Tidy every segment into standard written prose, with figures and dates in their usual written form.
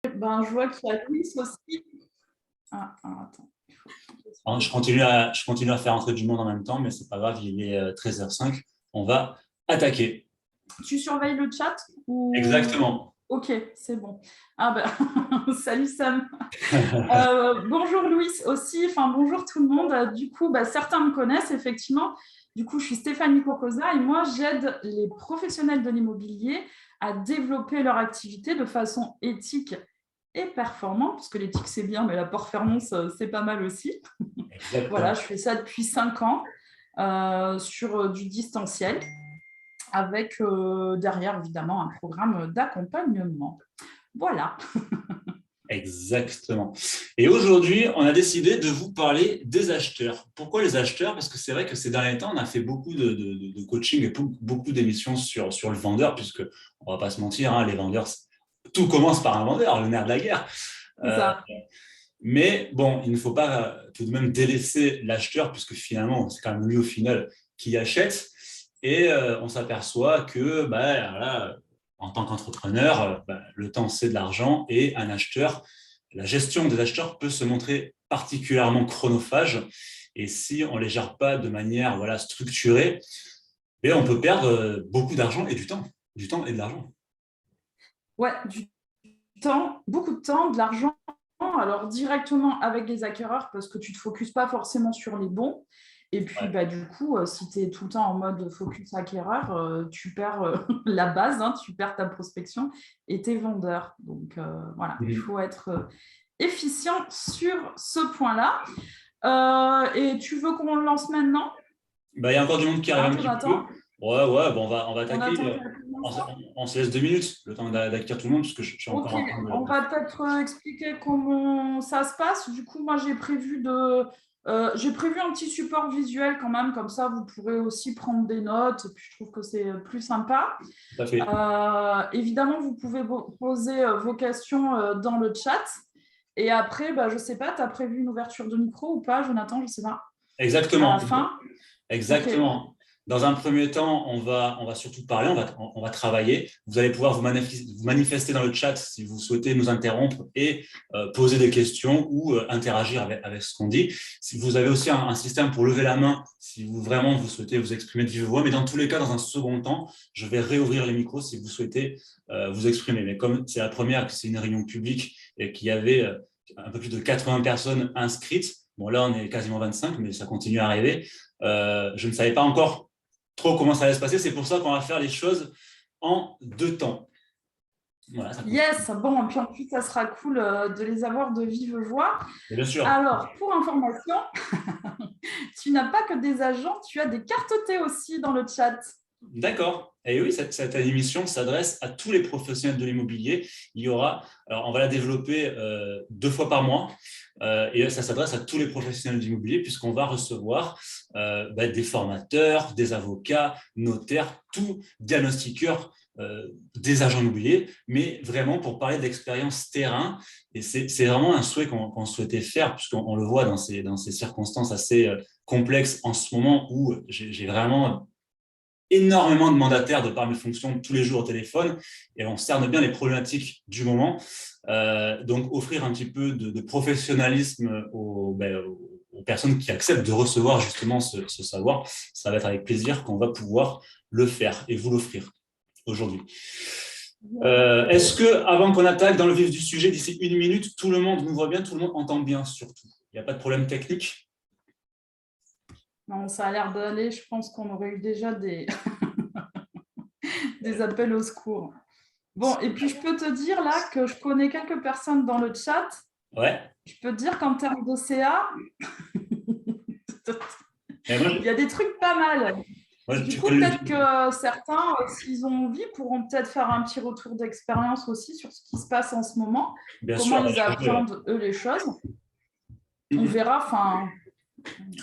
Ben, je vois qu'il y a Louis aussi. Attends. Je continue à faire entrer du monde en même temps, mais c'est pas grave, il est 13h05. On va attaquer. Tu surveilles le chat ou... Exactement. Ok, c'est bon. Ah ben, salut Sam. Bonjour Louis aussi, enfin bonjour tout le monde. Du coup, certains me connaissent effectivement. Du coup, je suis Stéphanie Cocosa et moi, j'aide les professionnels de l'immobilier à développer leur activité de façon éthique et performante, parce que l'éthique c'est bien, mais la performance c'est pas mal aussi. Voilà, Exactement. je fais ça depuis 5 ans sur du distanciel, avec derrière évidemment un programme d'accompagnement. Voilà. Exactement. Et aujourd'hui, on a décidé de vous parler des acheteurs. Pourquoi les acheteurs? Parce que c'est vrai que ces derniers temps, on a fait beaucoup de coaching et beaucoup d'émissions sur le vendeur, puisque on va pas se mentir, hein, les vendeurs, tout commence par un vendeur, le nerf de la guerre. C'est Euh, ça. mais bon, il ne faut pas tout de même délaisser l'acheteur, puisque finalement, c'est quand même lui au final qui achète. Et on s'aperçoit que voilà, en tant qu'entrepreneur, le temps, c'est de l'argent et un acheteur, la gestion des acheteurs peut se montrer particulièrement chronophage. Et si on ne les gère pas de manière voilà, structurée, on peut perdre beaucoup d'argent et du temps et de l'argent. Ouais, du temps, beaucoup de temps, de l'argent. Alors directement avec les acquéreurs parce que tu ne te focuses pas forcément sur les bons. Et puis Ouais. du coup, si tu es tout le temps en mode focus acquéreur, tu perds la base, hein, tu perds ta prospection et tes vendeurs. Donc voilà, il faut être efficient sur ce point-là. Et tu veux qu'on le lance maintenant? Il y a encore du monde qui arrive un Hein, petit peu. Jonathan? Ouais, bon, on va On attaquer. attend quelques On, instants. on se laisse 2 minutes, le temps d'acquérir tout le monde, parce que je suis encore Ok, en train on de... va peut-être expliquer comment ça se passe. Du coup, moi, j'ai prévu un petit support visuel quand même, comme ça, vous pourrez aussi prendre des notes. Puis je trouve que c'est plus sympa. Tout à fait. Évidemment, vous pouvez poser vos questions dans le chat. Et après, je ne sais pas, tu as prévu une ouverture de micro ou pas, Jonathan? Je ne sais pas. À la Exactement. fin? Ok. Exactement. Dans un premier temps, on va surtout parler, on va travailler. Vous allez pouvoir vous manifester dans le chat si vous souhaitez nous interrompre et poser des questions ou interagir avec ce qu'on dit. Si vous avez aussi un système pour lever la main, si vous vraiment vous souhaitez vous exprimer de vive voix, mais dans tous les cas, dans un second temps, je vais réouvrir les micros si vous souhaitez vous exprimer. Mais comme c'est la première, que c'est une réunion publique et qu'il y avait un peu plus de 80 personnes inscrites, bon là on est quasiment 25, mais ça continue à arriver. Je ne savais pas encore trop comment ça allait se passer. C'est pour ça qu'on va faire les choses en 2 temps. Voilà, ça continue. Yes, bon, et puis en plus, ça sera cool de les avoir de vive voix. Et bien sûr. Alors, pour information, tu n'as pas que des agents, tu as des cartes T aussi dans le chat. D'accord. Et oui, cette émission s'adresse à tous les professionnels de l'immobilier. Il y aura, alors on va la développer 2 fois par mois, et ça s'adresse à tous les professionnels de l'immobilier puisqu'on va recevoir des formateurs, des avocats, notaires, tout diagnostiqueurs, des agents immobiliers, mais vraiment pour parler d'expérience terrain. Et c'est vraiment un souhait qu'on souhaitait faire puisqu'on le voit dans ces circonstances assez complexes en ce moment où j'ai vraiment énormément de mandataires de par mes fonctions tous les jours au téléphone et on cerne bien les problématiques du moment. Donc, offrir un petit peu de professionnalisme aux personnes qui acceptent de recevoir justement ce savoir, ça va être avec plaisir qu'on va pouvoir le faire et vous l'offrir aujourd'hui. Est-ce que, avant qu'on attaque dans le vif du sujet, d'ici 1 minute, tout le monde nous voit bien, tout le monde entend bien surtout? Il n'y a pas de problème technique? Non, ça a l'air d'aller, je pense qu'on aurait eu déjà des, des appels au secours. Bon, et puis je peux te dire là que je connais quelques personnes dans le chat. Ouais. Je peux te dire qu'en termes d'OCA, il y a des trucs pas mal. Du Tu coup, connais peut-être que certains, s'ils ont envie, pourront peut-être faire un petit retour d'expérience aussi sur ce qui se passe en ce moment, bien comment sûr, ils appréhendent eux les choses. On verra, enfin,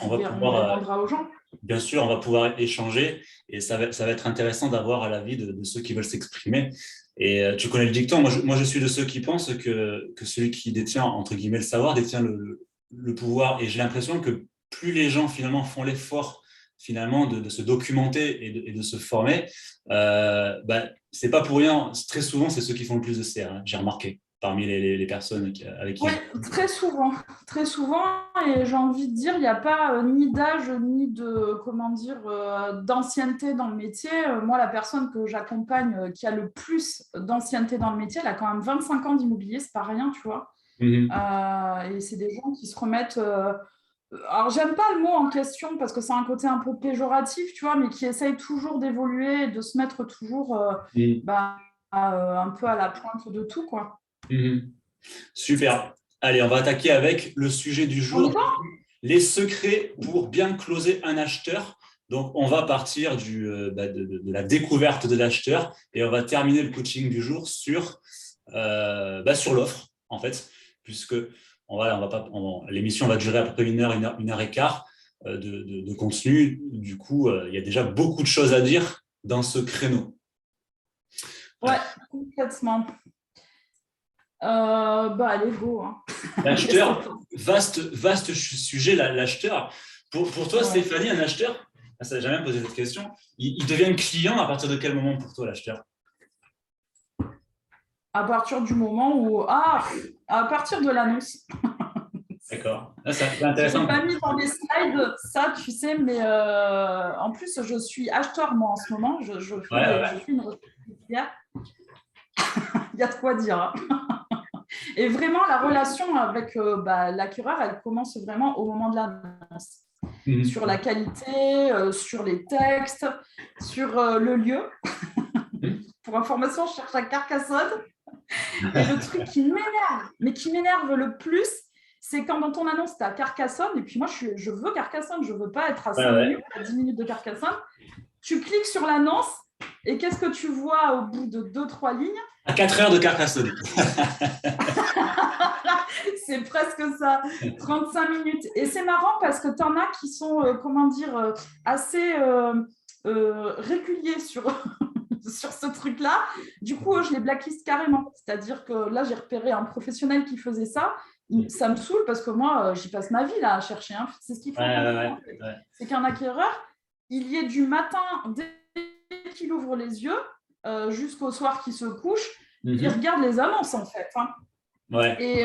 on va on pouvoir demandera aux gens. bien sûr, on va pouvoir échanger et ça va être intéressant d'avoir l'avis de ceux qui veulent s'exprimer. Et tu connais le dicton, moi je suis de ceux qui pensent que celui qui détient, entre guillemets, le savoir, détient le pouvoir. Et j'ai l'impression que plus les gens finalement font l'effort finalement de se documenter et de se former, c'est pas pour rien. Très souvent, c'est ceux qui font le plus de CR, hein, j'ai remarqué. parmi les personnes avec qui Oui, très souvent, et j'ai envie de dire, il n'y a pas ni d'âge, ni de, comment dire, d'ancienneté dans le métier. Moi, la personne que j'accompagne qui a le plus d'ancienneté dans le métier, elle a quand même 25 ans d'immobilier, c'est pas rien, tu vois. Et c'est des gens qui se remettent... alors, j'aime pas le mot en question parce que c'est un côté un peu péjoratif, tu vois, mais qui essayent toujours d'évoluer et de se mettre toujours un peu à la pointe de tout, quoi. Super. Allez, on va attaquer avec le sujet du On y jour, va ? les secrets pour bien closer un acheteur. Donc, on va partir de la découverte de l'acheteur et on va terminer le coaching du jour sur l'offre, en fait, puisque l'émission va durer à peu près une heure et quart de contenu. Du coup, il y a déjà beaucoup de choses à dire dans ce créneau. Ouais, complètement. Allez, go. Hein. L'acheteur, vaste sujet, l'acheteur. Pour toi, Stéphanie, un acheteur, ça n'a jamais posé cette question, il devient client à partir de quel moment pour toi, l'acheteur? À partir du moment où... à partir de l'annonce. D'accord. C'est intéressant. Je n'ai pas mis dans les slides ça, tu sais, mais en plus, je suis acheteur, moi, en ce moment. Je fais une recherche immobilière. Il y a de quoi dire. Hein. Et vraiment, la relation avec l'acquéreur, elle commence vraiment au moment de l'annonce. Sur la qualité, sur les textes, sur le lieu. Pour information, je cherche à Carcassonne. Et le truc qui m'énerve le plus, c'est quand dans ton annonce, tu as Carcassonne, et puis moi, je veux Carcassonne, je ne veux pas être à 5 minutes, à 10 minutes de Carcassonne. Tu cliques sur l'annonce, et qu'est-ce que tu vois au bout de 2-3 lignes? À 4 heures de Carcassonne. C'est presque ça, 35 minutes. Et c'est marrant parce que tu en as qui sont, assez réguliers sur ce truc-là. Du coup, je les blacklist carrément. C'est-à-dire que là, j'ai repéré un professionnel qui faisait ça. Ça me saoule parce que moi, j'y passe ma vie là à chercher. Hein. C'est ce qu'il faut comprendre. C'est qu'un acquéreur, il y est du matin dès qu'il ouvre les yeux jusqu'au soir qu'il se couche, il regarde les annonces en fait. Hein. Et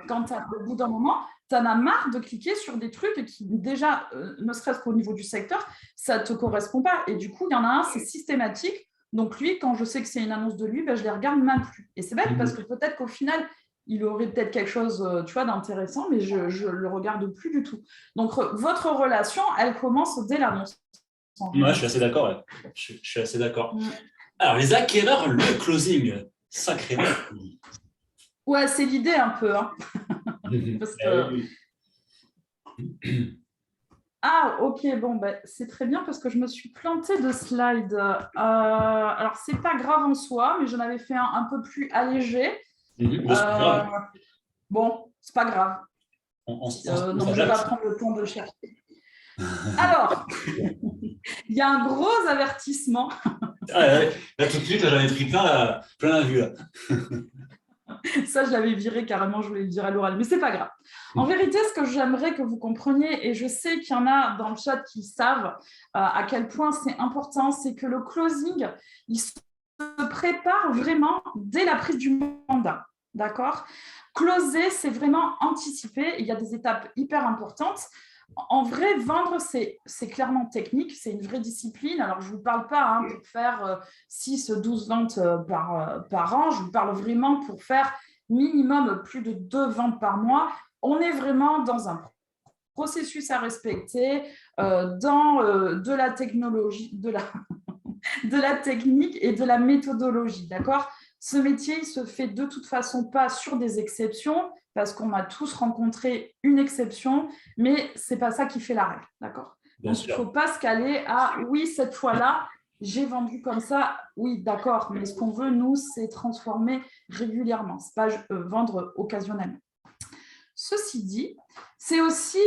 quand au bout d'un moment, tu en as marre de cliquer sur des trucs qui déjà, ne serait-ce qu'au niveau du secteur, ça ne te correspond pas. Et du coup, il y en a un, c'est systématique. Donc lui, quand je sais que c'est une annonce de lui, je les regarde même plus. Et c'est bête parce que peut-être qu'au final, il aurait peut-être quelque chose d'intéressant, mais je ne le regarde plus du tout. Donc votre relation, elle commence dès l'annonce. Moi, je suis assez d'accord. Ouais. Je suis assez d'accord. Alors, les acquéreurs, le closing, sacrément. Ouais, c'est l'idée un peu. Hein. Parce que... Ah, ok, bon, c'est très bien parce que je me suis plantée de slide. Alors, c'est pas grave en soi, mais j'en avais fait un peu plus allégé. Bon, c'est pas grave. Donc, je vais pas prendre le temps de le chercher. Alors, il y a un gros avertissement. Là, tout de suite, j'en ai pris plein la vue. Là. Ça, je l'avais viré carrément, je voulais le dire à l'oral, mais c'est pas grave. En vérité, ce que j'aimerais que vous compreniez, et je sais qu'il y en a dans le chat qui savent à quel point c'est important, c'est que le closing, il se prépare vraiment dès la prise du mandat. D'accord ? Closer, c'est vraiment anticiper. Il y a des étapes hyper importantes. En vrai, vendre, c'est clairement technique, c'est une vraie discipline. Alors, je ne vous parle pas pour faire 6-12 ventes par an, je vous parle vraiment pour faire minimum plus de 2 ventes par mois. On est vraiment dans un processus à respecter, dans de la technologie, de la technique et de la méthodologie, d'accord ? Ce métier, il se fait de toute façon pas sur des exceptions, parce qu'on a tous rencontré une exception, mais ce n'est pas ça qui fait la règle, d'accord ? Donc, il ne faut pas se caler à « oui, cette fois-là, j'ai vendu comme ça ». Oui, d'accord, mais ce qu'on veut, nous, c'est transformer régulièrement, ce n'est pas vendre occasionnellement. Ceci dit, c'est aussi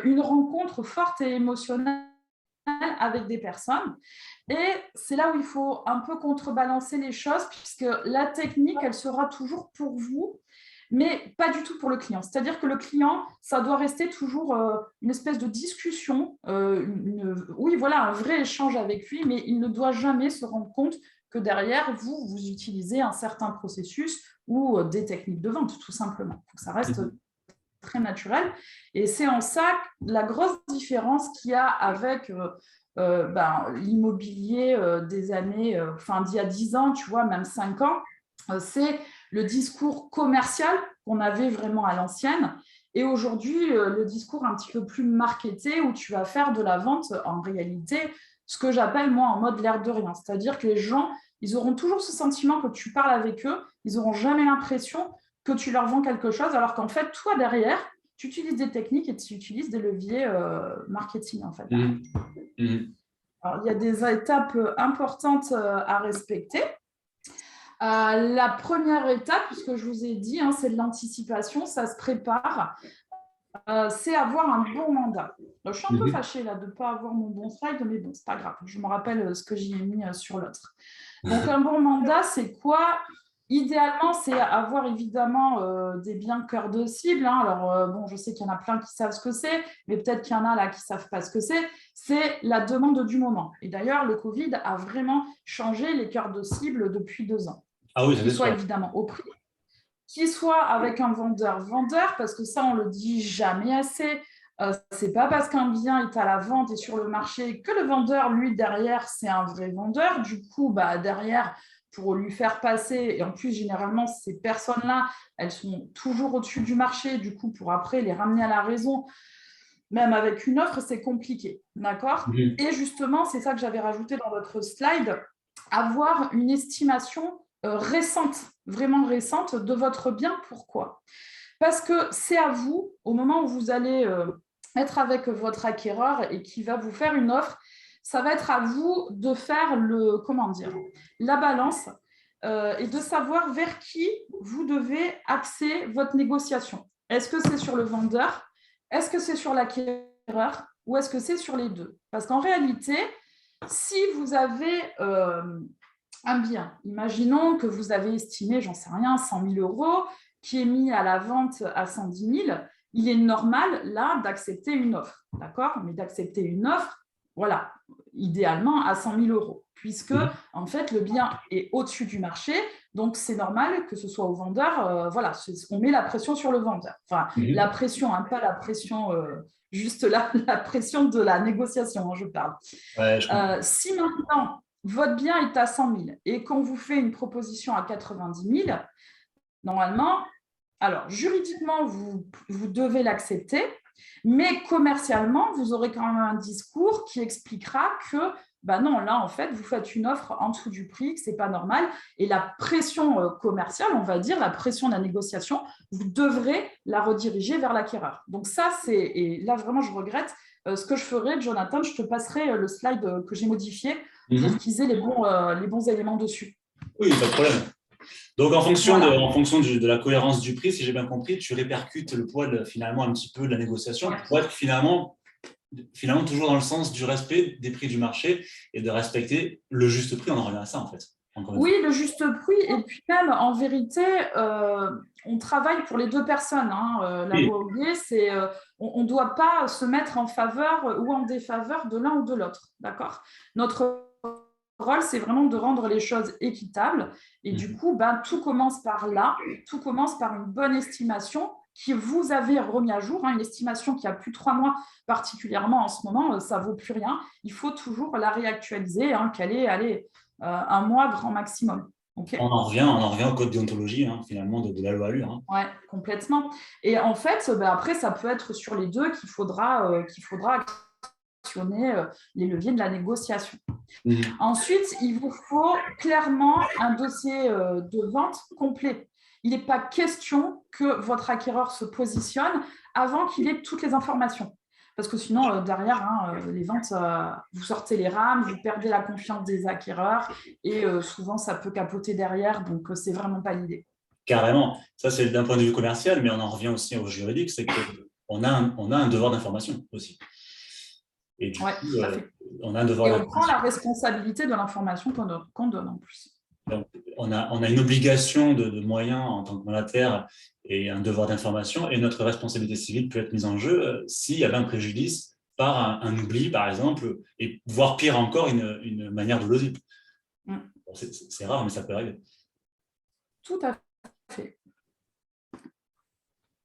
une rencontre forte et émotionnelle avec des personnes. Et c'est là où il faut un peu contrebalancer les choses, puisque la technique, elle sera toujours pour vous, mais pas du tout pour le client. C'est-à-dire que le client, ça doit rester toujours une espèce de discussion, un vrai échange avec lui, mais il ne doit jamais se rendre compte que derrière, vous utilisez un certain processus ou des techniques de vente, tout simplement. Il faut que ça reste très naturel. Et c'est en ça la grosse différence qu'il y a avec l'immobilier des années, d'il y a 10 ans, tu vois, même 5 ans, c'est le discours commercial qu'on avait vraiment à l'ancienne. Et aujourd'hui, le discours un petit peu plus marketé où tu vas faire de la vente en réalité, ce que j'appelle moi en mode l'air de rien. C'est-à-dire que les gens, ils auront toujours ce sentiment que tu parles avec eux, ils n'auront jamais l'impression que tu leur vends quelque chose, alors qu'en fait, toi, derrière, tu utilises des techniques et tu utilises des leviers marketing, en fait. Alors, il y a des étapes importantes à respecter. La première étape, puisque je vous ai dit, c'est de l'anticipation, ça se prépare, c'est avoir un bon mandat. Alors, je suis un peu fâchée là, de ne pas avoir mon bon slide, mais bon, c'est pas grave, je me rappelle ce que j'y ai mis sur l'autre. Donc, un bon mandat, c'est quoi ? Idéalement, c'est avoir évidemment des biens cœur de cible. Alors, bon, je sais qu'il y en a plein qui savent ce que c'est, mais peut-être qu'il y en a là qui ne savent pas ce que c'est. C'est la demande du moment. Et d'ailleurs, le Covid a vraiment changé les cœurs de cible depuis 2 ans. Ah oui, qu'il soit évidemment au prix, qu'il soit avec un vendeur, parce que ça, on ne le dit jamais assez. Ce n'est pas parce qu'un bien est à la vente et sur le marché que le vendeur, lui, derrière, c'est un vrai vendeur. Du coup, derrière, pour lui faire passer, et en plus, généralement, ces personnes-là, elles sont toujours au-dessus du marché. Du coup, pour après les ramener à la raison, même avec une offre, c'est compliqué. D'accord ? Et justement, c'est ça que j'avais rajouté dans votre slide, avoir une estimation récente, vraiment récente de votre bien. Pourquoi ? Parce que c'est à vous, au moment où vous allez être avec votre acquéreur et qui va vous faire une offre, ça va être à vous de faire la balance et de savoir vers qui vous devez axer votre négociation. Est-ce que c'est sur le vendeur ? Est-ce que c'est sur l'acquéreur ? Ou est-ce que c'est sur les deux ? Parce qu'en réalité, si vous avez un bien, imaginons que vous avez estimé, j'en sais rien, 100 000 €, qui est mis à la vente à 110 000, il est normal, là, d'accepter une offre, d'accord ? Mais d'accepter une offre, voilà, idéalement à 100 000 €, puisque, en fait, le bien est au-dessus du marché, donc c'est normal que ce soit au vendeur, on met la pression sur le vendeur. Enfin, la pression, pas la pression, juste la pression de la négociation, je parle. Ouais, si maintenant, votre bien est à 100 000 et qu'on vous fait une proposition à 90 000, normalement, alors juridiquement, vous devez l'accepter, mais commercialement, vous aurez quand même un discours qui expliquera que non, là, en fait, vous faites une offre en dessous du prix, que ce n'est pas normal. Et la pression commerciale, on va dire, la pression de la négociation, vous devrez la rediriger vers l'acquéreur. Donc ça, et là, vraiment, je regrette. Ce que je ferai, Jonathan, je te passerai le slide que j'ai modifié pour qu'ils aient les bons éléments dessus. Oui, pas de problème. Donc, en fonction de la cohérence du prix, si j'ai bien compris, tu répercutes le poids finalement un petit peu de la négociation pour être finalement toujours dans le sens du respect des prix du marché et de respecter le juste prix. On en revient à ça, en fait. Oui, le juste prix. Et puis même, en vérité, on travaille pour les deux personnes. La loi Houlier, c'est on ne doit pas se mettre en faveur ou en défaveur de l'un ou de l'autre. D'accord ? Notre rôle, c'est vraiment de rendre les choses équitables. Et du coup, tout commence par là. Tout commence par une bonne estimation que vous avez remis à jour. Une estimation qui a plus de 3 mois, particulièrement en ce moment, ça ne vaut plus rien. Il faut toujours la réactualiser, qu'elle est, 1 mois grand maximum. Okay. On en revient au code déontologie, finalement, de la loi Allure. Oui, complètement. Et en fait, après, ça peut être sur les deux qu'il faudra actionner les leviers de la négociation. Ensuite, il vous faut clairement un dossier de vente complet. Il n'est pas question que votre acquéreur se positionne avant qu'il ait toutes les informations. Parce que sinon, derrière, les ventes, vous sortez les rames, vous perdez la confiance des acquéreurs et souvent, ça peut capoter derrière. Donc, ce n'est vraiment pas l'idée. Carrément. Ça, c'est d'un point de vue commercial, mais on en revient aussi au juridique, c'est qu'on a un devoir d'information aussi. Et du coup, on a un devoir d'information. Et on prend la responsabilité de l'information qu'on donne en plus. Donc, on a une obligation de moyens en tant que mandataire et un devoir d'information, et notre responsabilité civile peut être mise en jeu s'il y avait un préjudice par un oubli, par exemple, et voire pire encore, une manière dolosive. C'est rare, mais ça peut arriver. Tout à fait.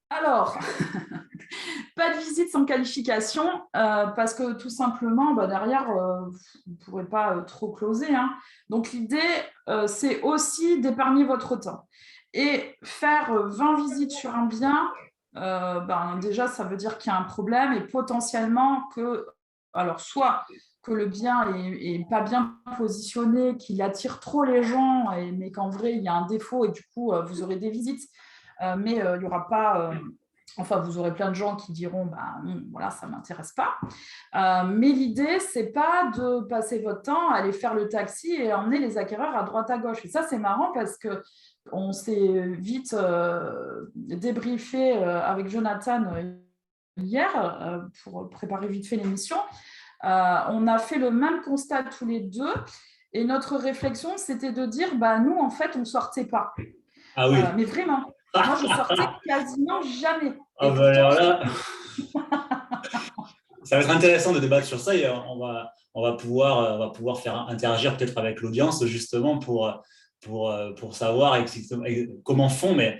Alors, pas de visite sans qualification, parce que tout simplement, derrière, vous ne pourrez pas trop closer. Hein. Donc, l'idée, c'est aussi d'épargner votre temps. Et faire 20 visites sur un bien, déjà, ça veut dire qu'il y a un problème et potentiellement que, alors, soit que le bien est pas bien positionné, qu'il attire trop les gens, mais qu'en vrai, il y a un défaut et du coup, vous aurez des visites. Mais il n'y aura pas... Enfin, vous aurez plein de gens qui diront voilà, ça ne m'intéresse pas. Mais l'idée, ce n'est pas de passer votre temps à aller faire le taxi et emmener les acquéreurs à droite à gauche. Et ça, c'est marrant parce qu'on s'est vite débriefé avec Jonathan hier pour préparer vite fait l'émission. On a fait le même constat tous les deux. Et notre réflexion, c'était de dire, nous, en fait, on ne sortait pas. Ah oui. Mais vraiment, moi, je sortais quasiment jamais. Ah ben alors là, ça va être intéressant de débattre sur ça et on va pouvoir faire interagir peut-être avec l'audience justement pour savoir comment font, mais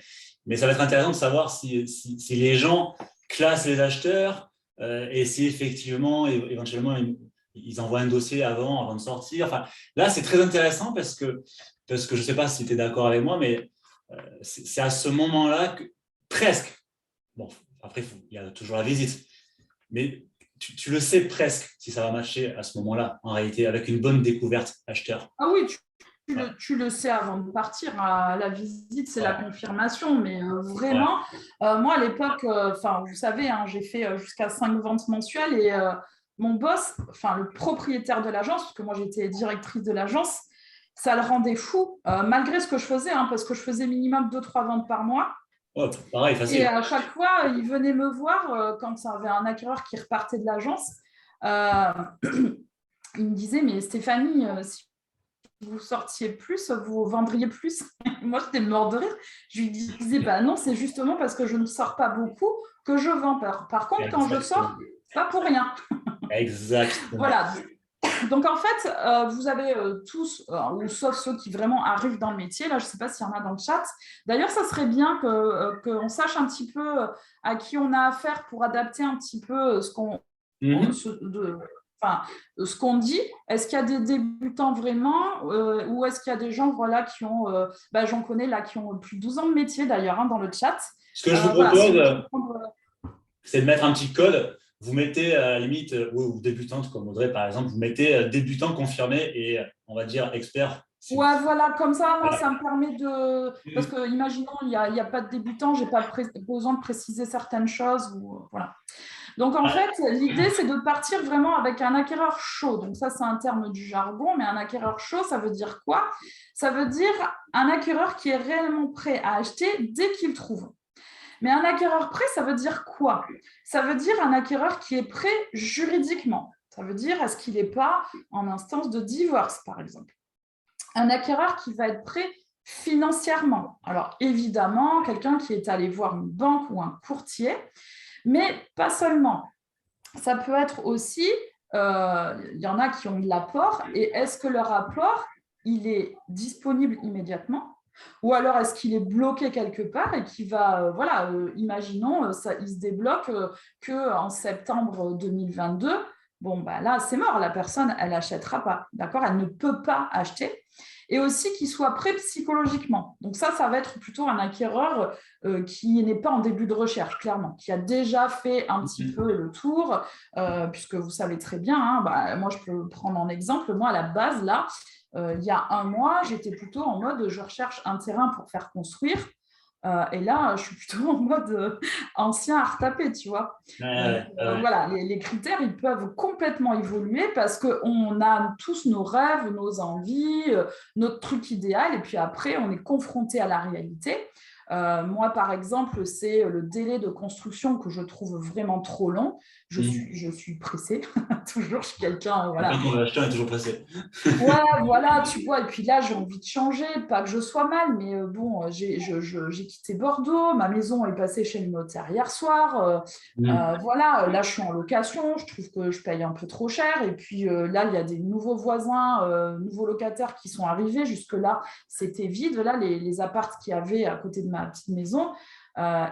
ça va être intéressant de savoir si les gens classent les acheteurs et si effectivement, éventuellement, ils envoient un dossier avant de sortir. Enfin, là, c'est très intéressant parce que je ne sais pas si tu es d'accord avec moi, mais c'est à ce moment-là que presque, bon, après, il y a toujours la visite, mais tu le sais presque si ça va matcher à ce moment-là, en réalité, avec une bonne découverte acheteur. Ah oui, tu le sais avant de partir. La visite, c'est la confirmation. Mais vraiment, moi, à l'époque, vous savez, hein, j'ai fait jusqu'à 5 ventes mensuelles et mon boss, le propriétaire de l'agence, parce que moi, j'étais directrice de l'agence, ça le rendait fou, malgré ce que je faisais, hein, parce que je faisais minimum 2-3 ventes par mois. Oh, pareil, facile. Et à chaque fois, il venait me voir quand il y avait un acquéreur qui repartait de l'agence. Il me disait, mais Stéphanie, si vous sortiez plus, vous vendriez plus. Moi, j'étais mort de rire. Je lui disais, non, c'est justement parce que je ne sors pas beaucoup que je vends. Par contre, quand je sors, pas pour rien. Exactement. Voilà. Donc, en fait, vous avez tous, ou sauf ceux qui vraiment arrivent dans le métier, là, je ne sais pas s'il y en a dans le chat. D'ailleurs, ça serait bien qu'on sache un petit peu à qui on a affaire pour adapter un petit peu ce qu'on dit. Est-ce qu'il y a des débutants vraiment ou est-ce qu'il y a des gens qui ont, j'en connais là, qui ont plus de 12 ans de métier d'ailleurs dans le chat. Ce que je vous propose, c'est de mettre un petit code. Vous mettez à la limite, ou débutante comme Audrey par exemple, vous mettez débutant confirmé et on va dire expert. Ouais, voilà, comme ça, moi, ça me permet de... Parce que, imaginons, il n'y a pas de débutant, je n'ai pas besoin de préciser certaines choses. Voilà. Donc, en fait, l'idée, c'est de partir vraiment avec un acquéreur chaud. Donc, ça, c'est un terme du jargon, mais un acquéreur chaud, ça veut dire quoi? Ça veut dire un acquéreur qui est réellement prêt à acheter dès qu'il trouve. Mais un acquéreur prêt, ça veut dire quoi? Ça veut dire un acquéreur qui est prêt juridiquement. Ça veut dire, est-ce qu'il n'est pas en instance de divorce, par exemple? Un acquéreur qui va être prêt financièrement. Alors, évidemment, quelqu'un qui est allé voir une banque ou un courtier, mais pas seulement. Ça peut être aussi, il y en a qui ont de l'apport, et est-ce que leur apport, il est disponible immédiatement? Ou alors, est-ce qu'il est bloqué quelque part et qui va, imaginons, il se débloque qu'en septembre 2022. Bon, là, c'est mort, la personne, elle n'achètera pas, d'accord? Elle ne peut pas acheter. Et aussi qu'il soit prêt psychologiquement. Donc ça va être plutôt un acquéreur qui n'est pas en début de recherche, clairement, qui a déjà fait un petit peu le tour, puisque vous savez très bien, hein, moi, je peux prendre en exemple, moi, à la base, là, il y a un mois, j'étais plutôt en mode je recherche un terrain pour faire construire. Et là, je suis plutôt en mode ancien à retaper, tu vois. Voilà, les critères, ils peuvent complètement évoluer parce qu'on a tous nos rêves, nos envies, notre truc idéal, et puis après, on est confronté à la réalité. Moi, par exemple, c'est le délai de construction que je trouve vraiment trop long. Je suis pressée, toujours, je suis quelqu'un… voilà. Quand on va acheter, on est toujours pressé. Ouais, voilà, tu vois. Et puis là, j'ai envie de changer, pas que je sois mal, mais j'ai quitté Bordeaux, ma maison est passée chez le notaire hier soir. Voilà, là, je suis en location, je trouve que je paye un peu trop cher. Et puis là, il y a des nouveaux voisins, nouveaux locataires qui sont arrivés. Jusque-là, c'était vide, là, les apparts qu'il y avait à côté de ma petite maison.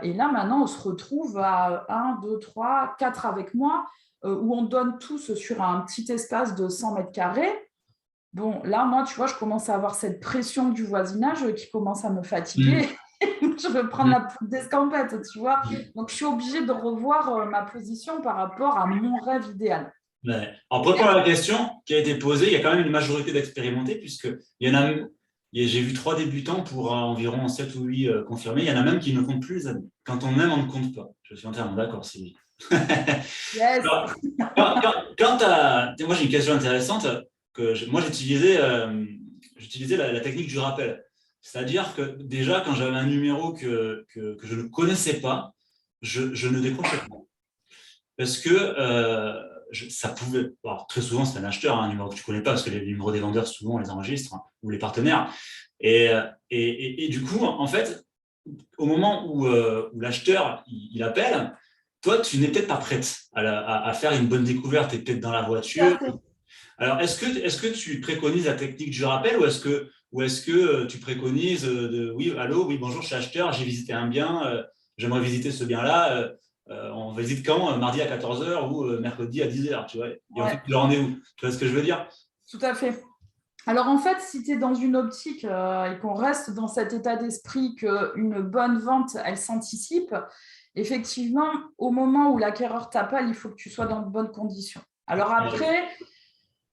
Et là, maintenant, on se retrouve à 1, 2, 3, 4 avec moi, où on donne tous sur un petit espace de 100 mètres carrés. Bon, là, moi, tu vois, je commence à avoir cette pression du voisinage qui commence à me fatiguer. Je veux prendre la poudre d'escampette, tu vois. Donc, je suis obligée de revoir ma position par rapport à mon rêve idéal. Ouais. Alors, pour répondre à la question qui a été posée, il y a quand même une majorité d'expérimentés, puisqu'il y en a, j'ai vu 3 débutants pour environ 7 ou 8 confirmés. Il y en a même qui ne comptent plus les années. Quand on aime, on ne compte pas. Je suis entièrement d'accord, Sylvie. Yes. Moi, j'ai une question intéressante moi, j'utilisais la technique du rappel. C'est-à-dire que déjà, quand j'avais un numéro que je ne connaissais pas, je ne décrochais pas. Parce que ça pouvait… Alors, très souvent, c'est un acheteur, un numéro que tu ne connais pas, parce que les numéros des vendeurs, souvent, on les enregistre, ou les partenaires. Et du coup, en fait, au moment où l'acheteur il appelle, toi, tu n'es peut-être pas prête à faire une bonne découverte, tu es peut-être dans la voiture. Alors, est-ce que tu préconises la technique du rappel ou est-ce que tu préconises oui, allô, oui, bonjour, je suis acheteur, j'ai visité un bien, j'aimerais visiter ce bien-là, on visite quand mardi à 14h ou mercredi à 10h, tu vois, et on fait le rendez-vous. Tu vois ce que je veux dire? Tout à fait. Alors en fait, si tu es dans une optique et qu'on reste dans cet état d'esprit qu'une bonne vente, elle s'anticipe, effectivement, au moment où l'acquéreur t'appelle, il faut que tu sois dans de bonnes conditions. Alors après,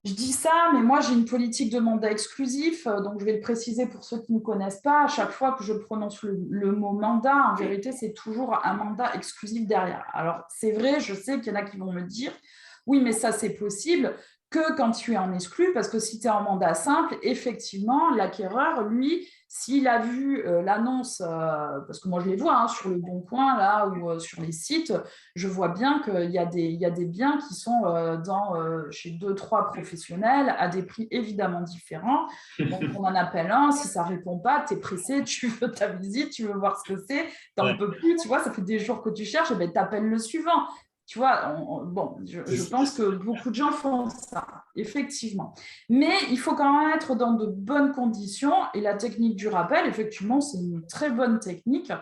je dis ça, mais moi j'ai une politique de mandat exclusif, donc je vais le préciser pour ceux qui ne connaissent pas. À chaque fois que je prononce le mot mandat, en vérité, c'est toujours un mandat exclusif derrière. Alors c'est vrai, je sais qu'il y en a qui vont me dire, oui, mais ça c'est possible que quand tu es en exclu, parce que si tu es en mandat simple, effectivement, l'acquéreur, lui, s'il a vu l'annonce, parce que moi je les vois sur le Bon Coin là, ou sur les sites, je vois bien qu'il y a des biens qui sont chez 2-3 professionnels à des prix évidemment différents. Donc on en appelle un, si ça ne répond pas, tu es pressé, tu veux ta visite, tu veux voir ce que c'est, tu n'en peux plus, tu vois, ça fait des jours que tu cherches, et bien tu appelles le suivant. Tu vois, je pense que beaucoup de gens font ça, effectivement. Mais il faut quand même être dans de bonnes conditions. Et la technique du rappel, effectivement, c'est une très bonne technique.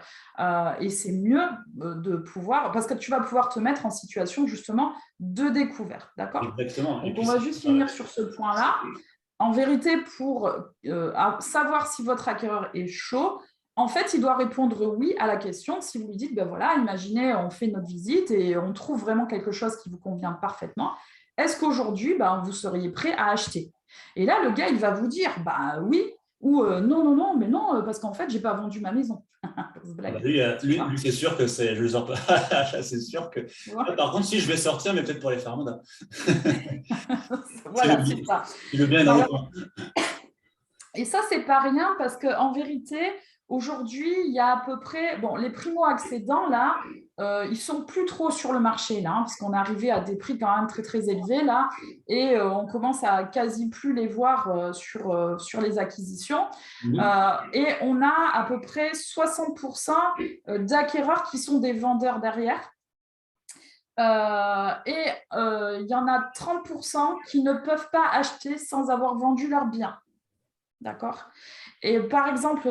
Et c'est mieux de pouvoir… Parce que tu vas pouvoir te mettre en situation, justement, de découverte. D'accord ? Exactement. Donc, on va juste finir sur ce point-là. En vérité, pour savoir si votre acquéreur est chaud, en fait, il doit répondre oui à la question. Si vous lui dites, ben voilà, imaginez, on fait notre visite et on trouve vraiment quelque chose qui vous convient parfaitement. Est-ce qu'aujourd'hui, vous seriez prêt à acheter? Et là, le gars, il va vous dire, oui, ou non, mais non, parce qu'en fait, je n'ai pas vendu ma maison. Lui c'est sûr que c'est… Je le sens pas. C'est sûr que… Par contre, si je vais sortir, mais peut-être pour aller faire un mandat. Voilà, c'est ça. Il veut bien dans le coin. Et ça, c'est pas rien parce qu'en vérité, aujourd'hui, il y a à peu près… Bon, les primo-accédants, là, ils sont plus trop sur le marché, là, parce qu'on est arrivé à des prix quand même très, très élevés, là, et on commence à quasi plus les voir sur les acquisitions. Et on a à peu près 60% d'acquéreurs qui sont des vendeurs derrière. Et il y en a 30% qui ne peuvent pas acheter sans avoir vendu leur bien. D'accord. Et par exemple,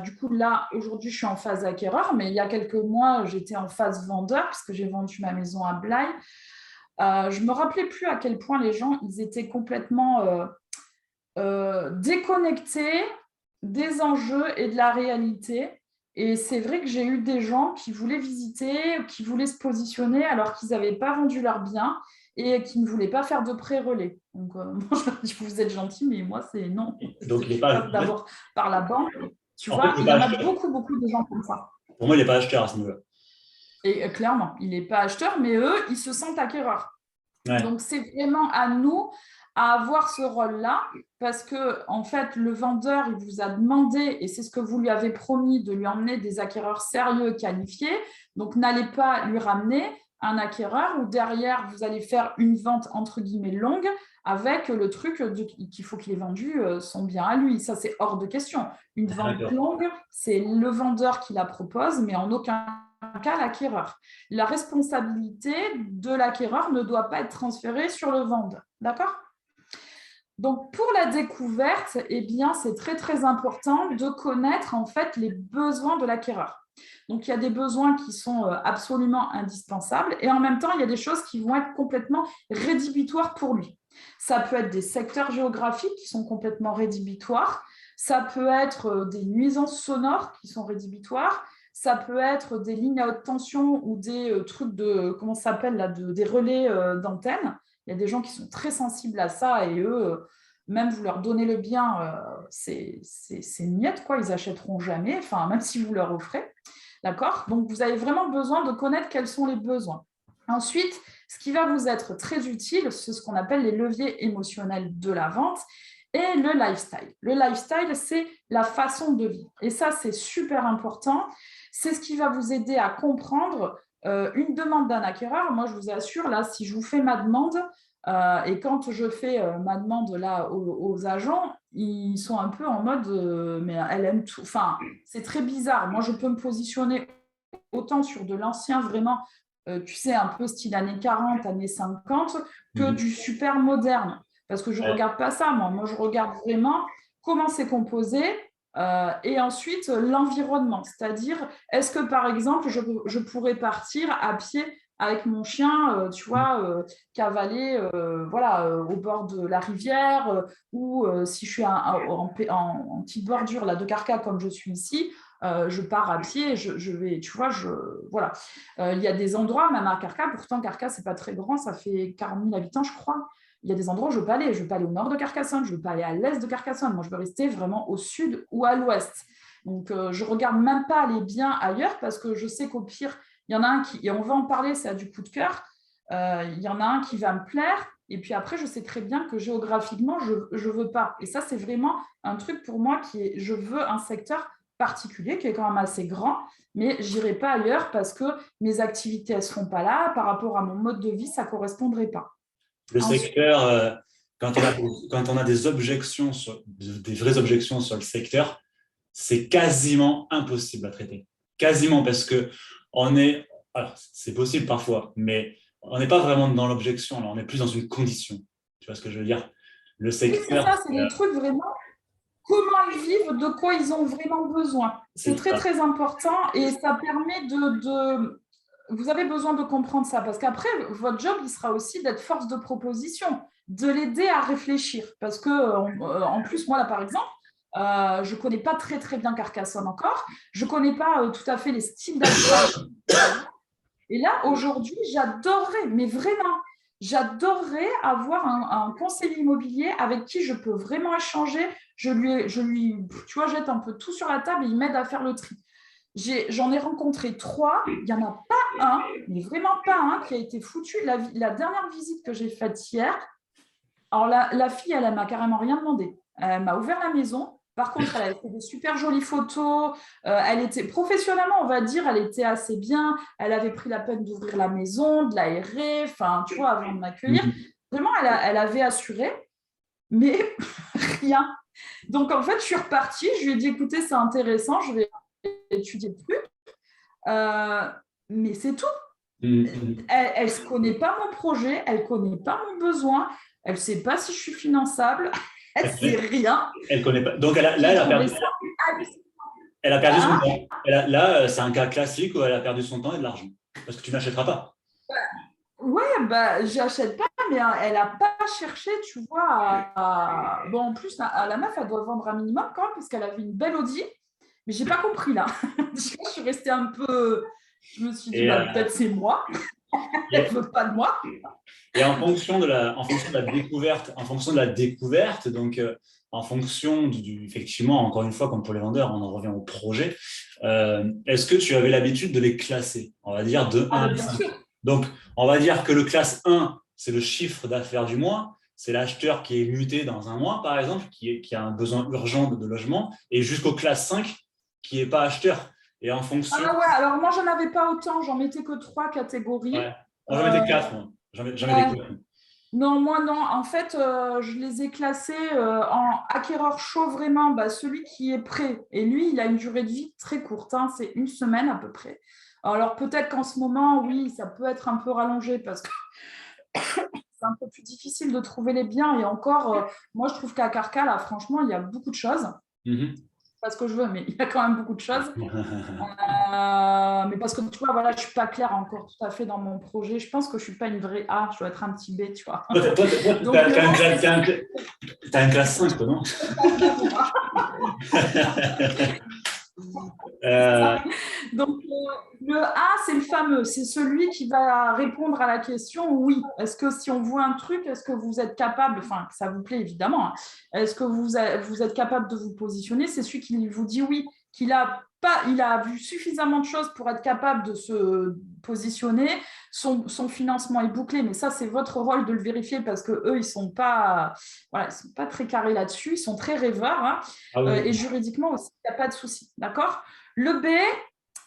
du coup, là, aujourd'hui, je suis en phase acquéreur, mais il y a quelques mois, j'étais en phase vendeur parce que j'ai vendu ma maison à Blaye. Je ne me rappelais plus à quel point les gens, ils étaient complètement déconnectés des enjeux et de la réalité. Et c'est vrai que j'ai eu des gens qui voulaient visiter, qui voulaient se positionner alors qu'ils n'avaient pas vendu leur bien et qui ne voulaient pas faire de pré-relais. Donc, moi, je leur dis, vous êtes gentil, mais moi, c'est non. Donc, il passe d'abord par la banque. Tu vois, il y en a beaucoup de gens comme ça. Pour moi, il n'est pas acheteur à ce niveau-là. Et clairement, il n'est pas acheteur, mais eux, ils se sentent acquéreurs. Ouais. Donc, c'est vraiment à nous, à avoir ce rôle-là parce que, en fait, le vendeur, il vous a demandé, et c'est ce que vous lui avez promis, de lui emmener des acquéreurs sérieux, qualifiés. Donc, n'allez pas lui ramener un acquéreur où derrière, vous allez faire une vente entre guillemets longue avec le truc qu'il faut qu'il ait vendu son bien à lui. Ça, c'est hors de question. Une vente longue, c'est le vendeur qui la propose, mais en aucun cas l'acquéreur. La responsabilité de l'acquéreur ne doit pas être transférée sur le vendeur. D'accord ? Donc, pour la découverte, eh bien, c'est très, très important de connaître en fait les besoins de l'acquéreur. Donc, il y a des besoins qui sont absolument indispensables et en même temps, il y a des choses qui vont être complètement rédhibitoires pour lui. Ça peut être des secteurs géographiques qui sont complètement rédhibitoires. Ça peut être des nuisances sonores qui sont rédhibitoires. Ça peut être des lignes à haute tension ou des trucs de, comment ça s'appelle là, des relais d'antenne. Il y a des gens qui sont très sensibles à ça et eux, même vous leur donnez le bien, c'est niette, quoi. Ils n'achèteront jamais, enfin, même si vous leur offrez. D'accord ? Donc, vous avez vraiment besoin de connaître quels sont les besoins. Ensuite, ce qui va vous être très utile, c'est ce qu'on appelle les leviers émotionnels de la vente et le lifestyle. Le lifestyle, c'est la façon de vivre. Et ça, c'est super important. C'est ce qui va vous aider à comprendre une demande d'un acquéreur. Moi, je vous assure, là, si je vous fais ma demande, et quand je fais ma demande là aux agents, ils sont un peu en mode mais elle aime tout. Enfin, c'est très bizarre. Moi, je peux me positionner autant sur de l'ancien, vraiment, tu sais, un peu style années 40, années 50, que du super moderne. Parce que je ne regarde pas ça, moi. Moi, je regarde vraiment comment c'est composé et ensuite l'environnement. C'est-à-dire, est-ce que, par exemple, je pourrais partir à pied avec mon chien, tu vois, cavaler voilà, au bord de la rivière ou si je suis en petite bordure là, de Carca comme je suis ici, je pars à pied, je vais, tu vois, voilà. Il y a des endroits, même à Carca, pourtant Carca, c'est pas très grand, ça fait 40 000 habitants, je crois. Il y a des endroits où je ne veux pas aller. Je ne veux pas aller au nord de Carcassonne, je ne veux pas aller à l'est de Carcassonne. Moi, je veux rester vraiment au sud ou à l'ouest. Donc, je ne regarde même pas les biens ailleurs parce que je sais qu'au pire, il y en a un qui, et on va en parler, c'est à du coup de cœur, il y en a un qui va me plaire. Et puis après, je sais très bien que géographiquement, je ne veux pas. Et ça, c'est vraiment un truc pour moi qui est, je veux un secteur particulier qui est quand même assez grand, mais je n'irai pas ailleurs parce que mes activités, elles ne seront pas là. Par rapport à mon mode de vie, ça ne correspondrait pas. Le secteur, quand on a des objections, des vraies objections sur le secteur, c'est quasiment impossible à traiter. Quasiment, parce que alors c'est possible parfois, mais on n'est pas vraiment dans l'objection, on est plus dans une condition. Tu vois ce que je veux dire? Le secteur. Oui, c'est ça, c'est des trucs vraiment, comment ils vivent, de quoi ils ont vraiment besoin. C'est très, très important et ça permet de. Vous avez besoin de comprendre ça parce qu'après, votre job, il sera aussi d'être force de proposition, de l'aider à réfléchir. Parce que, en plus, moi, là, par exemple, je ne connais pas très, très bien Carcassonne encore. Je ne connais pas tout à fait les styles d'habitation. Et là, aujourd'hui, j'adorerais, mais vraiment, j'adorerais avoir un conseiller immobilier avec qui je peux vraiment échanger. Je lui, tu vois, jette un peu tout sur la table et il m'aide à faire le tri. J'en ai rencontré 3, il n'y en a pas un, mais vraiment pas un, qui a été foutu. La dernière visite que j'ai faite hier, alors la fille, elle m'a carrément rien demandé. Elle m'a ouvert la maison. Par contre, elle avait fait des super jolies photos. Elle était professionnellement, on va dire, elle était assez bien. Elle avait pris la peine d'ouvrir la maison, de l'aérer, enfin, tu vois, avant de m'accueillir. Vraiment, elle avait assuré, mais rien. Donc, en fait, je suis repartie. Je lui ai dit, écoutez, c'est intéressant, je vais étudier le truc. Mais c'est tout. Elle ne se connaît pas mon projet, elle ne connaît pas mon besoin, elle ne sait pas si je suis finançable, elle ne sait rien. Elle ne connaît pas. Donc, là, elle a perdu, elle a perdu son temps. Là, c'est un cas classique où elle a perdu son temps et de l'argent. Parce que tu n'achèteras pas. Ouais, bah, j'achète pas, mais elle n'a pas cherché, tu vois. Bon, en plus, la meuf, elle doit vendre un minimum quand même, parce qu'elle avait une belle Audi. Mais je n'ai pas compris, là. Je suis restée un peu. Je me suis dit, peut-être c'est moi. Elle ne veut pas de moi. Et en fonction de la découverte, donc en fonction effectivement, encore une fois, comme pour les vendeurs, on en revient au projet. Est-ce que tu avais l'habitude de les classer? On va dire de 1 à 5. Donc, on va dire que le classe 1, c'est le chiffre d'affaires du mois. c'est l'acheteur qui est muté dans un mois, par exemple, qui a un besoin urgent de logement, et jusqu'au classe 5 qui n'est pas acheteur. Et en fonction… Ah ouais, alors moi, j'en avais pas autant, j'en mettais que 3 catégories. Ouais. Moi, j'en mettais 4. Moi. J'en mettais Ouais. 4. Non, moi non. En fait, je les ai classés en acquéreur chaud vraiment, celui qui est prêt. Et lui, il a une durée de vie très courte, hein, c'est 1 semaine à peu près. Alors peut-être qu'en ce moment, oui, ça peut être un peu rallongé parce que c'est un peu plus difficile de trouver les biens. Et encore, moi, je trouve qu'à Carca, là, franchement, il y a beaucoup de choses. Pas ce que je veux, mais il y a quand même beaucoup de choses. Mais parce que tu vois, voilà, je ne suis pas claire encore tout à fait dans mon projet. Je pense que je ne suis pas une vraie A, je dois être un petit B, tu vois. Toi, t'as un classe 5, toi, non? Donc, le A, c'est le fameux, c'est celui qui va répondre à la question oui. Est-ce que si on voit un truc, est-ce que vous êtes capable, enfin, ça vous plaît évidemment, hein, est-ce que vous êtes capable de vous positionner? C'est celui qui vous dit oui, qu'il a pas, il a vu suffisamment de choses pour être capable de se positionner. Son financement est bouclé, mais ça, c'est votre rôle de le vérifier parce qu'eux, ils ne sont pas, voilà, sont pas très carrés là-dessus, ils sont très rêveurs. Hein, et juridiquement aussi, il n'y a pas de souci. D'accord? Le B,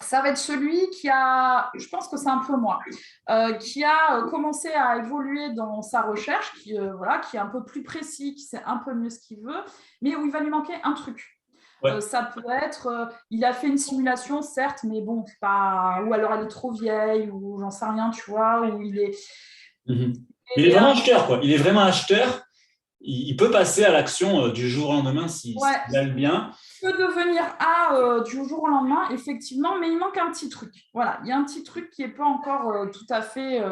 ça va être celui qui a, je pense que c'est un peu moi, qui a commencé à évoluer dans sa recherche, voilà, qui est un peu plus précis, qui sait un peu mieux ce qu'il veut, mais où il va lui manquer un truc. Ouais. Ça peut être, il a fait une simulation, certes, mais bon, pas, ou alors elle est trop vieille, ou j'en sais rien, tu vois, ou il est… Il est vraiment acheteur, quoi. Il est vraiment acheteur. Il peut passer à l'action du jour au lendemain s'il a le bien. Il peut devenir A du jour au lendemain, effectivement, mais il manque un petit truc. Voilà, il y a un petit truc qui n'est pas encore tout à fait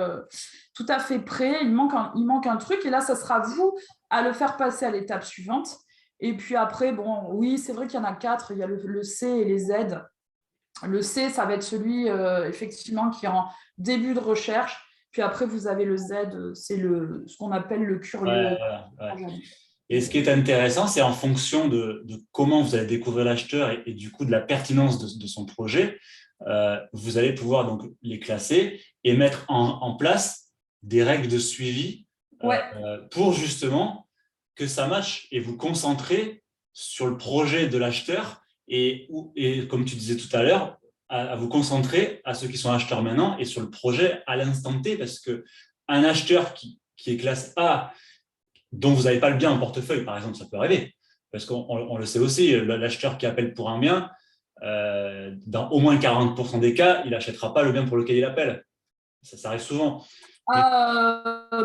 prêt. Il manque un truc, et là, ça sera vous à le faire passer à l'étape suivante. Et puis après, bon, oui, c'est vrai qu'il y en a 4. Il y a le C et les Z. Le C, ça va être celui, effectivement, qui est en début de recherche. Puis après, vous avez le Z, c'est ce qu'on appelle le curieux. Et ce qui est intéressant, c'est en fonction de comment vous allez découvrir l'acheteur et du coup de la pertinence de son projet, vous allez pouvoir donc les classer et mettre en place des règles de suivi pour justement que ça matche et vous concentrer sur le projet de l'acheteur et comme tu disais tout à l'heure, à vous concentrer à ceux qui sont acheteurs maintenant et sur le projet à l'instant T, parce qu'un acheteur qui est classe A, dont vous n'avez pas le bien en portefeuille, par exemple, ça peut arriver. Parce qu'on le sait aussi, l'acheteur qui appelle pour un bien, dans au moins 40% des cas, il n'achètera pas le bien pour lequel il appelle. Ça arrive souvent.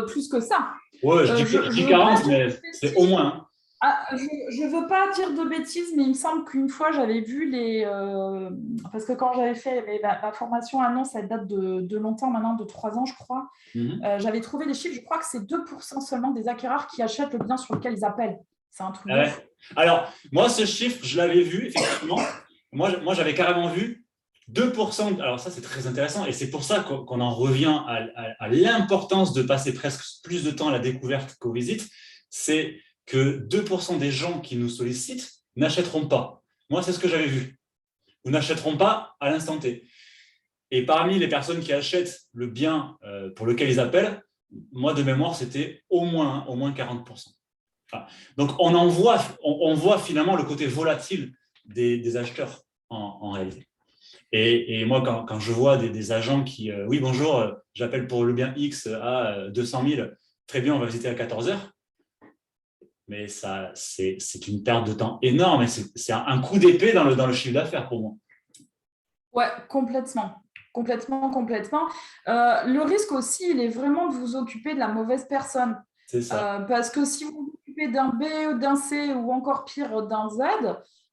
Plus que ça. Oui, je dis 40, mais c'est au moins. Je ne veux pas dire de bêtises, mais il me semble qu'une fois, j'avais vu parce que quand j'avais fait ma formation annonce, ça date de longtemps maintenant, de 3 ans, je crois. J'avais trouvé les chiffres, je crois que c'est 2% seulement des acquéreurs qui achètent le bien sur lequel ils appellent. C'est un truc de fou. Alors, moi, ce chiffre, je l'avais vu, effectivement. Moi, j'avais carrément vu 2%. Alors ça, c'est très intéressant. Et c'est pour ça qu'on en revient à l'importance de passer presque plus de temps à la découverte qu'aux visites. C'est que 2% des gens qui nous sollicitent n'achèteront pas. Moi, c'est ce que j'avais vu. Ou n'achèteront pas à l'instant T. Et parmi les personnes qui achètent le bien pour lequel ils appellent, moi, de mémoire, c'était au moins 40%. Enfin, donc, on voit finalement le côté volatile des acheteurs en réalité. Et moi, quand je vois des agents qui, oui, bonjour, j'appelle pour le bien X à 200 000, très bien, on va visiter à 14 heures. Mais ça, c'est une perte de temps énorme et c'est un coup d'épée dans le chiffre d'affaires pour moi. Ouais, complètement. Le risque aussi, il est vraiment de vous occuper de la mauvaise personne. C'est ça. Parce que si vous vous occupez d'un B, d'un C ou encore pire d'un Z,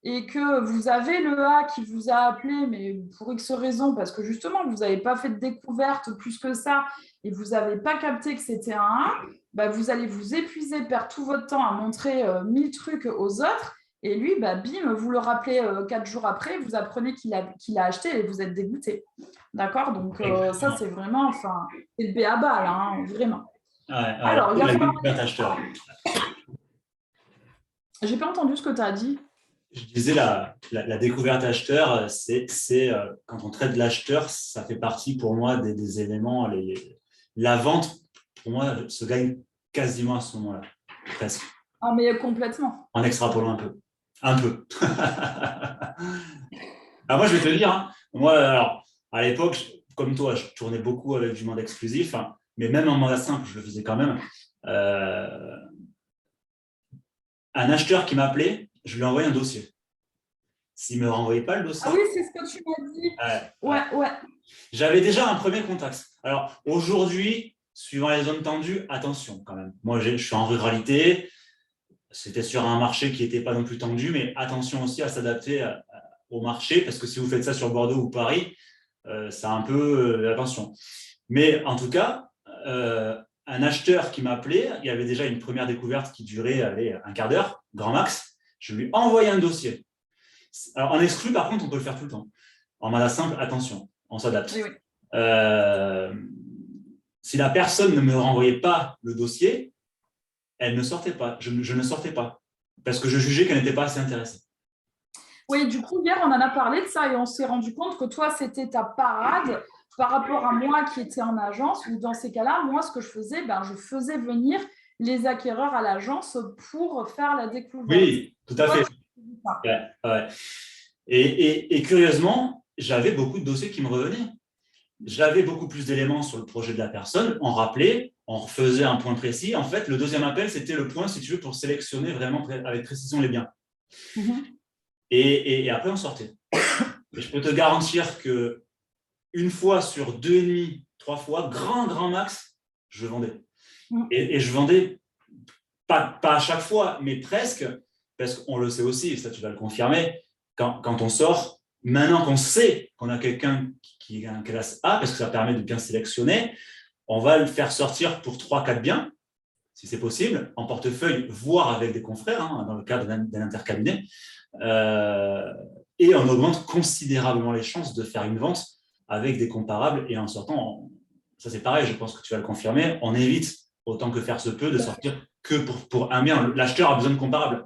et que vous avez le A qui vous a appelé, mais pour X raison, parce que justement, vous n'avez pas fait de découverte plus que ça, et vous n'avez pas capté que c'était un A, bah, vous allez vous épuiser, perdre tout votre temps à montrer 1000 trucs aux autres, et lui, bah, bim, vous le rappelez 4 jours après, vous apprenez qu'il a acheté et vous êtes dégoûté. D'accord? Donc ça, c'est vraiment, enfin, c'est le b.a.-ba, là, hein, vraiment. Alors, il y a découverte acheteur. J'ai pas entendu ce que tu as dit. Je disais la découverte acheteur, c'est quand on traite de l'acheteur, ça fait partie pour moi des éléments. La vente, pour moi, se gagne quasiment à ce moment-là, presque. Ah, mais complètement. En extrapolant un peu. Un peu. Alors moi, je vais te dire, hein, moi, alors, à l'époque, comme toi, je tournais beaucoup avec du mandat exclusif, hein, mais même en mandat simple, je le faisais quand même. Un acheteur qui m'appelait, je lui envoyais un dossier. S'il ne me renvoyait pas le dossier… Ah oui, c'est ce que tu m'as dit. Ouais. J'avais déjà un premier contact. Alors, aujourd'hui, suivant les zones tendues, attention quand même. Moi, je suis en ruralité. C'était sur un marché qui n'était pas non plus tendu, mais attention aussi à s'adapter au marché, parce que si vous faites ça sur Bordeaux ou Paris, c'est un peu attention. Mais en tout cas, un acheteur qui m'appelait, il y avait déjà une première découverte qui durait un quart d'heure, grand max. Je lui envoyais un dossier. Alors, en exclu, par contre, on peut le faire tout le temps. En mandat simple, attention, on s'adapte. Oui. Si la personne ne me renvoyait pas le dossier, elle ne sortait pas. Je ne sortais pas parce que je jugeais qu'elle n'était pas assez intéressée. Oui, du coup, hier, on en a parlé de ça et on s'est rendu compte que toi, c'était ta parade par rapport à moi qui étais en agence, où dans ces cas-là, moi, ce que je faisais, je faisais venir les acquéreurs à l'agence pour faire la découverte. Oui, tout à fait. Ouais. Et curieusement, j'avais beaucoup de dossiers qui me revenaient. J'avais beaucoup plus d'éléments sur le projet de la personne. On rappelait, on refaisait un point précis. En fait, le deuxième appel, c'était le point, si tu veux, pour sélectionner vraiment avec précision les biens. Et après, on sortait. Et je peux te garantir que une fois sur 2,5, 3 fois, grand max, je vendais. Et je vendais pas à chaque fois, mais presque, parce qu'on le sait aussi, et ça tu vas le confirmer, quand on sort, maintenant qu'on sait qu'on a quelqu'un qui est un classe A, parce que ça permet de bien sélectionner, on va le faire sortir pour 3-4 biens, si c'est possible, en portefeuille, voire avec des confrères, hein, dans le cadre d'un intercabinet, et on augmente considérablement les chances de faire une vente avec des comparables, et en sortant, ça c'est pareil, je pense que tu vas le confirmer, on évite autant que faire se peut de sortir que pour un bien. L'acheteur a besoin de comparables.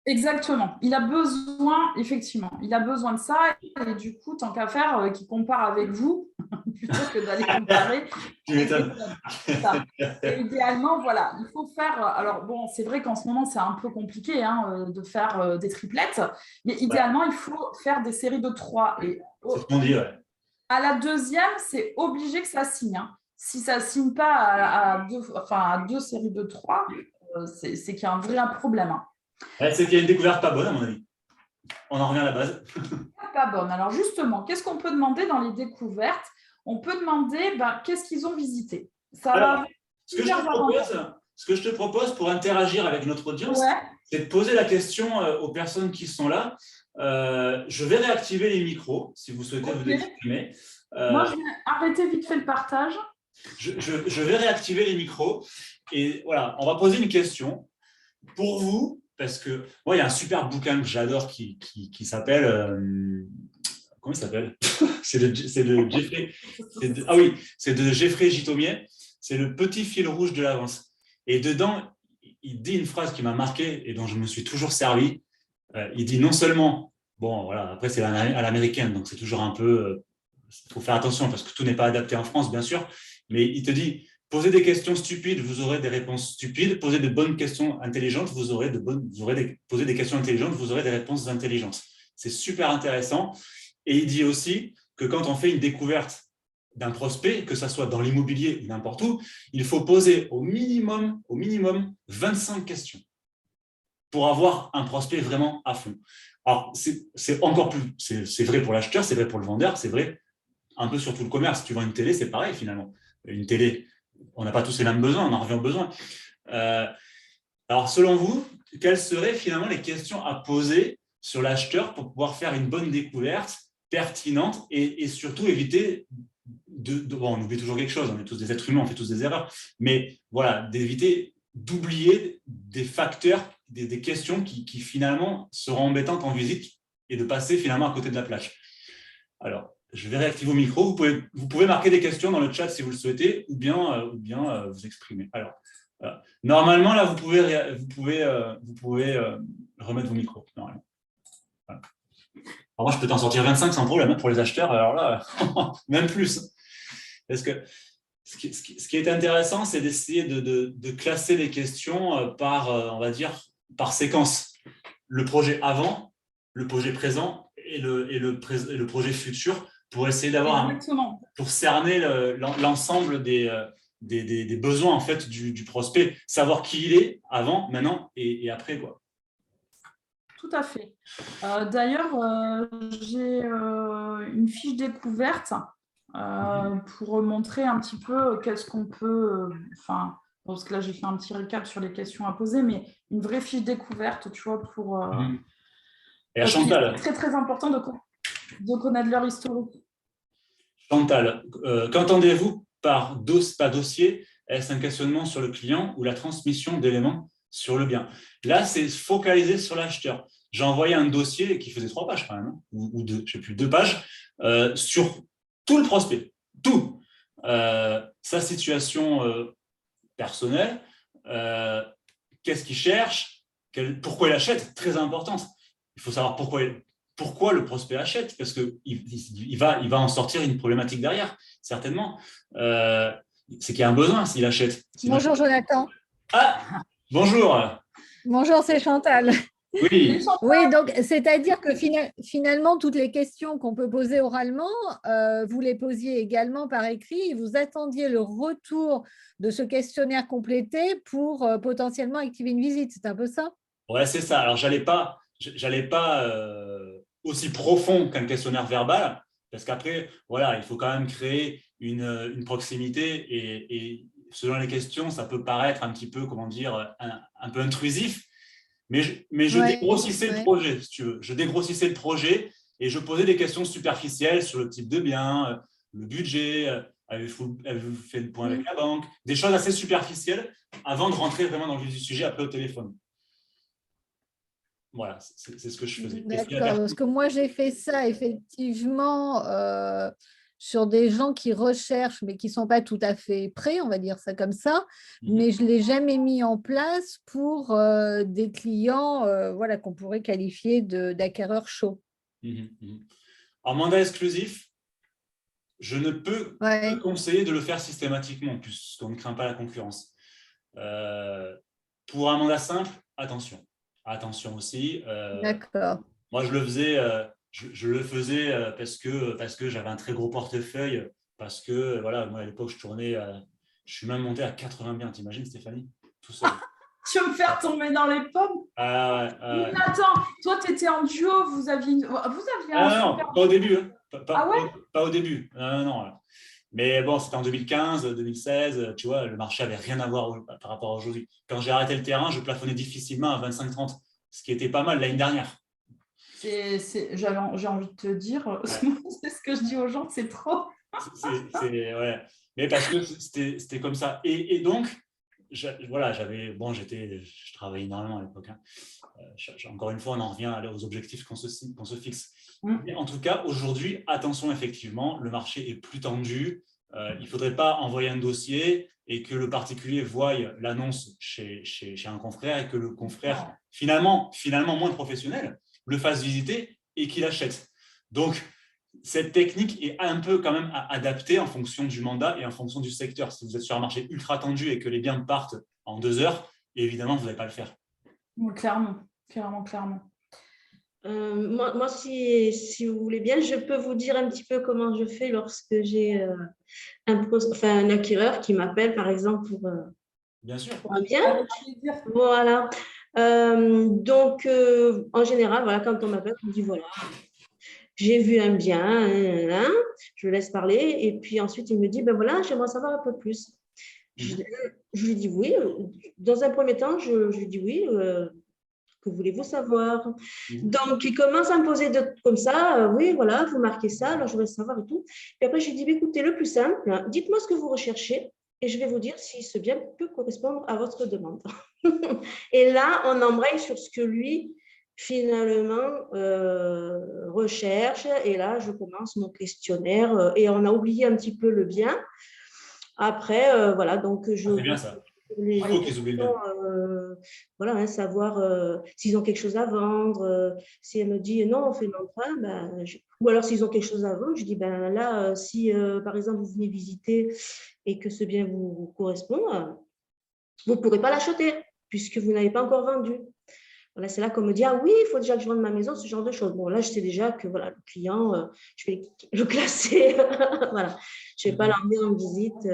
Exactement. Il a besoin, effectivement, il a besoin de ça. Et du coup, tant qu'à faire, qu'il compare avec vous, plutôt que d'aller comparer. Tu m'étonnes. Et idéalement, voilà, il faut faire… Alors, bon, c'est vrai qu'en ce moment, c'est un peu compliqué de faire des triplettes, mais idéalement, il faut faire des séries de 3. Et c'est ce qu'on dit, ouais. À la deuxième, c'est obligé que ça signe. Si ça ne signe pas à deux séries de 3, c'est qu'il y a un vrai problème. C'est qu'il y a une découverte pas bonne, à mon avis. On en revient à la base. Pas bonne. Alors justement, qu'est-ce qu'on peut demander dans les découvertes? On peut demander qu'est-ce qu'ils ont visité. Ce que je te propose pour interagir avec notre audience, c'est de poser la question aux personnes qui sont là. Je vais réactiver les micros, si vous souhaitez vous exprimer. Moi, je vais arrêter vite fait le partage. Je vais réactiver les micros. Et voilà, on va poser une question pour vous, parce que moi, il y a un super bouquin que j'adore qui s'appelle… comment il s'appelle? C'est de Jeffrey. C'est de Jeffrey Gitomier. C'est le petit fil rouge de l'avance. Et dedans, il dit une phrase qui m'a marqué et dont je me suis toujours servi. Il dit non seulement, bon, voilà, après c'est à l'américaine, donc c'est toujours un peu… il faut faire attention parce que tout n'est pas adapté en France, bien sûr. Mais il te dit… Posez des questions stupides, vous aurez des réponses stupides. Posez de bonnes questions intelligentes, posez des questions intelligentes, vous aurez des réponses intelligentes. C'est super intéressant. Et il dit aussi que quand on fait une découverte d'un prospect, que ce soit dans l'immobilier ou n'importe où, il faut poser au minimum 25 questions pour avoir un prospect vraiment à fond. Alors, c'est encore plus, c'est vrai pour l'acheteur, c'est vrai pour le vendeur, c'est vrai un peu sur tout le commerce. Si tu vends une télé, c'est pareil finalement. Une télé, on n'a pas tous les mêmes besoins, on en revient aux besoins. Alors, selon vous, quelles seraient finalement les questions à poser sur l'acheteur pour pouvoir faire une bonne découverte pertinente et surtout éviter bon, on oublie toujours quelque chose, on est tous des êtres humains, on fait tous des erreurs, mais voilà, d'éviter d'oublier des facteurs, des questions qui finalement seront embêtantes en visite et de passer finalement à côté de la plage. Alors, je vais réactiver vos micros. Vous pouvez marquer des questions dans le chat si vous le souhaitez, ou bien vous exprimer. Alors, normalement, là, vous pouvez remettre vos micros. Normalement. Voilà. Alors, moi, je peux t'en sortir 25 sans problème pour les acheteurs. Alors là, même plus. Parce que Ce qui est intéressant, c'est d'essayer de classer les questions par, on va dire, par séquence. Le projet avant, le projet présent et le projet futur pour essayer d'avoir, pour cerner l'ensemble des besoins en fait du prospect, savoir qui il est avant, maintenant et après, quoi. Tout à fait. D'ailleurs, j'ai une fiche découverte pour montrer un petit peu qu'est-ce qu'on peut, parce que là j'ai fait un petit récap sur les questions à poser, mais une vraie fiche découverte, tu vois, pour et à Chantal, c'est très très important de connaître leur historique. Chantal, qu'entendez-vous par pas dossier? Est-ce un questionnement sur le client ou la transmission d'éléments sur le bien? Là, c'est focalisé sur l'acheteur. J'ai envoyé un dossier qui faisait 3 pages quand même, hein, ou 2, je ne sais plus, 2 pages, sur tout le prospect, tout. Sa situation personnelle, qu'est-ce qu'il cherche, pourquoi il achète, très importante. Il faut savoir pourquoi le prospect achète, parce qu'il va en sortir une problématique derrière, certainement. C'est qu'il y a un besoin s'il achète. Bonjour Jonathan. Ah, bonjour. Bonjour, c'est Chantal. Oui. Oui, donc c'est-à-dire que finalement, toutes les questions qu'on peut poser oralement, vous les posiez également par écrit et vous attendiez le retour de ce questionnaire complété pour potentiellement activer une visite. C'est un peu ça? Ouais, c'est ça. Alors, j'allais pas aussi profond qu'un questionnaire verbal, parce qu'après, voilà, il faut quand même créer une proximité et selon les questions, ça peut paraître un petit peu, comment dire, un peu intrusif. Mais je dégrossissais le projet, si tu veux. Je dégrossissais le projet et je posais des questions superficielles sur le type de bien, le budget, avez-vous fait le point avec la banque, des choses assez superficielles avant de rentrer vraiment dans le vif du sujet après au téléphone. Voilà, c'est ce que je faisais. D'accord, parce que moi j'ai fait ça effectivement sur des gens qui recherchent mais qui ne sont pas tout à fait prêts, on va dire ça comme ça, mais je ne l'ai jamais mis en place pour des clients voilà, qu'on pourrait qualifier d'acquéreurs chauds. En mandat exclusif, je ne peux que conseiller de le faire systématiquement puisqu'on ne craint pas la concurrence. Pour un mandat simple, attention. Attention aussi. D'accord. Moi, je le faisais parce que j'avais un très gros portefeuille, parce que voilà, moi à l'époque, je suis même monté à 80 biens, t'imagines Stéphanie? Tout seul. Tu veux me faire tomber dans les pommes? Attends, toi, tu étais en duo, vous aviez un non, pas au début. Hein. Ouais pas au début. Non. Mais bon, c'était en 2015, 2016, tu vois, le marché n'avait rien à voir par rapport à aujourd'hui. Quand j'ai arrêté le terrain, je plafonnais difficilement à 25-30, ce qui était pas mal l'année dernière. J'ai envie de te dire, c'est ce que je dis aux gens, c'est trop. Ouais. Mais parce que c'était comme ça. Et donc, voilà, je travaillais énormément à l'époque. Hein. Encore une fois, on en revient aux objectifs qu'on se fixe. Mais en tout cas, aujourd'hui, attention, effectivement, le marché est plus tendu. Il ne faudrait pas envoyer un dossier et que le particulier voie l'annonce chez un confrère et que le confrère, finalement moins professionnel, le fasse visiter et qu'il achète. Donc, cette technique est un peu quand même adaptée en fonction du mandat et en fonction du secteur. Si vous êtes sur un marché ultra tendu et que les biens partent en 2 heures, évidemment, vous n'allez pas le faire. Clairement. Moi si vous voulez bien, je peux vous dire un petit peu comment je fais lorsque j'ai un acquéreur qui m'appelle, par exemple, bien sûr, pour un bien. Voilà. Donc, en général, voilà, quand on m'appelle, on me dit voilà, j'ai vu un bien, je le laisse parler, et puis ensuite il me dit ben voilà, j'aimerais savoir un peu plus. Je lui dis oui. Dans un premier temps, je lui dis oui. Que voulez-vous savoir? Donc, il commence à me poser comme ça, oui, voilà, vous marquez ça, alors je voudrais savoir et tout. Puis après, je lui dis, écoutez, le plus simple, hein, dites-moi ce que vous recherchez et je vais vous dire si ce bien peut correspondre à votre demande. Et là, on embraye sur ce que lui, finalement, recherche. Et là, je commence mon questionnaire et on a oublié un petit peu le bien. Après, voilà, donc c'est bien ça. les Il faut qu'ils oublient bien. voilà, hein, savoir s'ils ont quelque chose à vendre. Si elle me dit non, on fait l'emprunt, ou alors s'ils ont quelque chose à vendre, je dis ben là, si par exemple vous venez visiter et que ce bien vous correspond, vous ne pourrez pas l'acheter puisque vous n'avez pas encore vendu. Voilà, c'est là qu'on me dit, ah oui, il faut déjà que je vende ma maison, ce genre de choses. Bon, là, je sais déjà que voilà, le client, je vais le classer. Voilà. Je ne vais pas l'emmener en visite,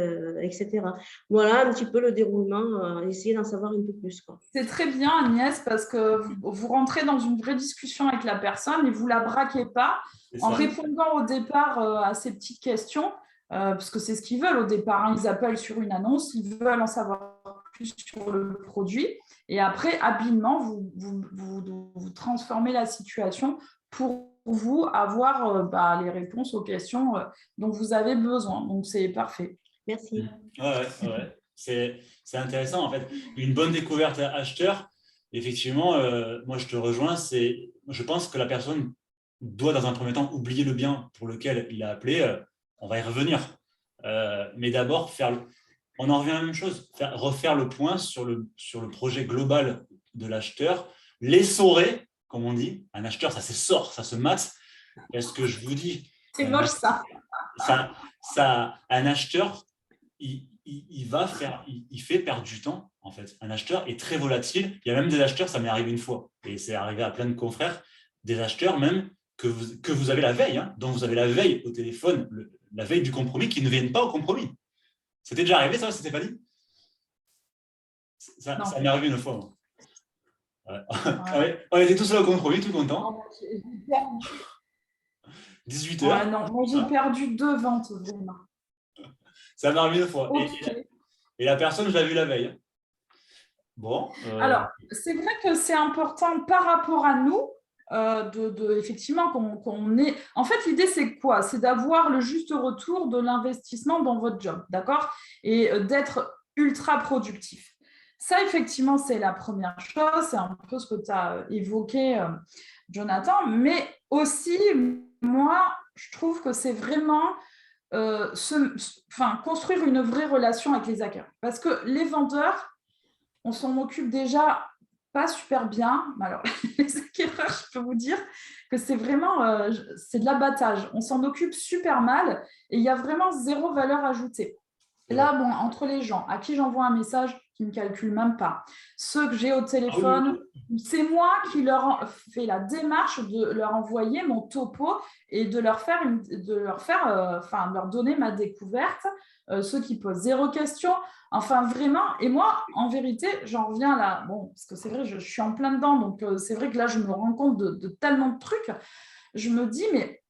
etc. Voilà un petit peu le déroulement, essayer d'en savoir un peu plus, quoi. C'est très bien, Agnès, parce que vous rentrez dans une vraie discussion avec la personne et vous ne la braquez pas en répondant au départ à ces petites questions, parce que c'est ce qu'ils veulent au départ. Hein. Ils appellent sur une annonce, ils veulent en savoir plus sur le produit. Et après, habilement, vous transformez la situation pour vous avoir les réponses aux questions dont vous avez besoin. Donc, c'est parfait. Merci. Ouais. C'est intéressant, en fait. Une bonne découverte acheteur, effectivement, moi, je te rejoins. Je pense que la personne doit, dans un premier temps, oublier le bien pour lequel il a appelé. On va y revenir. Mais d'abord, on en revient à la même chose, refaire le point sur le projet global de l'acheteur, l'essorer, comme on dit. Un acheteur, ça s'essore, ça se mate. Est-ce que je vous dis… C'est moche, ça. Un acheteur, il fait perdre du temps, en fait. Un acheteur est très volatile. Il y a même des acheteurs, ça m'est arrivé une fois, et c'est arrivé à plein de confrères, des acheteurs même que vous avez la veille, hein, dont vous avez la veille au téléphone, la veille du compromis, qui ne viennent pas au compromis. C'était déjà arrivé, ça, Stéphanie? Ça m'est arrivé une fois. Moi. Ouais. On était tous là au compromis, tout contents. 18 heures. Ouais, non, moi, j'ai perdu 2 ventes. Vraiment. Ça m'est arrivé une fois. Okay. Et la personne, je l'ai vue la veille. Bon. Alors, c'est vrai que c'est important par rapport à nous, effectivement, qu'on ait… En fait, l'idée, c'est quoi? C'est d'avoir le juste retour de l'investissement dans votre job, d'accord? Et d'être ultra productif. Ça, effectivement, c'est la première chose. C'est un peu ce que tu as évoqué, Jonathan. Mais aussi, moi, je trouve que c'est vraiment… construire une vraie relation avec les acquéreurs. Parce que les vendeurs, on s'en occupe déjà pas super bien. Alors, les acquéreurs, je peux vous dire que c'est vraiment c'est de l'abattage. On s'en occupe super mal et il y a vraiment 0 valeur ajoutée. Là, bon, entre les gens à qui j'envoie un message qui ne calculent même pas, ceux que j'ai au téléphone, c'est moi qui leur fais la démarche de leur envoyer mon topo et de leur donner ma découverte, ceux qui posent 0 question. Enfin, vraiment, et moi, en vérité, j'en reviens là, bon, parce que c'est vrai, je suis en plein dedans, donc c'est vrai que là, je me rends compte de tellement de trucs. Je me dis, mais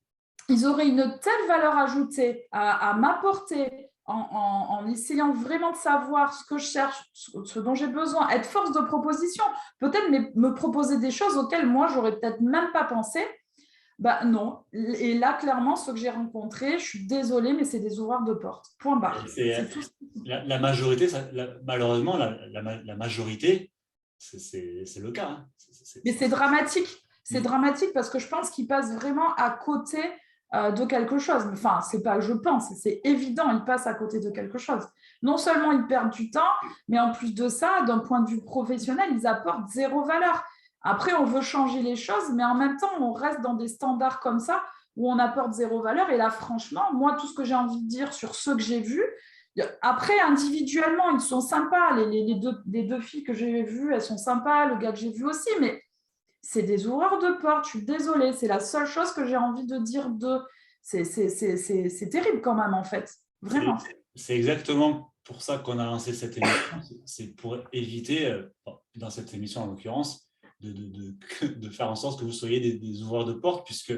ils auraient une telle valeur ajoutée à m'apporter en essayant vraiment de savoir ce que je cherche, ce dont j'ai besoin, être force de proposition, peut-être me proposer des choses auxquelles moi, j'aurais peut-être même pas pensé. Non. Et là, clairement, ceux que j'ai rencontrés, je suis désolée, mais c'est des ouvreurs de porte. Point barre. C'est tout. La majorité, malheureusement, la majorité, c'est le cas. Hein. Mais c'est dramatique. C'est dramatique parce que je pense qu'ils passent vraiment à côté de quelque chose. Enfin, c'est pas que je pense, c'est évident, ils passent à côté de quelque chose. Non seulement ils perdent du temps, mais en plus de ça, d'un point de vue professionnel, ils apportent 0 valeur. Après, on veut changer les choses, mais en même temps, on reste dans des standards comme ça où on apporte 0 valeur. Et là, franchement, moi, tout ce que j'ai envie de dire sur ceux que j'ai vus, après, individuellement, ils sont sympas. Les deux filles que j'ai vues, elles sont sympas. Le gars que j'ai vu aussi, mais c'est des ouvreurs de porte. Je suis désolée. C'est la seule chose que j'ai envie de dire d'eux. C'est terrible quand même, en fait. Vraiment. C'est exactement pour ça qu'on a lancé cette émission. C'est pour éviter, dans cette émission en l'occurrence, de faire en sorte que vous soyez des ouvreurs de porte, puisque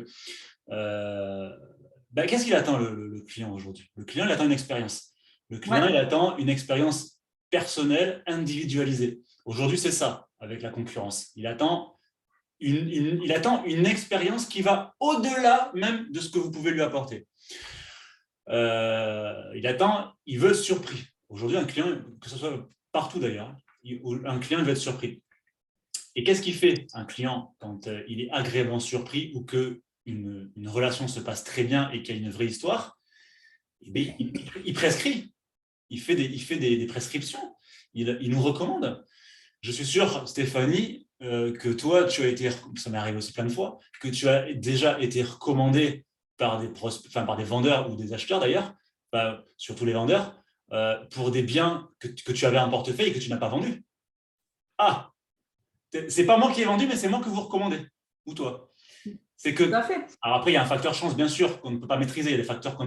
qu'est-ce qu'il attend le client aujourd'hui? Le client, il attend une expérience. Le client, il attend une expérience personnelle, individualisée. Aujourd'hui, c'est ça, avec la concurrence. Il attend une expérience qui va au-delà même de ce que vous pouvez lui apporter. Il veut être surpris. Aujourd'hui, un client, que ce soit partout d'ailleurs, un client veut être surpris. Et qu'est-ce qu'il fait un client quand il est agréablement surpris ou qu'une relation se passe très bien et qu'il y a une vraie histoire? Il prescrit. Il fait des prescriptions. il nous recommande. Je suis sûr, Stéphanie, que toi, tu as été, ça m'est arrivé aussi plein de fois, que tu as déjà été recommandé par des vendeurs ou des acheteurs d'ailleurs, surtout les vendeurs, pour des biens que tu avais en portefeuille et que tu n'as pas vendus. Ah, c'est pas moi qui ai vendu, mais c'est moi que vous recommandez, ou toi. C'est que, Tout à fait. alors après, il y a un facteur chance, bien sûr, qu'on ne peut pas maîtriser. Il y a des facteurs qu'on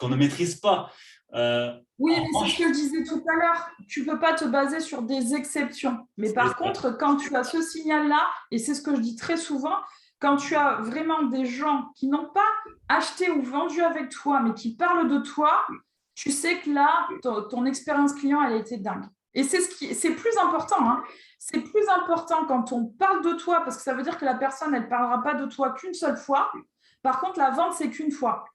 ne maîtrise pas. Oui, mais c'est ce que je disais tout à l'heure. Tu ne peux pas te baser sur des exceptions. Mais par contre, quand tu as ce signal-là, et c'est ce que je dis très souvent, quand tu as vraiment des gens qui n'ont pas acheté ou vendu avec toi, mais qui parlent de toi, tu sais que là, ton expérience client, elle a été dingue. Et c'est plus important. Hein. C'est plus important quand on parle de toi, parce que ça veut dire que la personne, elle ne parlera pas de toi qu'une seule fois. Par contre, la vente, c'est qu'une fois.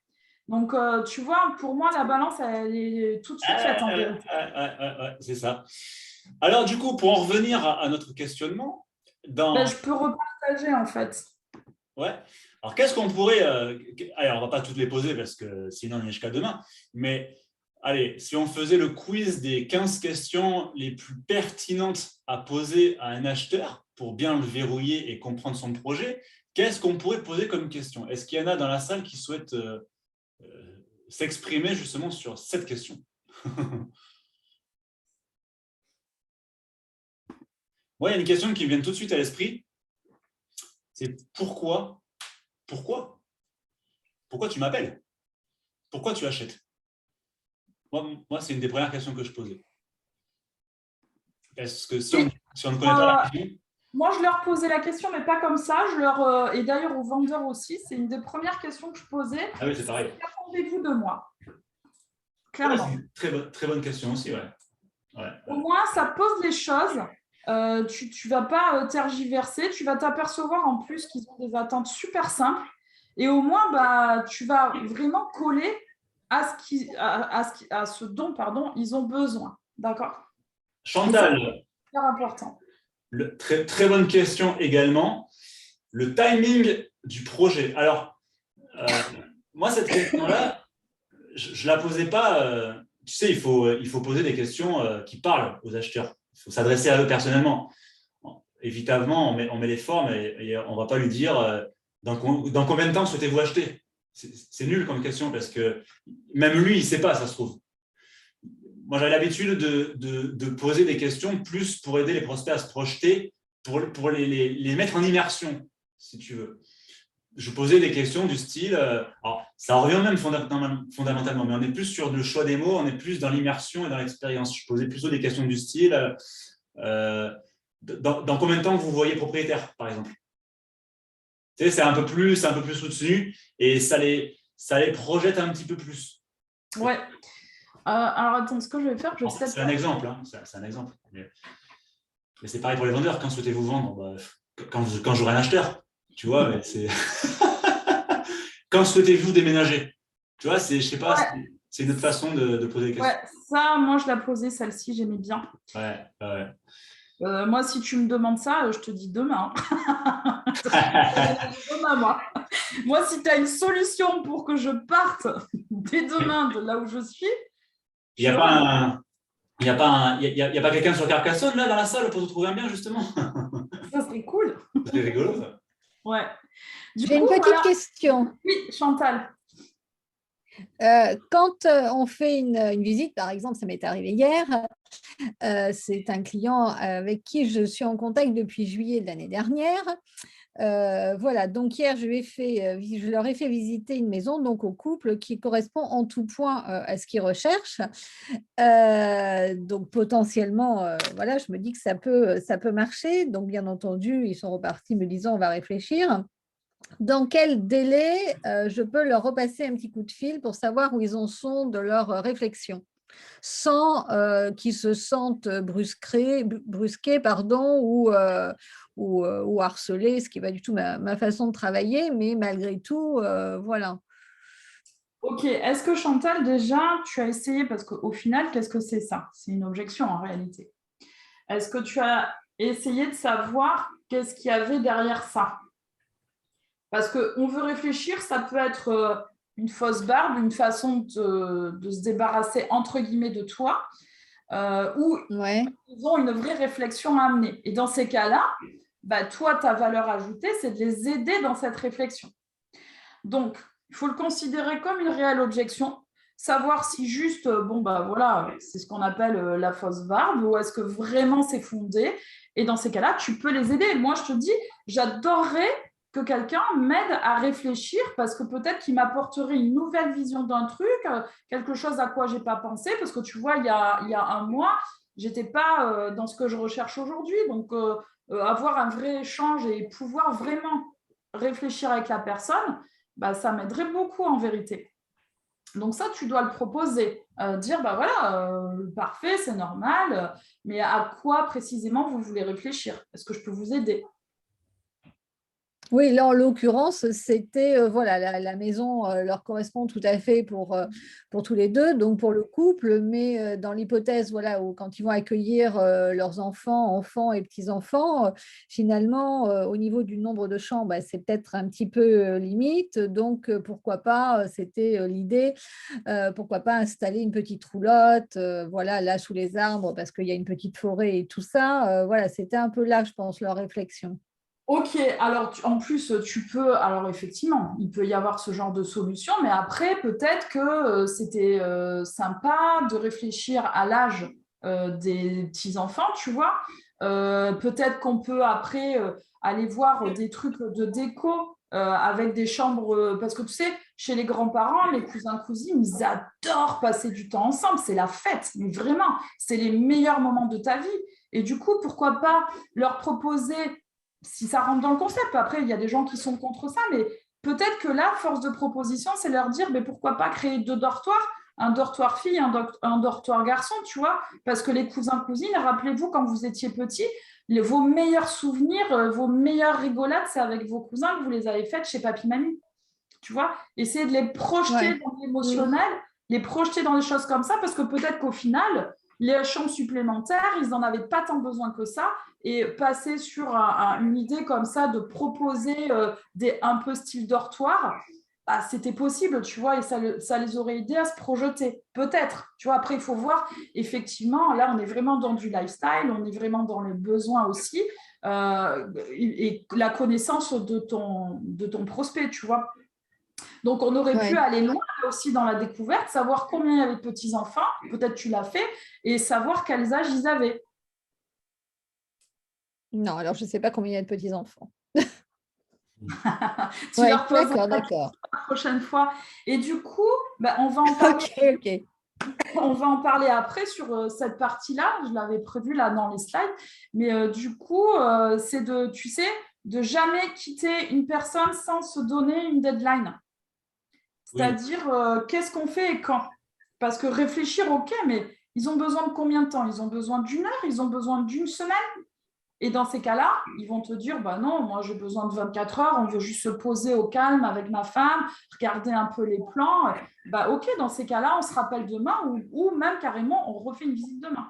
Donc, tu vois, pour moi, la balance, elle est tout de suite faite en vérité. C'est ça. Alors, du coup, pour en revenir à notre questionnement, je peux repartager, en fait. Ouais. Alors, qu'est-ce qu'on pourrait… Alors, on ne va pas toutes les poser parce que sinon, on y est jusqu'à demain. Mais, allez, si on faisait le quiz des 15 questions les plus pertinentes à poser à un acheteur pour bien le verrouiller et comprendre son projet, qu'est-ce qu'on pourrait poser comme question? Est-ce qu'il y en a dans la salle qui souhaitent s'exprimer justement sur cette question? Moi, il y a une question qui me vient tout de suite à l'esprit. C'est pourquoi tu m'appelles? Pourquoi tu achètes? Moi, c'est une des premières questions que je posais. Est-ce que si on ne connaît pas la question… Moi, je leur posais la question, mais pas comme ça. Et d'ailleurs, aux vendeurs aussi, c'est une des premières questions que je posais. Ah oui, c'est pareil. Qu'attendez-vous de moi? Clairement. C'est une très bonne question aussi, ouais. Au moins, ça pose les choses. Tu ne vas pas tergiverser. Tu vas t'apercevoir en plus qu'ils ont des attentes super simples. Et au moins, tu vas vraiment coller à ce dont ils ont besoin. D'accord? Chantal, c'est important. Très bonne question également. Le timing du projet. Alors, moi, cette question-là, je ne la posais pas… tu sais, il faut poser des questions qui parlent aux acheteurs. Il faut s'adresser à eux personnellement. Évidemment, on met les formes et on ne va pas lui dire dans combien de temps souhaitez-vous acheter. C'est nul comme question parce que même lui, il ne sait pas, ça se trouve. Moi, j'avais l'habitude de poser des questions plus pour aider les prospects à se projeter, pour les mettre en immersion, si tu veux. Je posais des questions du style… alors, ça revient même fondamentalement, mais on est plus sur le choix des mots, on est plus dans l'immersion et dans l'expérience. Je posais plutôt des questions du style… dans combien de temps vous voyez propriétaire, par exemple? Tu sais, c'est un peu plus soutenu et ça les projette un petit peu plus. Ouais. Alors, attends, ce que je vais faire, je sais. C'est un exemple. Hein, c'est un exemple. Mais c'est pareil pour les vendeurs. Quand souhaitez-vous vendre? Quand j'aurai un acheteur. Tu vois, mais c'est… Quand souhaitez-vous déménager? Tu vois, je sais pas, c'est une autre façon de poser les questions. Ouais, ça, moi, je la posais, celle-ci, j'aimais bien. Ouais. Moi, si tu me demandes ça, je te dis demain. Demain, moi. Moi, si tu as une solution pour que je parte dès demain de là où je suis… Il n'y a pas quelqu'un sur Carcassonne, là, dans la salle, pour te trouver un bien, justement? Ça serait cool. C'est rigolo, ça. Ouais. J'ai une petite question. Oui, Chantal. Quand on fait une visite, par exemple, ça m'est arrivé hier, c'est un client avec qui je suis en contact depuis juillet de l'année dernière. Voilà, donc hier, je leur ai fait visiter une maison donc au couple qui correspond en tout point à ce qu'ils recherchent. Donc potentiellement, voilà, je me dis que ça peut marcher. Donc bien entendu, ils sont repartis me disant on va réfléchir. Dans quel délai je peux leur repasser un petit coup de fil pour savoir où ils en sont de leur réflexion, sans qu'ils se sentent brusqués, ou harcelés, ce qui n'est pas du tout ma façon de travailler, mais malgré tout, voilà. Ok, est-ce que Chantal, déjà, tu as essayé, parce qu'au final, qu'est-ce que c'est ça? C'est une objection en réalité. Est-ce que tu as essayé de savoir qu'est-ce qu'il y avait derrière ça? Parce qu'on veut réfléchir, ça peut être une fausse barbe, une façon de se débarrasser entre guillemets de toi. où Ouais. ils ont une vraie réflexion à amener. Et dans ces cas-là, bah, toi, ta valeur ajoutée, c'est de les aider dans cette réflexion. Donc, il faut le considérer comme une réelle objection, savoir si juste, c'est ce qu'on appelle la fausse barbe, ou est-ce que vraiment c'est fondé. Et dans ces cas-là, tu peux les aider. Moi, je te dis, j'adorerais que quelqu'un m'aide à réfléchir parce que peut-être qu'il m'apporterait une nouvelle vision d'un truc, quelque chose à quoi je n'ai pas pensé, parce que tu vois, il y a un mois, je n'étais pas dans ce que je recherche aujourd'hui. Donc, avoir un vrai échange et pouvoir vraiment réfléchir avec la personne, bah, ça m'aiderait beaucoup en vérité. Donc ça, tu dois le proposer, dire, parfait, c'est normal, mais à quoi précisément vous voulez réfléchir? Est-ce que je peux vous aider? Oui, là, en l'occurrence, c'était, la maison leur correspond tout à fait pour tous les deux, donc pour le couple, mais dans l'hypothèse, voilà, où quand ils vont accueillir leurs enfants et petits-enfants, finalement, au niveau du nombre de chambres, bah, c'est peut-être un petit peu limite, donc pourquoi pas, c'était l'idée, pourquoi pas installer une petite roulotte, voilà, là, sous les arbres, parce qu'il y a une petite forêt et tout ça, voilà, c'était un peu là, je pense, leur réflexion. Ok, alors en plus, tu peux, alors effectivement, il peut y avoir ce genre de solution, mais après, peut-être que c'était sympa de réfléchir à l'âge des petits-enfants, tu vois. Peut-être qu'on peut après aller voir des trucs de déco avec des chambres, parce que tu sais, chez les grands-parents, les cousins-cousines, ils adorent passer du temps ensemble, c'est la fête, mais vraiment, c'est les meilleurs moments de ta vie. Et du coup, pourquoi pas leur proposer si ça rentre dans le concept. Après, il y a des gens qui sont contre ça, mais peut-être que là, force de proposition, c'est leur dire, mais pourquoi pas créer 2 dortoirs, un dortoir fille, un dortoir garçon, tu vois, parce que les cousins-cousines, rappelez-vous, quand vous étiez petits, vos meilleurs souvenirs, vos meilleures rigolades, c'est avec vos cousins que vous les avez faites chez papy-mamie, tu vois. Essayez de les projeter Ouais. dans l'émotionnel, les projeter dans des choses comme ça, parce que peut-être qu'au final, les chambres supplémentaires, ils n'en avaient pas tant besoin que ça, et passer sur une idée comme ça de proposer un peu style dortoir, bah, c'était possible, tu vois, et ça les aurait aidés à se projeter, peut-être, tu vois. Après, il faut voir, effectivement, là, on est vraiment dans du lifestyle, on est vraiment dans le besoin aussi, et la connaissance de ton prospect, tu vois. Donc, on aurait pu Ouais. aller loin aussi dans la découverte, savoir combien il y avait de petits-enfants, peut-être tu l'as fait, et savoir quels âges ils avaient. Non, alors je ne sais pas combien il y a de petits-enfants. Tu Oui, leur poses d'accord. la prochaine fois. Et du coup, bah, on va en parler. Ok. On va en parler après sur cette partie-là. Je l'avais prévu là dans les slides. Mais du coup, c'est tu sais, de jamais quitter une personne sans se donner une deadline. Oui. C'est-à-dire, qu'est-ce qu'on fait et quand? Parce que réfléchir, ok, mais ils ont besoin de combien de temps? Ils ont besoin d'une heure? Ils ont besoin d'une semaine? Et dans ces cas-là, ils vont te dire, bah non, moi j'ai besoin de 24 heures, on veut juste se poser au calme avec ma femme, regarder un peu les plans. Bah ok, dans ces cas-là, on se rappelle demain ou même carrément, on refait une visite demain.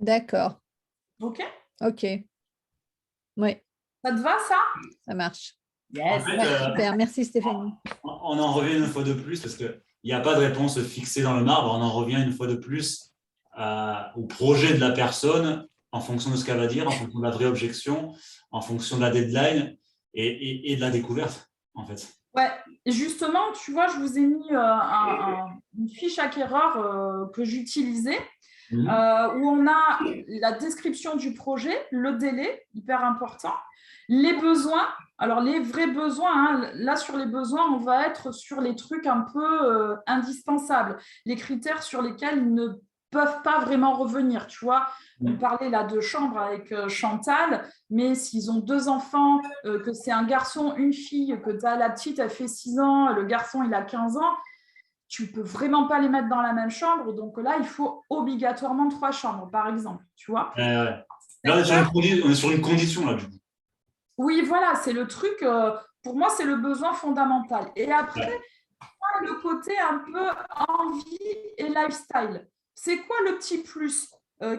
D'accord. Ok? Ok. Oui, Ça te va ça? ça marche. En Yes. fait, Ouais, super. Merci Stéphanie. on en revient une fois de plus parce qu'il n'y a pas de réponse fixée dans le marbre. On en revient une fois de plus au projet de la personne en fonction de ce qu'elle va dire, en fonction de la vraie objection, en fonction de la deadline et de la découverte, en fait. Ouais, justement, tu vois, je vous ai mis une fiche acquéreur que j'utilisais. Où on a la description du projet, le délai, hyper important, les besoins. Alors, les vrais besoins, hein, là, sur les besoins, on va être sur les trucs un peu indispensables, les critères sur lesquels ils ne peuvent pas vraiment revenir. Tu vois, on parlait là de chambre avec Chantal, mais s'ils ont 2 enfants, que c'est un garçon, une fille, que la petite, elle fait 6 ans, le garçon, il a 15 ans, tu peux vraiment pas les mettre dans la même chambre. Donc là, il faut obligatoirement 3 chambres, par exemple. Tu vois. Là, on est sur une condition, là, du coup. Oui, voilà, c'est le truc. Pour moi, c'est le besoin fondamental. Et après, le côté un peu envie et lifestyle. C'est quoi le petit plus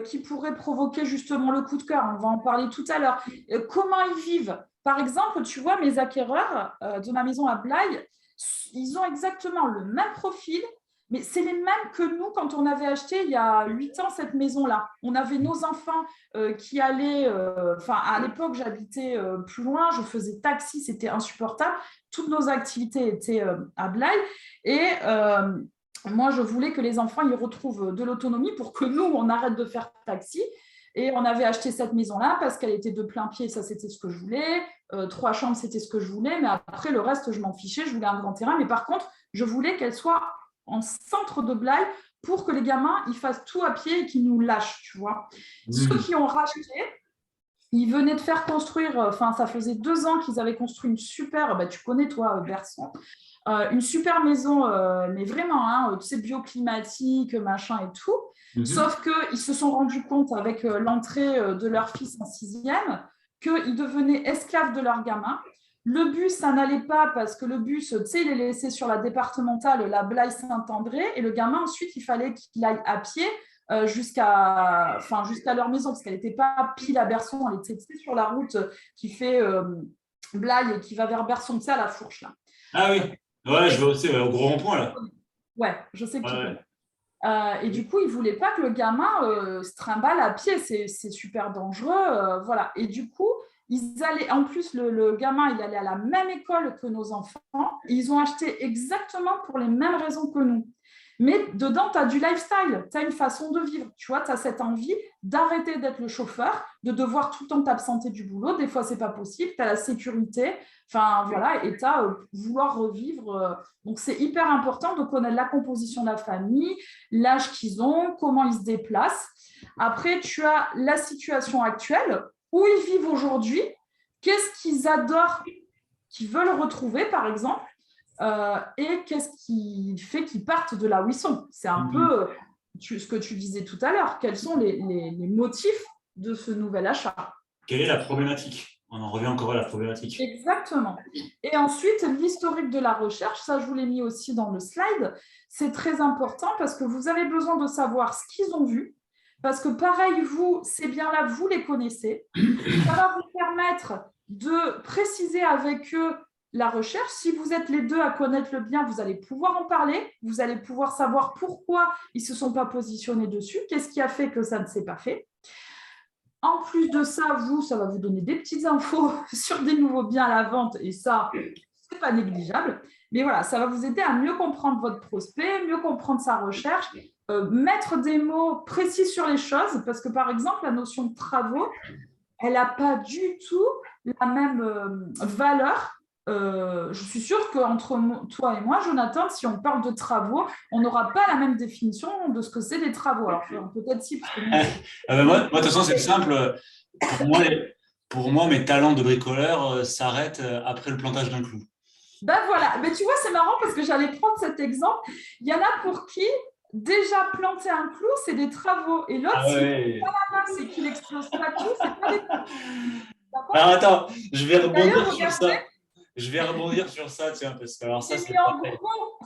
qui pourrait provoquer justement le coup de cœur? On va en parler tout à l'heure. Comment ils vivent? Par exemple, tu vois, mes acquéreurs de ma maison à Blaye, ils ont exactement le même profil, Mais c'est les mêmes que nous quand on avait acheté il y a 8 ans cette maison-là. On avait nos enfants qui allaient… à l'époque, j'habitais plus loin, je faisais taxi, c'était insupportable. Toutes nos activités étaient à Blaye. Et moi, je voulais que les enfants ils retrouvent de l'autonomie pour que nous, on arrête de faire taxi. Et on avait acheté cette maison-là parce qu'elle était de plein pied, ça c'était ce que je voulais. 3 chambres, c'était ce que je voulais. Mais après, le reste, je m'en fichais. Je voulais un grand terrain. Mais par contre, je voulais qu'elle soit en centre de Blaye pour que les gamins ils fassent tout à pied et qu'ils nous lâchent, tu vois. Ceux qui ont racheté, ils venaient de faire construire, ça faisait 2 ans qu'ils avaient construit une super, tu connais toi, Berson, une super maison, mais vraiment, hein, tu sais, bioclimatique, machin et tout. Sauf qu'ils se sont rendus compte avec l'entrée de leur fils en 6e qu'ils devenaient esclaves de leurs gamins. Le bus, ça n'allait pas parce que le bus, tu sais, il est laissé sur la départementale, la Blaye-Saint-André, et le gamin, ensuite, il fallait qu'il aille à pied jusqu'à leur maison, parce qu'elle n'était pas pile à Berson, elle était sur la route qui fait Blaye et qui va vers Berson, tu sais, à la Fourche, là. Ah oui, ouais, je vois aussi, au gros rond-point, là. Ouais, je sais que tu connais. Et du coup, ils ne voulaient pas que le gamin se trimballe à pied, c'est super dangereux. Voilà. Et du coup, ils allaient, en plus, le gamin, il allait à la même école que nos enfants. Et ils ont acheté exactement pour les mêmes raisons que nous. Mais dedans, tu as du lifestyle, tu as une façon de vivre. Tu vois, tu as cette envie d'arrêter d'être le chauffeur, de devoir tout le temps t'absenter du boulot. Des fois, ce n'est pas possible. Tu as la sécurité. Voilà, et tu as vouloir revivre. Donc, c'est hyper important de connaître la composition de la famille, l'âge qu'ils ont, comment ils se déplacent. Après, tu as la situation actuelle, où ils vivent aujourd'hui, qu'est-ce qu'ils adorent, qu'ils veulent retrouver, par exemple. Et qu'est-ce qui fait qu'ils partent de là où ils sont. C'est un peu ce que tu disais tout à l'heure. Quels sont les motifs de ce nouvel achat? Quelle est la problématique? On en revient encore à la problématique. Exactement. Et ensuite, l'historique de la recherche, ça je vous l'ai mis aussi dans le slide, c'est très important parce que vous avez besoin de savoir ce qu'ils ont vu, parce que pareil, vous, ces biens-là, vous les connaissez. Ça va vous permettre de préciser avec eux la recherche. Si vous êtes les deux à connaître le bien, vous allez pouvoir en parler, vous allez pouvoir savoir pourquoi ils ne se sont pas positionnés dessus, qu'est-ce qui a fait que ça ne s'est pas fait. En plus de ça, ça va vous donner des petites infos sur des nouveaux biens à la vente, et ça, ce n'est pas négligeable. Mais voilà, ça va vous aider à mieux comprendre votre prospect, mieux comprendre sa recherche, mettre des mots précis sur les choses, parce que par exemple, la notion de travaux, elle n'a pas du tout la même valeur. Je suis sûre qu'entre toi et moi, Jonathan, si on parle de travaux, on n'aura pas la même définition de ce que c'est des travaux. Alors, peut-être si. Parce que moi, de toute façon, c'est simple. Pour moi, mes talents de bricoleur s'arrêtent après le plantage d'un clou. Ben voilà. Mais tu vois, c'est marrant parce que j'allais prendre cet exemple. Il y en a pour qui déjà planter un clou, c'est des travaux. Et l'autre, c'est qu'il explose pas tout, c'est pas des travaux. Alors attends, je vais rebondir sur ça. Je vais rebondir sur ça, tiens, parce que alors ça, c'est en gros,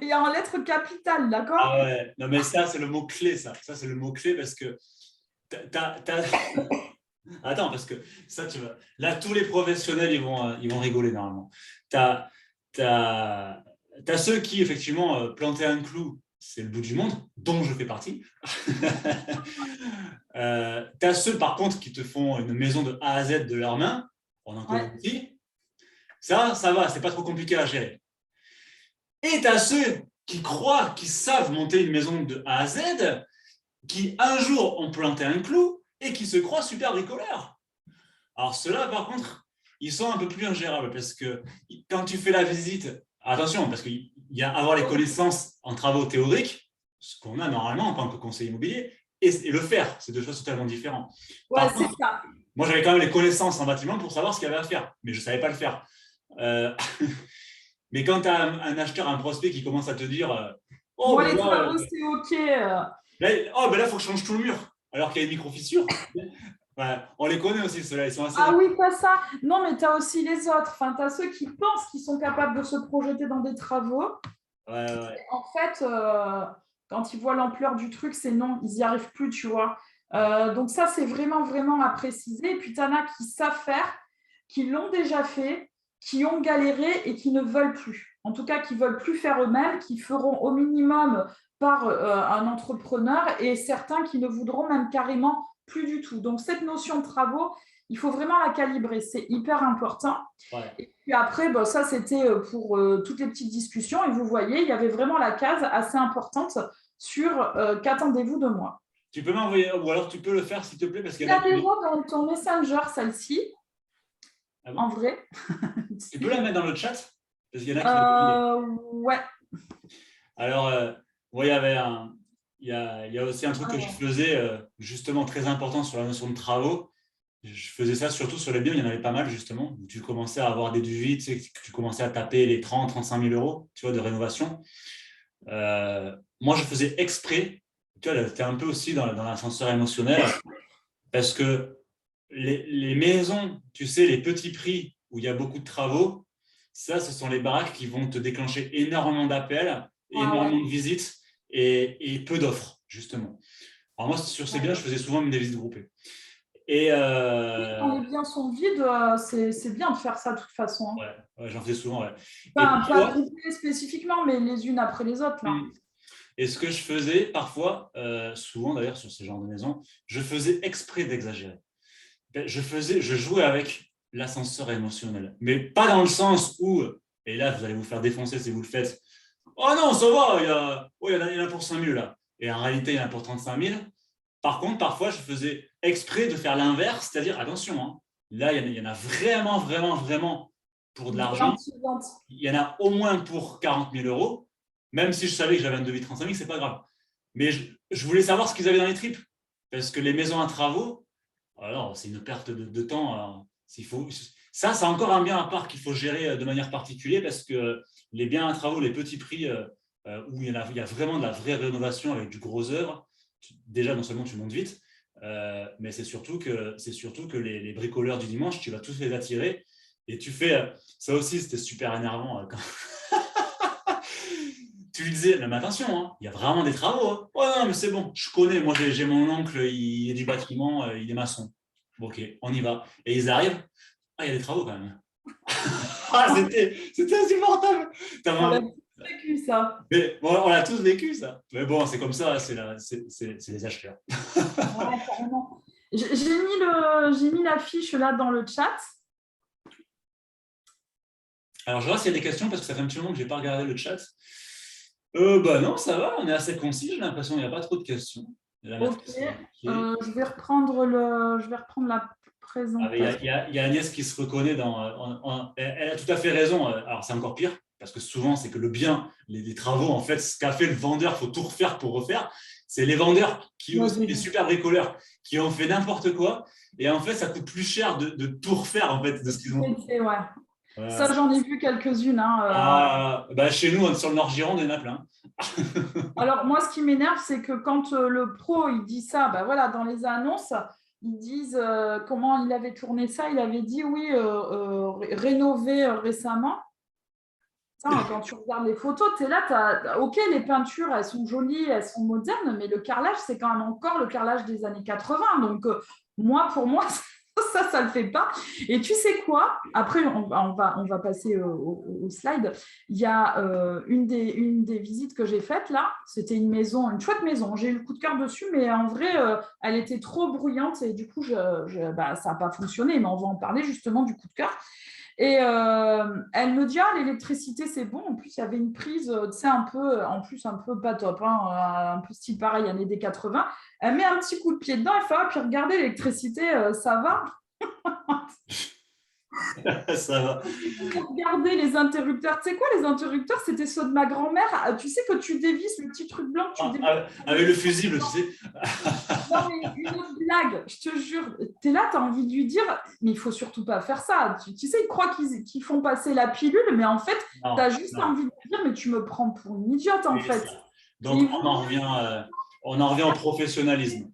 il y a en lettres capitales, d'accord? Ah ouais, non mais ça, c'est le mot-clé, ça. Ça, c'est le mot-clé parce que Attends, parce que ça, tu vois, là, tous les professionnels, ils vont rigoler normalement. T'as ceux qui, effectivement, planter un clou, c'est le bout du monde, dont je fais partie. T'as ceux, par contre, qui te font une maison de A à Z de leurs mains, en un connaît aussi. Ça va, c'est pas trop compliqué à gérer. Et tu as ceux qui croient, qui savent monter une maison de A à Z, qui un jour ont planté un clou et qui se croient super bricoleurs. Alors ceux-là, par contre, ils sont un peu plus ingérables parce que quand tu fais la visite, attention, parce qu'il y a avoir les connaissances en travaux théoriques, ce qu'on a normalement en tant que conseiller immobilier, et le faire, c'est deux choses totalement différentes. Ouais, c'est ça. Moi, j'avais quand même les connaissances en bâtiment pour savoir ce qu'il y avait à faire, mais je ne savais pas le faire. Mais quand tu as un acheteur, un prospect qui commence à te dire oh, les travaux, c'est OK. Là, il faut que je change tout le mur, alors qu'il y a une micro-fissure. On les connaît aussi, ceux-là. Ils sont assez oui, pas ça. Non, mais tu as aussi les autres. Enfin, tu as ceux qui pensent qu'ils sont capables de se projeter dans des travaux. En fait, quand ils voient l'ampleur du truc, c'est non, ils n'y arrivent plus, tu vois. Donc ça, c'est vraiment, vraiment à préciser. Et puis, tu en as qui savent faire, qui l'ont déjà fait, qui ont galéré et qui ne veulent plus. en tout cas qui ne veulent plus faire eux-mêmes, qui feront au minimum par un entrepreneur et certains qui ne voudront même carrément plus du tout. Donc, cette notion de travaux, il faut vraiment la calibrer, c'est hyper important. Ouais. Et puis après, ça, c'était pour toutes les petites discussions. Et vous voyez, il y avait vraiment la case assez importante sur qu'attendez-vous de moi. Tu peux m'envoyer, ou alors tu peux le faire, s'il te plaît, parce qu'il y a des mots dans ton Messenger, celle-ci, en vrai. Tu peux la mettre dans le chat? Parce qu'il y en a qui ouais. Alors, il y a aussi un truc que je faisais, justement, très important sur la notion de travaux. Je faisais ça surtout sur les biens, il y en avait pas mal, justement. Où tu commençais à avoir des devis, tu commençais à taper les 30 35 000 euros, tu vois, de rénovation. Moi, je faisais exprès, tu vois, tu es un peu aussi dans l'ascenseur émotionnel, parce que les maisons, tu sais, les petits prix où il y a beaucoup de travaux, ça, ce sont les baraques qui vont te déclencher énormément d'appels, énormément de visites et peu d'offres, justement. Alors moi, sur ces biens, je faisais souvent des visites groupées. Et quand les biens sont vides, c'est bien de faire ça de toute façon. Ouais, j'en faisais souvent. Ouais. Pas groupées spécifiquement, mais les unes après les autres. Là. Et ce que je faisais parfois, souvent d'ailleurs sur ces genres de maisons, je faisais exprès d'exagérer. Je jouais avec l'ascenseur émotionnel, mais pas dans le sens où, et là vous allez vous faire défoncer si vous le faites, oh non, ça va, il y en a pour 5 000 là, et en réalité il y en a pour 35 000. Par contre, parfois je faisais exprès de faire l'inverse, c'est-à-dire, attention, hein, là il y en a vraiment pour de l'argent, il y en a au moins pour 40 000 euros, même si je savais que j'avais un devis de 35 000, c'est pas grave. Mais je voulais savoir ce qu'ils avaient dans les tripes, parce que les maisons à travaux, alors, c'est une perte de temps. Alors, ça, c'est encore un bien à part qu'il faut gérer de manière particulière parce que les biens à travaux, les petits prix où il y a vraiment de la vraie rénovation avec du gros œuvre, déjà, non seulement tu montes vite, mais c'est surtout que les bricoleurs du dimanche, tu vas tous les attirer et tu fais… ça aussi, c'était super énervant. Quand… tu lui disais, mais attention, hein, il y a vraiment des travaux. Hein. Oh non, mais c'est bon, je connais. Moi, j'ai mon oncle, il est du bâtiment, il est maçon. Bon, ok, on y va. Et ils arrivent. Ah, il y a des travaux quand même. C'était insupportable. On l'a tous vécu, ça. Mais, bon, on l'a tous vécu, ça. Mais bon, c'est comme ça, c'est les acheteurs. Ouais, carrément. J'ai mis l'affiche là dans le chat. Alors, je vois s'il y a des questions parce que ça fait un petit moment que je n'ai pas regardé le chat. Non, ça va, on est assez concis, j'ai l'impression qu'il n'y a pas trop de questions. Ok, je vais reprendre la présentation. Il y a Agnès qui se reconnaît elle a tout à fait raison. Alors, c'est encore pire, parce que souvent, c'est que le bien, les travaux, en fait, ce qu'a fait le vendeur, il faut tout refaire pour refaire. C'est les vendeurs, les super bricoleurs, qui ont fait n'importe quoi. Et en fait, ça coûte plus cher de tout refaire, en fait, de ce qu'ils ont fait. Ouais. Ça, j'en ai vu quelques-unes. Hein, chez nous, sur le Nord-Gironde, il y en a plein. Alors, moi, ce qui m'énerve, c'est que quand le pro, il dit ça, voilà, dans les annonces, ils disent comment il avait tourné ça. Il avait dit, oui, rénové récemment. Quand tu regardes les photos, tu es là, ok, les peintures, elles sont jolies, elles sont modernes, mais le carrelage, c'est quand même encore le carrelage des années 80. Donc, pour moi, ça le fait pas. Et tu sais quoi? Après, on va passer au slide. Il y a une des visites que j'ai faites là. C'était une chouette maison. J'ai eu le coup de cœur dessus, mais en vrai, elle était trop bruyante et du coup, ça n'a pas fonctionné. Mais on va en parler justement du coup de cœur. Et elle me dit, l'électricité, c'est bon. En plus, il y avait une prise, tu sais, un peu pas top, hein, un peu style pareil, années des 80. Elle met un petit coup de pied dedans, elle fait, puis regardez, l'électricité, ça va. Ça va. Regardez les interrupteurs. Tu sais quoi, les interrupteurs, c'était ceux de ma grand-mère. Tu sais que tu dévisses le petit truc blanc. Avec le fusible, tu sais. Non, mais une autre blague, je te jure. Tu es là, tu as envie de lui dire, mais il ne faut surtout pas faire ça. Tu sais, ils croient qu'ils font passer la pilule, mais en fait, tu as juste envie de lui dire, mais tu me prends pour une idiote, en fait. Donc, on en revient au professionnalisme.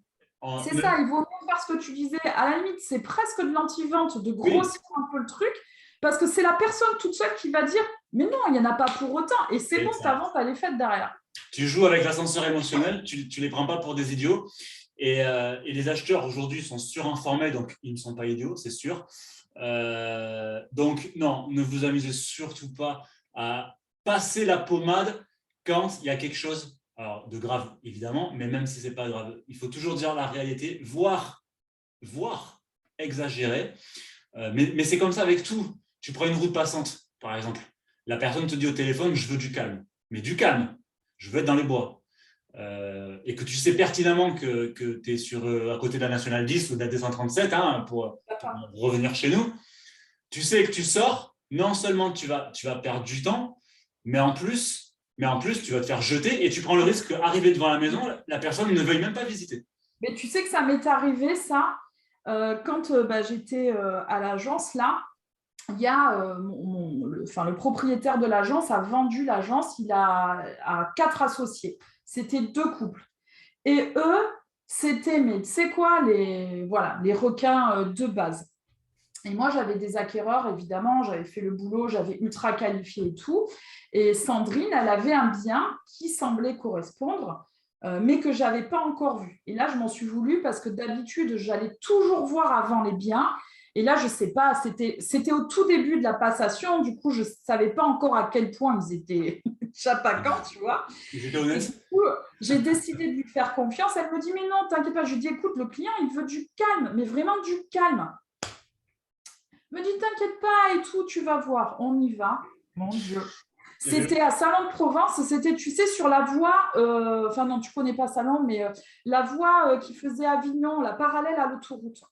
C'est ça, il vaut mieux faire ce que tu disais. À la limite, c'est presque de l'anti-vente, de grossir un peu le truc, parce que c'est la personne toute seule qui va dire « Mais non, il n'y en a pas pour autant. » Et c'est bon, ta vente, elle est faite derrière. Tu joues avec l'ascenseur émotionnel, tu ne les prends pas pour des idiots. Et les acheteurs, aujourd'hui, sont surinformés, donc ils ne sont pas idiots, c'est sûr. Donc, non, ne vous amusez surtout pas à passer la pommade quand il y a quelque chose alors, de grave, évidemment, mais même si ce n'est pas grave, il faut toujours dire la réalité, voire exagérer. Mais c'est comme ça avec tout. Tu prends une route passante, par exemple. La personne te dit au téléphone, je veux du calme. Mais du calme, je veux être dans les bois. Et que tu sais pertinemment que tu es à côté de la Nationale 10 ou de la D137 pour revenir chez nous. Tu sais que tu sors, non seulement tu vas perdre du temps, mais en plus, tu vas te faire jeter et tu prends le risque qu'arrivé devant la maison, la personne ne veuille même pas visiter. Mais tu sais que ça m'est arrivé, ça, quand j'étais à l'agence, là, il y a le propriétaire de l'agence a vendu l'agence, il a 4 associés. C'était 2 couples. Et eux, c'était, mais tu sais quoi, les requins de base. Et moi, j'avais des acquéreurs, évidemment, j'avais fait le boulot, j'avais ultra qualifié et tout. Et Sandrine, elle avait un bien qui semblait correspondre, mais que je n'avais pas encore vu. Et là, je m'en suis voulu parce que d'habitude, j'allais toujours voir avant les biens. Et là, je ne sais pas, c'était au tout début de la passation. Du coup, je ne savais pas encore à quel point ils étaient chapacants, tu vois. Ils étaient honnêtes. Du coup, j'ai décidé de lui faire confiance. Elle me dit, mais non, t'inquiète pas. Je lui dis, écoute, le client, il veut du calme, mais vraiment du calme. Elle me dit, t'inquiète pas et tout, tu vas voir. On y va. Mon Dieu. C'était à Salon de Provence, c'était, tu sais, sur la voie, enfin non, tu ne connais pas Salon, mais la voie qui faisait Avignon, la parallèle à l'autoroute.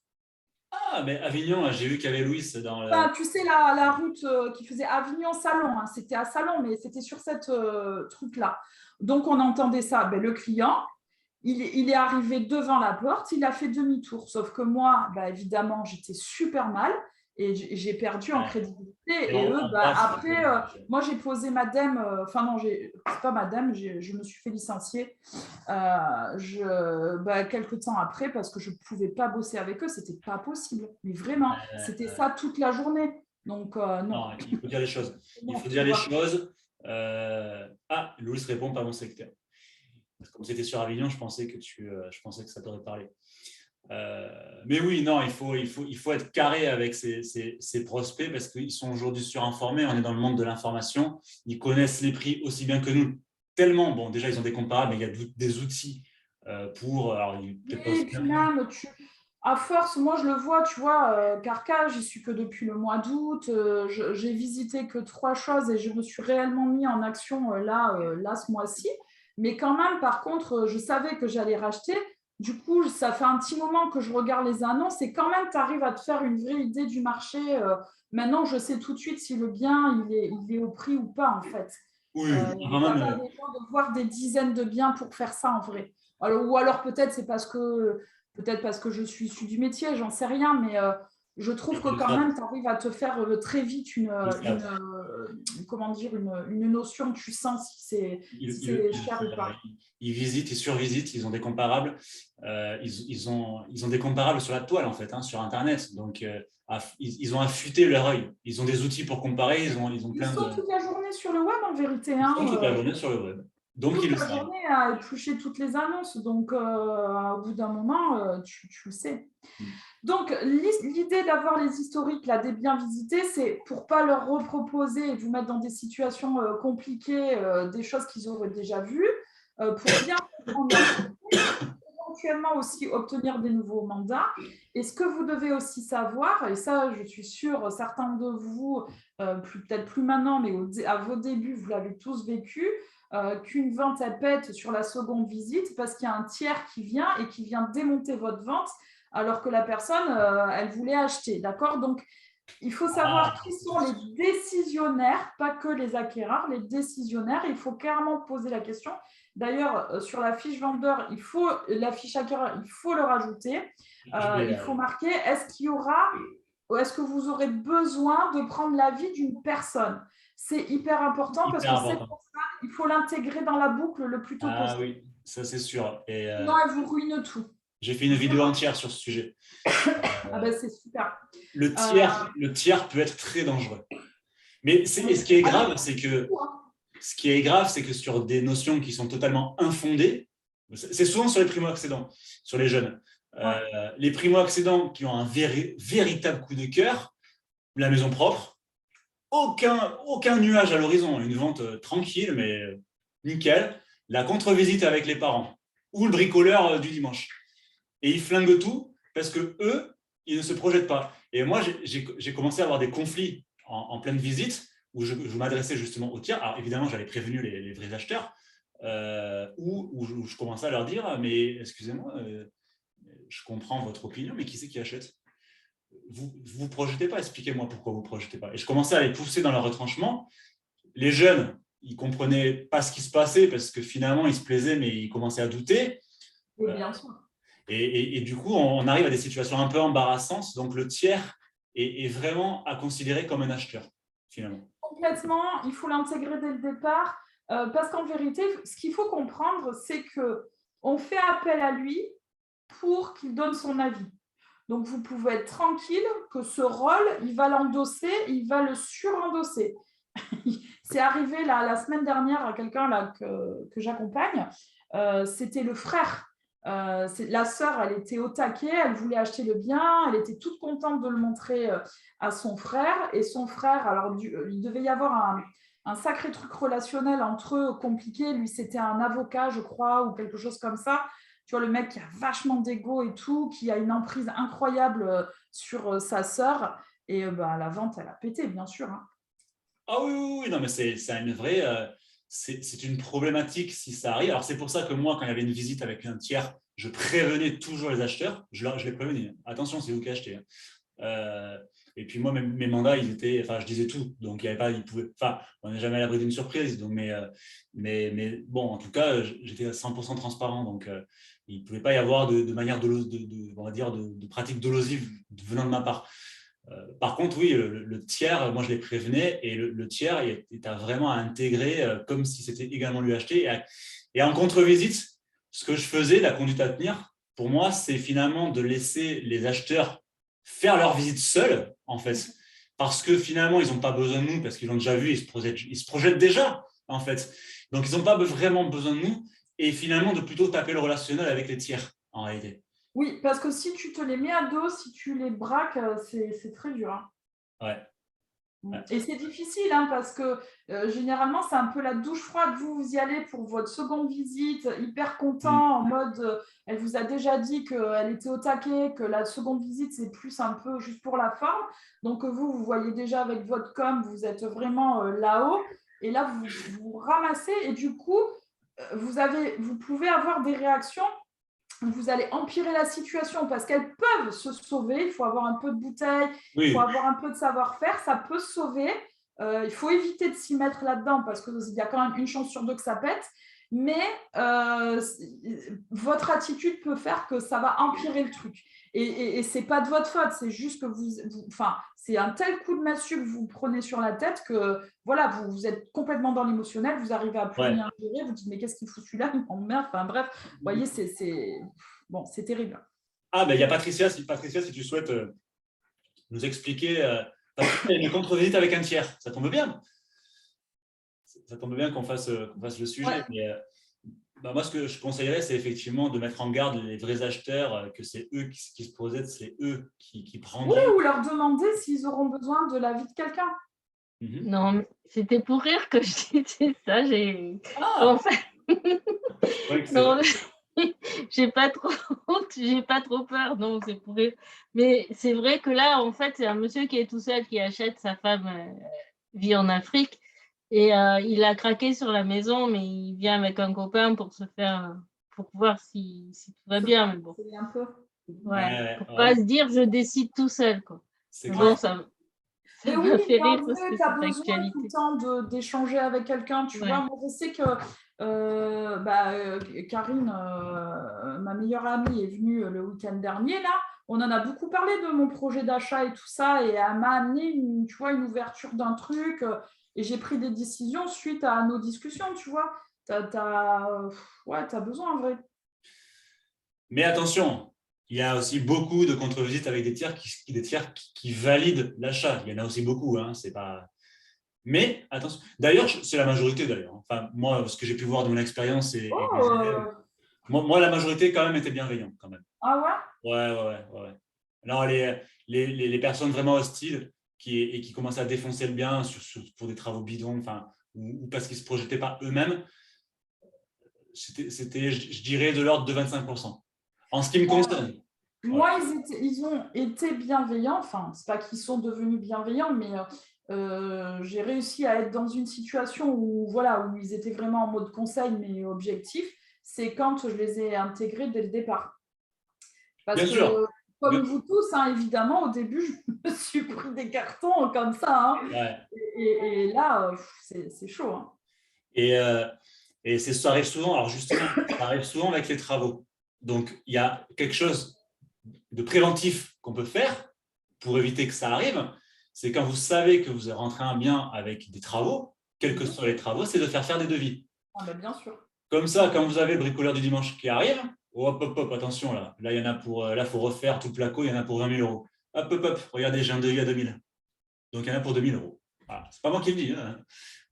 Ah, mais Avignon, j'ai vu qu'il y avait Louis dans le… Enfin, tu sais, la route qui faisait Avignon-Salon, hein, c'était à Salon, mais c'était sur cette truc-là. Donc, on entendait ça. Ben, le client, il est arrivé devant la porte, il a fait demi-tour. Sauf que moi, évidemment, j'étais super mal. Et j'ai perdu en crédibilité. Et eux, après, moi, j'ai posé madame, enfin non, c'est pas madame, je me suis fait licencier quelques temps après parce que je ne pouvais pas bosser avec eux, c'était pas possible. Mais vraiment, c'était ça toute la journée. Donc, non. Il faut dire les choses. Il faut dire les choses. Louis répond pas mon secteur. Comme c'était sur Avignon, je pensais que ça t'aurait parlé. Mais oui, non, il faut être carré avec ses prospects parce qu'ils sont aujourd'hui surinformés. On est dans le monde de l'information. Ils connaissent les prix aussi bien que nous. Tellement, bon, déjà, ils ont des comparables, mais il y a des outils pour… à force, moi, je le vois, tu vois, Carca, j'y suis que depuis le mois d'août. J'ai visité que 3 choses et je me suis réellement mis en action là, ce mois-ci. Mais quand même, par contre, je savais que j'allais racheter. Du coup, ça fait un petit moment que je regarde les annonces et quand même, tu arrives à te faire une vraie idée du marché. Maintenant, je sais tout de suite si le bien il est au prix ou pas, en fait. Oui, vraiment. Pas besoin de voir des dizaines de biens pour faire ça, en vrai. Ou alors, peut-être c'est parce que je suis issue du métier, j'en sais rien, mais je trouve que quand même, tu arrives à te faire très vite une notion, tu sens si c'est cher ou pas. Ils visitent, ils survisitent, ils ont des comparables. Ils ont des comparables sur la toile, en fait, sur Internet. Donc, ils ont affûté leur œil. Ils ont des outils pour comparer. Ils sont toute la journée sur le web, en vérité. Ils sont toute la journée sur le web. Donc, toute la journée à éplucher toutes les annonces. Donc, au bout d'un moment, tu le sais. Donc, l'idée d'avoir les historiques là, des biens visités, c'est pour ne pas leur reproposer et vous mettre dans des situations compliquées, des choses qu'ils auraient déjà vues, pour bien éventuellement aussi obtenir des nouveaux mandats. Et ce que vous devez aussi savoir, et ça, je suis sûre, certains de vous, peut-être plus maintenant, mais à vos débuts, vous l'avez tous vécu, qu'une vente, elle pète sur la seconde visite parce qu'il y a un tiers qui vient et qui vient démonter votre vente alors que la personne, elle voulait acheter. D'accord ? Donc, il faut savoir qui sont les décisionnaires, pas que les acquéreurs, les décisionnaires. Il faut clairement poser la question. D'ailleurs, sur la fiche vendeur, la fiche acquéreur, il faut le rajouter. Il faut marquer, est-ce que vous aurez besoin de prendre l'avis d'une personne ? C'est hyper important parce que c'est pour ça, il faut l'intégrer dans la boucle le plus tôt possible. Ah oui, ça c'est sûr. Sinon, elle vous ruine tout. J'ai fait une vidéo entière sur ce sujet. C'est super. Le tiers peut être très dangereux. Mais ce qui est grave, c'est que sur des notions qui sont totalement infondées, c'est souvent sur les primo-accédants, sur les jeunes. Les primo-accédants qui ont un véritable coup de cœur, la maison propre, aucun nuage à l'horizon, une vente tranquille, mais nickel. La contre-visite avec les parents ou le bricoleur du dimanche. Et ils flinguent tout parce que eux, ils ne se projettent pas. Et moi, j'ai commencé à avoir des conflits en pleine visite où je m'adressais justement aux tiers. Alors évidemment, j'avais prévenu les vrais acheteurs où je commençais à leur dire « Mais excusez-moi, je comprends votre opinion, mais qui c'est qui achète ? Vous ne projetez pas, expliquez-moi pourquoi vous ne projetez pas. » Et je commençais à les pousser dans leur retranchement. Les jeunes, ils ne comprenaient pas ce qui se passait parce que finalement, ils se plaisaient, mais ils commençaient à douter. Oui, bien sûr. Et du coup, on arrive à des situations un peu embarrassantes. Donc, le tiers est vraiment à considérer comme un acheteur, finalement. Complètement, il faut l'intégrer dès le départ. Parce qu'en vérité, ce qu'il faut comprendre, c'est qu'on fait appel à lui pour qu'il donne son avis. Donc, vous pouvez être tranquille que ce rôle, il va l'endosser, il va le surendosser. C'est arrivé la semaine dernière à quelqu'un là, que j'accompagne. C'était le frère. La sœur, elle était au taquet, elle voulait acheter le bien, elle était toute contente de le montrer à son frère. Et son frère, alors il devait y avoir un sacré truc relationnel entre eux compliqué. Lui, c'était un avocat, je crois, ou quelque chose comme ça. Tu vois, le mec qui a vachement d'ego et tout, qui a une emprise incroyable sur sa sœur. Et la vente, elle a pété, bien sûr. Hein. Ah oui, non, mais c'est une vraie... c'est une problématique si ça arrive. Alors, c'est pour ça que moi, quand il y avait une visite avec un tiers, je prévenais toujours les acheteurs. Je les prévenais. Attention, c'est vous qui achetez. Et puis moi, mes mandats, ils étaient... Enfin, je disais tout. Donc, il y avait pas... Ils pouvaient, enfin, on n'est jamais à l'abri d'une surprise. Donc, mais bon, en tout cas, j'étais à 100% transparent. Donc, il ne pouvait pas y avoir de manière, on va dire, de pratique dolosive venant de ma part. Par contre, oui, le tiers, moi je les prévenais et le tiers est à vraiment à intégrer comme si c'était également lui acheté. Et en contre-visite, ce que je faisais, la conduite à tenir, pour moi, c'est finalement de laisser les acheteurs faire leur visite seuls, en fait. Parce que finalement, ils n'ont pas besoin de nous, parce qu'ils l'ont déjà vu, ils se projettent déjà, en fait. Donc, ils n'ont pas vraiment besoin de nous et finalement de plutôt taper le relationnel avec les tiers, en réalité. Oui, parce que si tu te les mets à dos, si tu les braques, c'est très dur. Hein. Ouais. Ouais. Et c'est difficile hein, parce que généralement, c'est un peu la douche froide. Vous y allez pour votre seconde visite, hyper content, en mode, elle vous a déjà dit qu'elle était au taquet, que la seconde visite, c'est plus un peu juste pour la forme. Donc, vous voyez déjà avec votre com, vous êtes vraiment là-haut. Et là, vous ramassez et du coup, vous pouvez avoir des réactions. Vous allez empirer la situation parce qu'elles peuvent se sauver. Il faut avoir un peu de bouteille, il faut avoir un peu de savoir-faire. Ça peut se sauver. Il faut éviter de s'y mettre là-dedans parce qu'il y a quand même une chance sur deux que ça pète. Mais votre attitude peut faire que ça va empirer le truc. Et ce n'est pas de votre faute. C'est juste que c'est un tel coup de massue que vous prenez sur la tête que voilà, vous êtes complètement dans l'émotionnel. Vous arrivez à plus rien gérer. Vous dites mais qu'est-ce qu'il fout celui-là? Il m'emmerde. Enfin bref, vous voyez, c'est terrible. Ah, ben il y a Patricia, si tu souhaites nous expliquer une contre-visite avec un tiers, ça tombe bien. Ça tombe bien qu'on fasse le sujet. Ouais. Mais, moi, ce que je conseillerais, c'est effectivement de mettre en garde les vrais acheteurs, que c'est eux qui se projettent, c'est eux qui prennent. Oui, ou leur demander s'ils auront besoin de l'avis de quelqu'un. Non, c'était pour rire que je disais ça. En fait... non, j'ai pas trop honte, j'ai pas trop peur, non, c'est pour rire. Mais c'est vrai que là, en fait, c'est un monsieur qui est tout seul, qui achète, sa femme vit en Afrique, et il a craqué sur la maison, mais il vient avec un copain pour voir si tout va bien. Mais bon. Un peu. Ouais, pour pas se dire, je décide tout seul, quoi. Bon, ça m'a fait rire parce que c'est l'actualité. Tout le temps d'échanger avec quelqu'un, tu vois. Moi, je sais que Karine, ma meilleure amie, est venue le week-end dernier, là. On en a beaucoup parlé de mon projet d'achat et tout ça, et elle m'a amené une ouverture d'un truc, et j'ai pris des décisions suite à nos discussions, tu vois. T'as besoin, en vrai. Mais attention, il y a aussi beaucoup de contre-visites avec des tiers qui valident l'achat. Il y en a aussi beaucoup, hein, c'est pas... Mais attention, d'ailleurs, c'est la majorité d'ailleurs. Enfin, moi, ce que j'ai pu voir de mon expérience, moi, la majorité quand même était bienveillante quand même. Ah ouais? Ouais. Non, les personnes vraiment hostiles, qui commençaient à défoncer le bien pour des travaux bidons, ou parce qu'ils ne se projetaient pas eux-mêmes, c'était, je dirais, de l'ordre de 25%. En ce qui me concerne. Moi, ils ont été bienveillants. Enfin, ce n'est pas qu'ils sont devenus bienveillants, mais j'ai réussi à être dans une situation où ils étaient vraiment en mode conseil, mais objectif. C'est quand je les ai intégrés dès le départ. Parce Bien sûr. Comme vous tous, évidemment, au début, je me suis pris des cartons comme ça. Ouais. Et là, c'est chaud. Et ça arrive souvent. Alors justement, ça arrive souvent avec les travaux. Donc, il y a quelque chose de préventif qu'on peut faire pour éviter que ça arrive. C'est quand vous savez que vous rentrez un bien avec des travaux, quels que soient les travaux, c'est de faire des devis. Bien sûr. Comme ça, quand vous avez le bricoleur du dimanche qui arrive, hop, attention, là, il y en a il faut refaire tout le placo, il y en a pour 20 000 €. Hop, regardez, j'ai un devis à 2 000. Donc, il y en a pour 2 000 €. Voilà. Ce n'est pas moi qui le dis. Hein.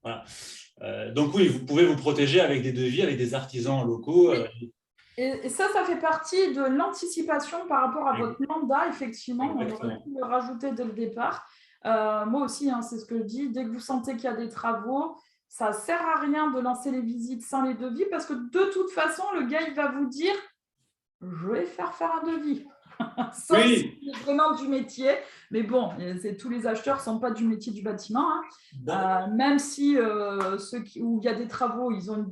Voilà. Donc, oui, vous pouvez vous protéger avec des devis, avec des artisans locaux. Et ça fait partie de l'anticipation par rapport à votre mandat, effectivement. On aurait pu le rajouter dès le départ. Moi aussi, c'est ce que je dis. Dès que vous sentez qu'il y a des travaux, ça ne sert à rien de lancer les visites sans les devis parce que de toute façon, le gars, il va vous dire « je vais faire un devis ». Sauf si c'est vraiment du métier. Mais bon, tous les acheteurs ne sont pas du métier du bâtiment. Même si où il y a des travaux, ils ont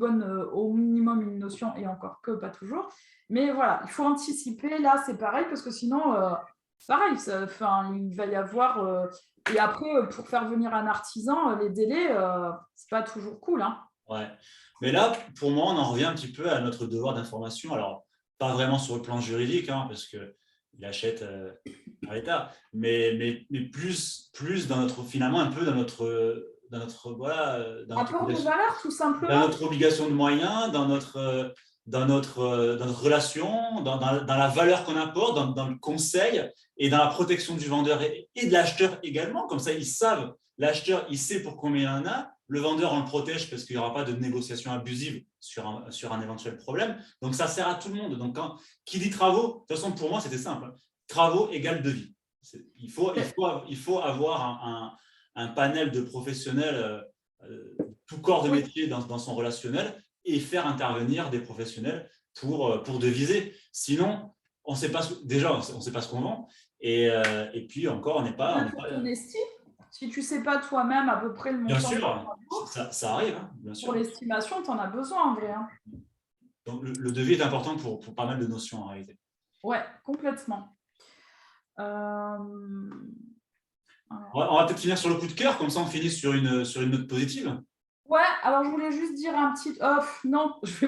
au minimum une notion, et encore que pas toujours. Mais voilà, il faut anticiper. Là, c'est pareil, parce que sinon, pareil, il va y avoir... et après, pour faire venir un artisan, les délais, c'est pas toujours cool. Ouais. Mais là, pour moi, on en revient un petit peu à notre devoir d'information. Alors, pas vraiment sur le plan juridique, parce que il achète à l'État, mais plus dans notre, finalement, un peu dans notre rapport de valeur, tout simplement. Dans notre obligation de moyens, dans notre relation, dans la valeur qu'on apporte, dans le conseil et dans la protection du vendeur et de l'acheteur également. Comme ça, ils savent, l'acheteur, il sait pour combien il en a. Le vendeur, on le protège parce qu'il n'y aura pas de négociation abusive sur un éventuel problème. Donc, ça sert à tout le monde. Donc, qui dit travaux, de toute façon, pour moi, c'était simple. Travaux égale devis. Il faut avoir un panel de professionnels, tout corps de métier dans son relationnel et faire intervenir des professionnels pour deviser. Sinon, on ne sait pas ce qu'on vend. Et puis, encore, on n'est pas… Si tu ne sais pas toi-même à peu près le montant… Bien sûr, ça arrive. Bien sûr. Pour l'estimation, tu en as besoin en vrai. Donc, le devis est important pour pas mal de notions en réalité. Ouais, complètement. On va peut-être finir sur le coup de cœur, comme ça on finit sur une note positive. Ouais, alors je voulais juste dire un petit… non, je vais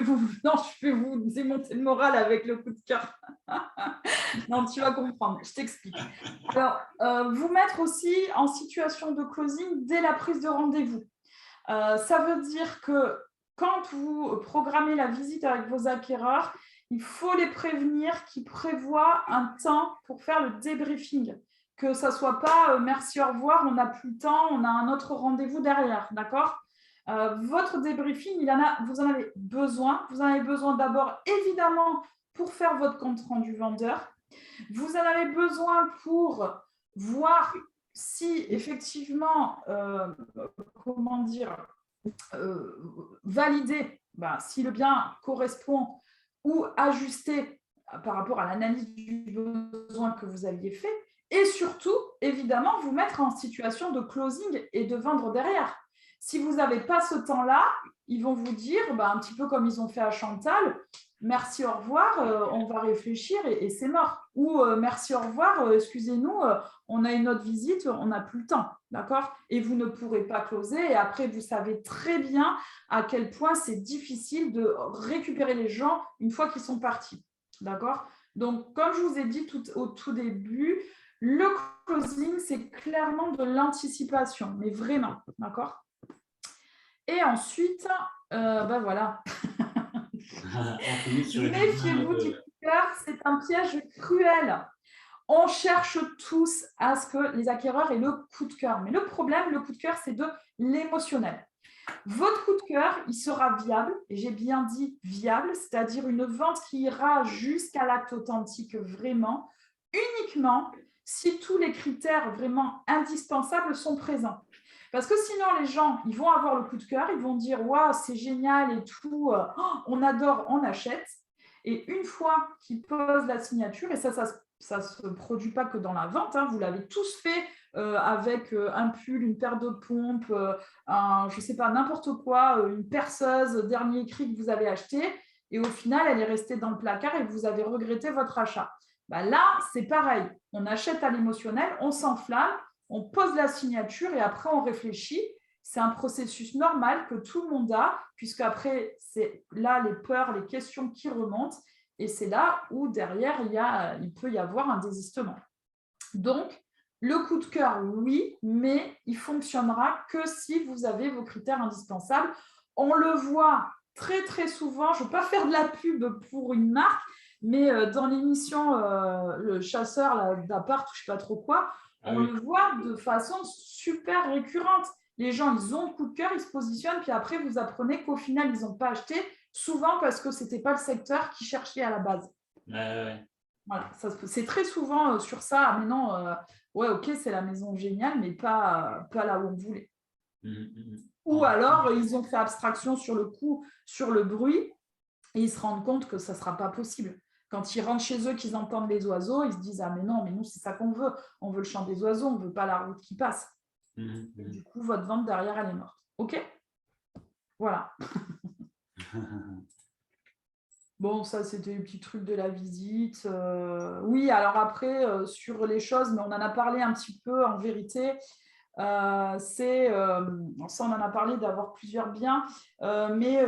vous démonter le moral avec le coup de cœur. Non, tu vas comprendre, je t'explique. Alors, vous mettre aussi en situation de closing dès la prise de rendez-vous. Ça veut dire que quand vous programmez la visite avec vos acquéreurs, il faut les prévenir qu'ils prévoient un temps pour faire le débriefing. Que ça ne soit pas merci, au revoir, on n'a plus le temps, on a un autre rendez-vous derrière, d'accord ? Votre débriefing, vous en avez besoin. Vous en avez besoin d'abord, évidemment, pour faire votre compte rendu vendeur. Vous en avez besoin pour voir si, effectivement, valider si le bien correspond ou ajuster par rapport à l'analyse du besoin que vous aviez fait. Et surtout, évidemment, vous mettre en situation de closing et de vendre derrière. Si vous n'avez pas ce temps-là, ils vont vous dire, un petit peu comme ils ont fait à Chantal, merci, au revoir, on va réfléchir et c'est mort. Ou merci, au revoir, excusez-nous, on a une autre visite, on n'a plus le temps. D'accord ? Et vous ne pourrez pas closer. Et après, vous savez très bien à quel point c'est difficile de récupérer les gens une fois qu'ils sont partis. D'accord ? Donc, comme je vous ai dit au tout début, le closing, c'est clairement de l'anticipation, mais vraiment. D'accord ? Et ensuite, voilà. Méfiez-vous du coup de cœur, c'est un piège cruel. On cherche tous à ce que les acquéreurs aient le coup de cœur. Mais le problème, le coup de cœur, c'est de l'émotionnel. Votre coup de cœur, il sera viable, et j'ai bien dit viable, c'est-à-dire une vente qui ira jusqu'à l'acte authentique vraiment, uniquement si tous les critères vraiment indispensables sont présents. Parce que sinon, les gens, ils vont avoir le coup de cœur, ils vont dire « Waouh, c'est génial et tout, on adore, on achète ». Et une fois qu'ils posent la signature, et ça ne se produit pas que dans la vente, hein, vous l'avez tous fait avec un pull, une paire de pompes, je ne sais pas, n'importe quoi, une perceuse, dernier cri que vous avez acheté, et au final, elle est restée dans le placard et vous avez regretté votre achat. Bah là, c'est pareil, on achète à l'émotionnel, on s'enflamme, on pose la signature et après on réfléchit. C'est un processus normal que tout le monde a, puisqu'après, c'est là les peurs, les questions qui remontent, et c'est là où derrière, il peut y avoir un désistement. Donc, le coup de cœur, oui, mais il fonctionnera que si vous avez vos critères indispensables. On le voit très, très souvent. Je ne veux pas faire de la pub pour une marque, mais dans l'émission Le Chasseur d'appart, je ne sais pas trop quoi, on le voit de façon super récurrente. Les gens, ils ont le coup de cœur, ils se positionnent, puis après, vous apprenez qu'au final, ils n'ont pas acheté, souvent parce que ce n'était pas le secteur qu'ils cherchaient à la base. Voilà, c'est très souvent sur ça. Mais non, ouais, ok, c'est la maison géniale, mais pas là où on voulait. Ou alors, ils ont fait abstraction sur le coût, sur le bruit, et ils se rendent compte que ça ne sera pas possible. Quand ils rentrent chez eux, qu'ils entendent les oiseaux, ils se disent « Ah mais non, mais nous, c'est ça qu'on veut. On veut le chant des oiseaux, on ne veut pas la route qui passe. » Et du coup, votre vente derrière, elle est morte. OK ? Voilà. Bon, ça, c'était les petits trucs de la visite. Oui, alors après, sur les choses, mais on en a parlé un petit peu en vérité. Ça, on en a parlé d'avoir plusieurs biens, mais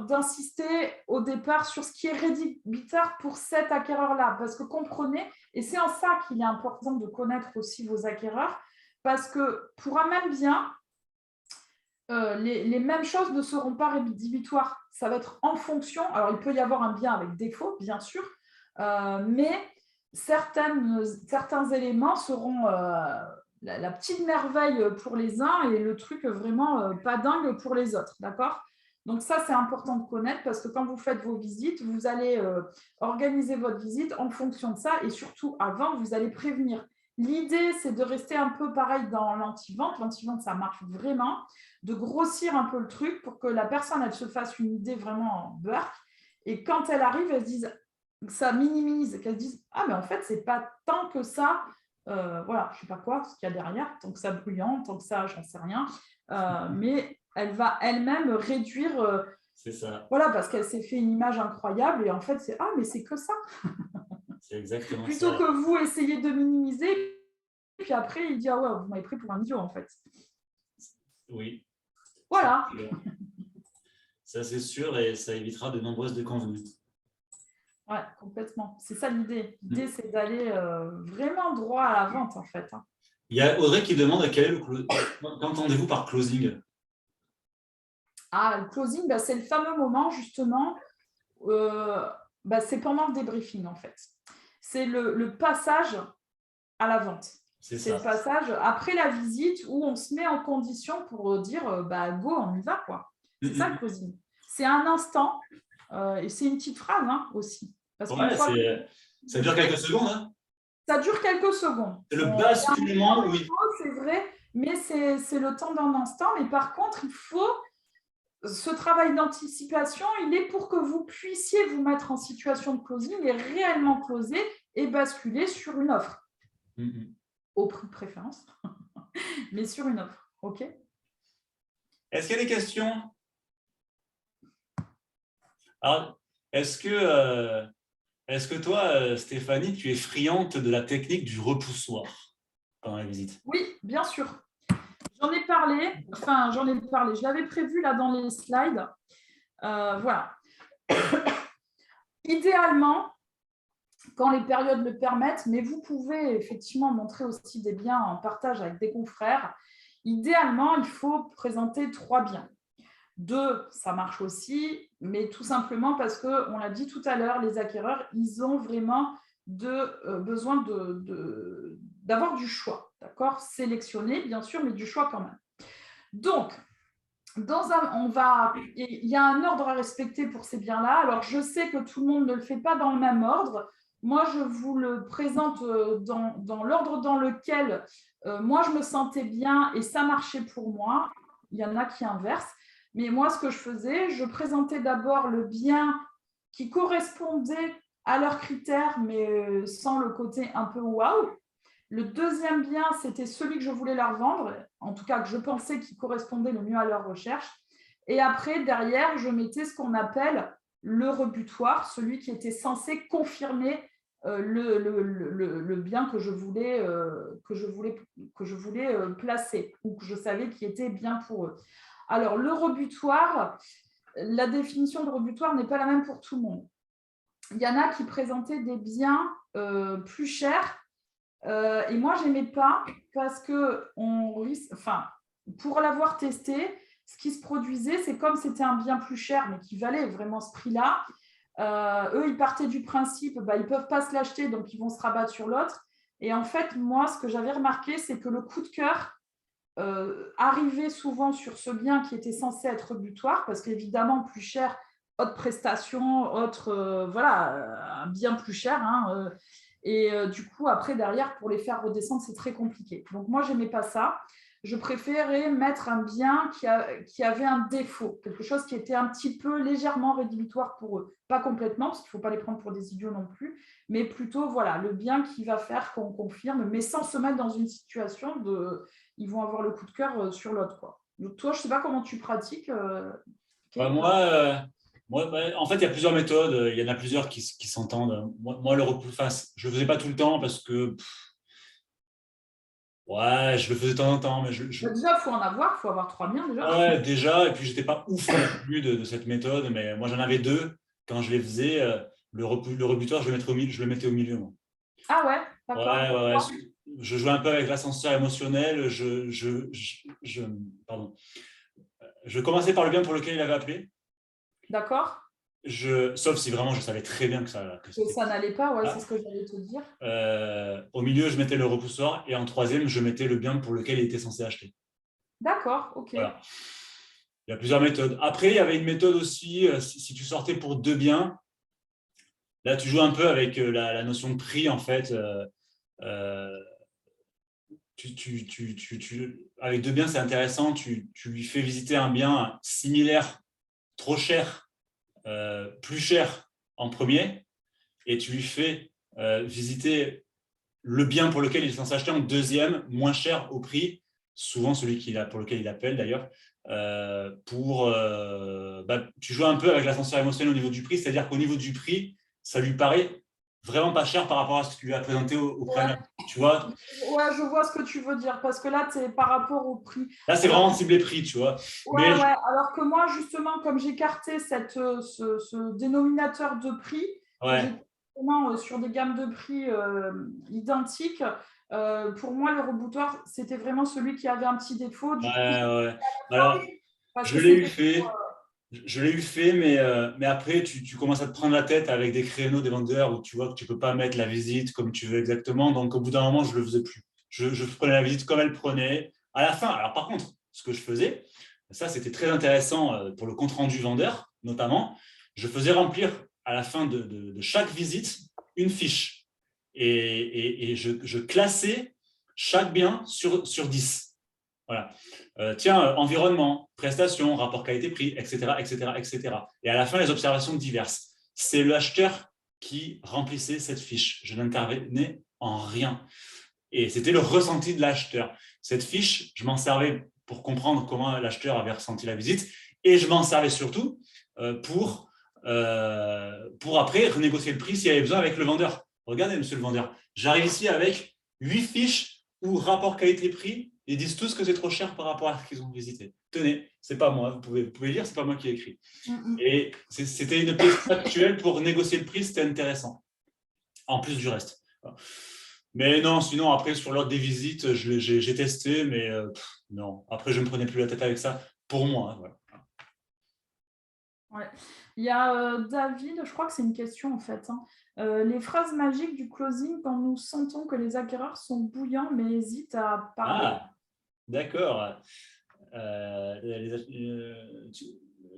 d'insister au départ sur ce qui est rédhibitoire pour cet acquéreur-là. Parce que comprenez, et c'est en ça qu'il est important de connaître aussi vos acquéreurs, parce que pour un même bien, les mêmes choses ne seront pas rédhibitoires. Ça va être en fonction. Alors, il peut y avoir un bien avec défaut, bien sûr, mais certains éléments seront la petite merveille pour les uns et le truc vraiment pas dingue pour les autres. D'accord ? Donc, ça, c'est important de connaître parce que quand vous faites vos visites, vous allez organiser votre visite en fonction de ça et surtout, avant, vous allez prévenir. L'idée, c'est de rester un peu pareil dans l'anti-vente. L'anti-vente, ça marche vraiment. De grossir un peu le truc pour que la personne, elle se fasse une idée vraiment en beurre. Et quand elle arrive, elle se dise, ça minimise, qu'elle se dise, ah, mais en fait, c'est pas tant que ça. Voilà, je ne sais pas quoi, ce qu'il y a derrière, tant que ça bruyant, tant que ça, j'en sais rien. Mais elle va elle-même réduire. C'est ça. Voilà, parce qu'elle s'est fait une image incroyable et en fait, c'est ah, mais c'est que ça. C'est exactement Plutôt ça. que vous essayez de minimiser, et puis après, il dit ah ouais, vous m'avez pris pour un idiot en fait. Oui. Voilà. Ça, c'est sûr, et ça évitera de nombreuses déconvenues. Ouais, complètement. C'est ça l'idée. L'idée, c'est d'aller vraiment droit à la vente, en fait. Il y a Audrey qui demande quel est le qu'entendez-vous par closing ? Ah, le closing, bah, c'est le fameux moment, justement, c'est pendant le débriefing, en fait. C'est le passage à la vente. C'est le passage après la visite où on se met en condition pour dire go, on y va, quoi. C'est ça le closing. C'est un instant, et c'est une petite phrase aussi. Parce ça dure quelques secondes. Hein. Ça dure quelques secondes. C'est le basculement, oui. C'est vrai, mais c'est le temps d'un instant. Mais par contre, il faut ce travail d'anticipation, il est pour que vous puissiez vous mettre en situation de closing et réellement closer et basculer sur une offre. Au prix de préférence, mais sur une offre. OK ? Est-ce qu'il y a des questions ? Alors, est-ce que toi, Stéphanie, tu es friande de la technique du repoussoir pendant la visite ? Oui, bien sûr. J'en ai parlé, je l'avais prévu là dans les slides. Voilà. Idéalement, quand les périodes le permettent, mais vous pouvez effectivement montrer aussi des biens en partage avec des confrères. Idéalement, il faut présenter 3 biens. 2, ça marche aussi, mais tout simplement parce qu'on l'a dit tout à l'heure, les acquéreurs, ils ont vraiment besoin d'avoir du choix, d'accord ? Sélectionner, bien sûr, mais du choix quand même. Donc, il y a un ordre à respecter pour ces biens-là. Alors, je sais que tout le monde ne le fait pas dans le même ordre. moi, je vous le présente dans l'ordre dans lequel moi, je me sentais bien et ça marchait pour moi. Il y en a qui inversent. Mais moi, ce que je faisais, je présentais d'abord le bien qui correspondait à leurs critères, mais sans le côté un peu waouh. Le deuxième bien, c'était celui que je voulais leur vendre, en tout cas que je pensais qui correspondait le mieux à leur recherche. Et après, derrière, je mettais ce qu'on appelle le rebutoir, celui qui était censé confirmer le bien que je voulais placer ou que je savais qui était bien pour eux. Alors, le rebutoir, la définition de rebutoir n'est pas la même pour tout le monde. Il y en a qui présentaient des biens plus chers et moi, je n'aimais pas parce que pour l'avoir testé, ce qui se produisait, c'est comme c'était un bien plus cher, mais qui valait vraiment ce prix-là. Eux, ils partaient du principe, ils ne peuvent pas se l'acheter, donc ils vont se rabattre sur l'autre. Et en fait, moi, ce que j'avais remarqué, c'est que le coup de cœur arrivait souvent sur ce bien qui était censé être butoir, parce qu'évidemment, plus cher, autre prestation, un bien plus cher. Et du coup, après, derrière, pour les faire redescendre, c'est très compliqué. Donc, moi, je n'aimais pas ça. Je préférais mettre un bien qui avait un défaut, quelque chose qui était un petit peu légèrement rédhibitoire pour eux. Pas complètement, parce qu'il ne faut pas les prendre pour des idiots non plus, mais plutôt, le bien qui va faire qu'on confirme, mais sans se mettre dans une situation de... Ils vont avoir le coup de cœur sur l'autre, quoi. Donc, toi, je ne sais pas comment tu pratiques. En fait, il y a plusieurs méthodes. Il y en a plusieurs qui s'entendent. Moi, je ne le faisais pas tout le temps parce que je le faisais de temps en temps. Mais déjà, il faut en avoir. Il faut avoir 3 biens déjà. Ouais, déjà. Et puis, je n'étais pas ouf non plus de cette méthode. Mais moi, j'en avais 2. Quand je les faisais, le rebutoir, je le mettais au milieu. Moi. Ah ouais, d'accord. Ouais. Je jouais un peu avec l'ascenseur émotionnel. Pardon. Je commençais par le bien pour lequel il avait appelé. D'accord. Sauf si vraiment je savais très bien que ça n'allait pas, c'est ce que j'allais te dire. Au milieu, je mettais le repoussoir et en troisième, je mettais le bien pour lequel il était censé acheter. D'accord, ok. Voilà. Il y a plusieurs méthodes. Après, il y avait une méthode aussi, si tu sortais pour 2 biens, là, tu joues un peu avec la notion de prix, en fait. Avec 2 biens, c'est intéressant. Tu lui fais visiter un bien similaire, trop cher, plus cher en premier, et tu lui fais visiter le bien pour lequel il est censé acheter en deuxième, moins cher au prix, souvent celui pour lequel il appelle d'ailleurs, tu joues un peu avec l'ascenseur émotionnel au niveau du prix, c'est-à-dire qu'au niveau du prix, ça lui paraît vraiment pas cher par rapport à ce que tu lui as présenté au préalable. Tu vois ? Ouais, je vois ce que tu veux dire, parce que là, c'est par rapport au prix. Là, c'est vraiment ciblé prix, tu vois. Alors que moi, justement, comme j'écartais ce dénominateur de prix, sur des gammes de prix identiques, pour moi, le rebutoir, c'était vraiment celui qui avait un petit défaut. Alors, je l'ai eu fait. Je l'ai eu fait, mais après, tu commences à te prendre la tête avec des créneaux des vendeurs où tu vois que tu ne peux pas mettre la visite comme tu veux exactement. Donc, au bout d'un moment, je ne le faisais plus. Je prenais la visite comme elle prenait. À la fin, alors par contre, ce que je faisais, ça, c'était très intéressant pour le compte-rendu vendeur, notamment. Je faisais remplir à la fin de chaque visite une fiche. Et je classais chaque bien sur 10. Voilà. Environnement, prestations, rapport qualité-prix, etc., etc., etc. Et à la fin, les observations diverses. C'est l'acheteur qui remplissait cette fiche. Je n'intervenais en rien. Et c'était le ressenti de l'acheteur. Cette fiche, je m'en servais pour comprendre comment l'acheteur avait ressenti la visite et je m'en servais surtout pour après renégocier le prix s'il y avait besoin avec le vendeur. Regardez, monsieur le vendeur, j'arrive ici avec 8 fiches où rapport qualité-prix, ils disent tous que c'est trop cher par rapport à ce qu'ils ont visité. Tenez, c'est pas moi, vous pouvez lire, c'est pas moi qui ai écrit. Et c'était une pièce factuelle pour négocier le prix, c'était intéressant, en plus du reste. Mais non, sinon, après, sur l'ordre des visites, j'ai testé, mais non. Après, je ne me prenais plus la tête avec ça, pour moi. Voilà. Ouais. Il y a David, je crois que c'est une question en fait. Les phrases magiques du closing quand nous sentons que les acquéreurs sont bouillants mais hésitent à parler. Ah, d'accord.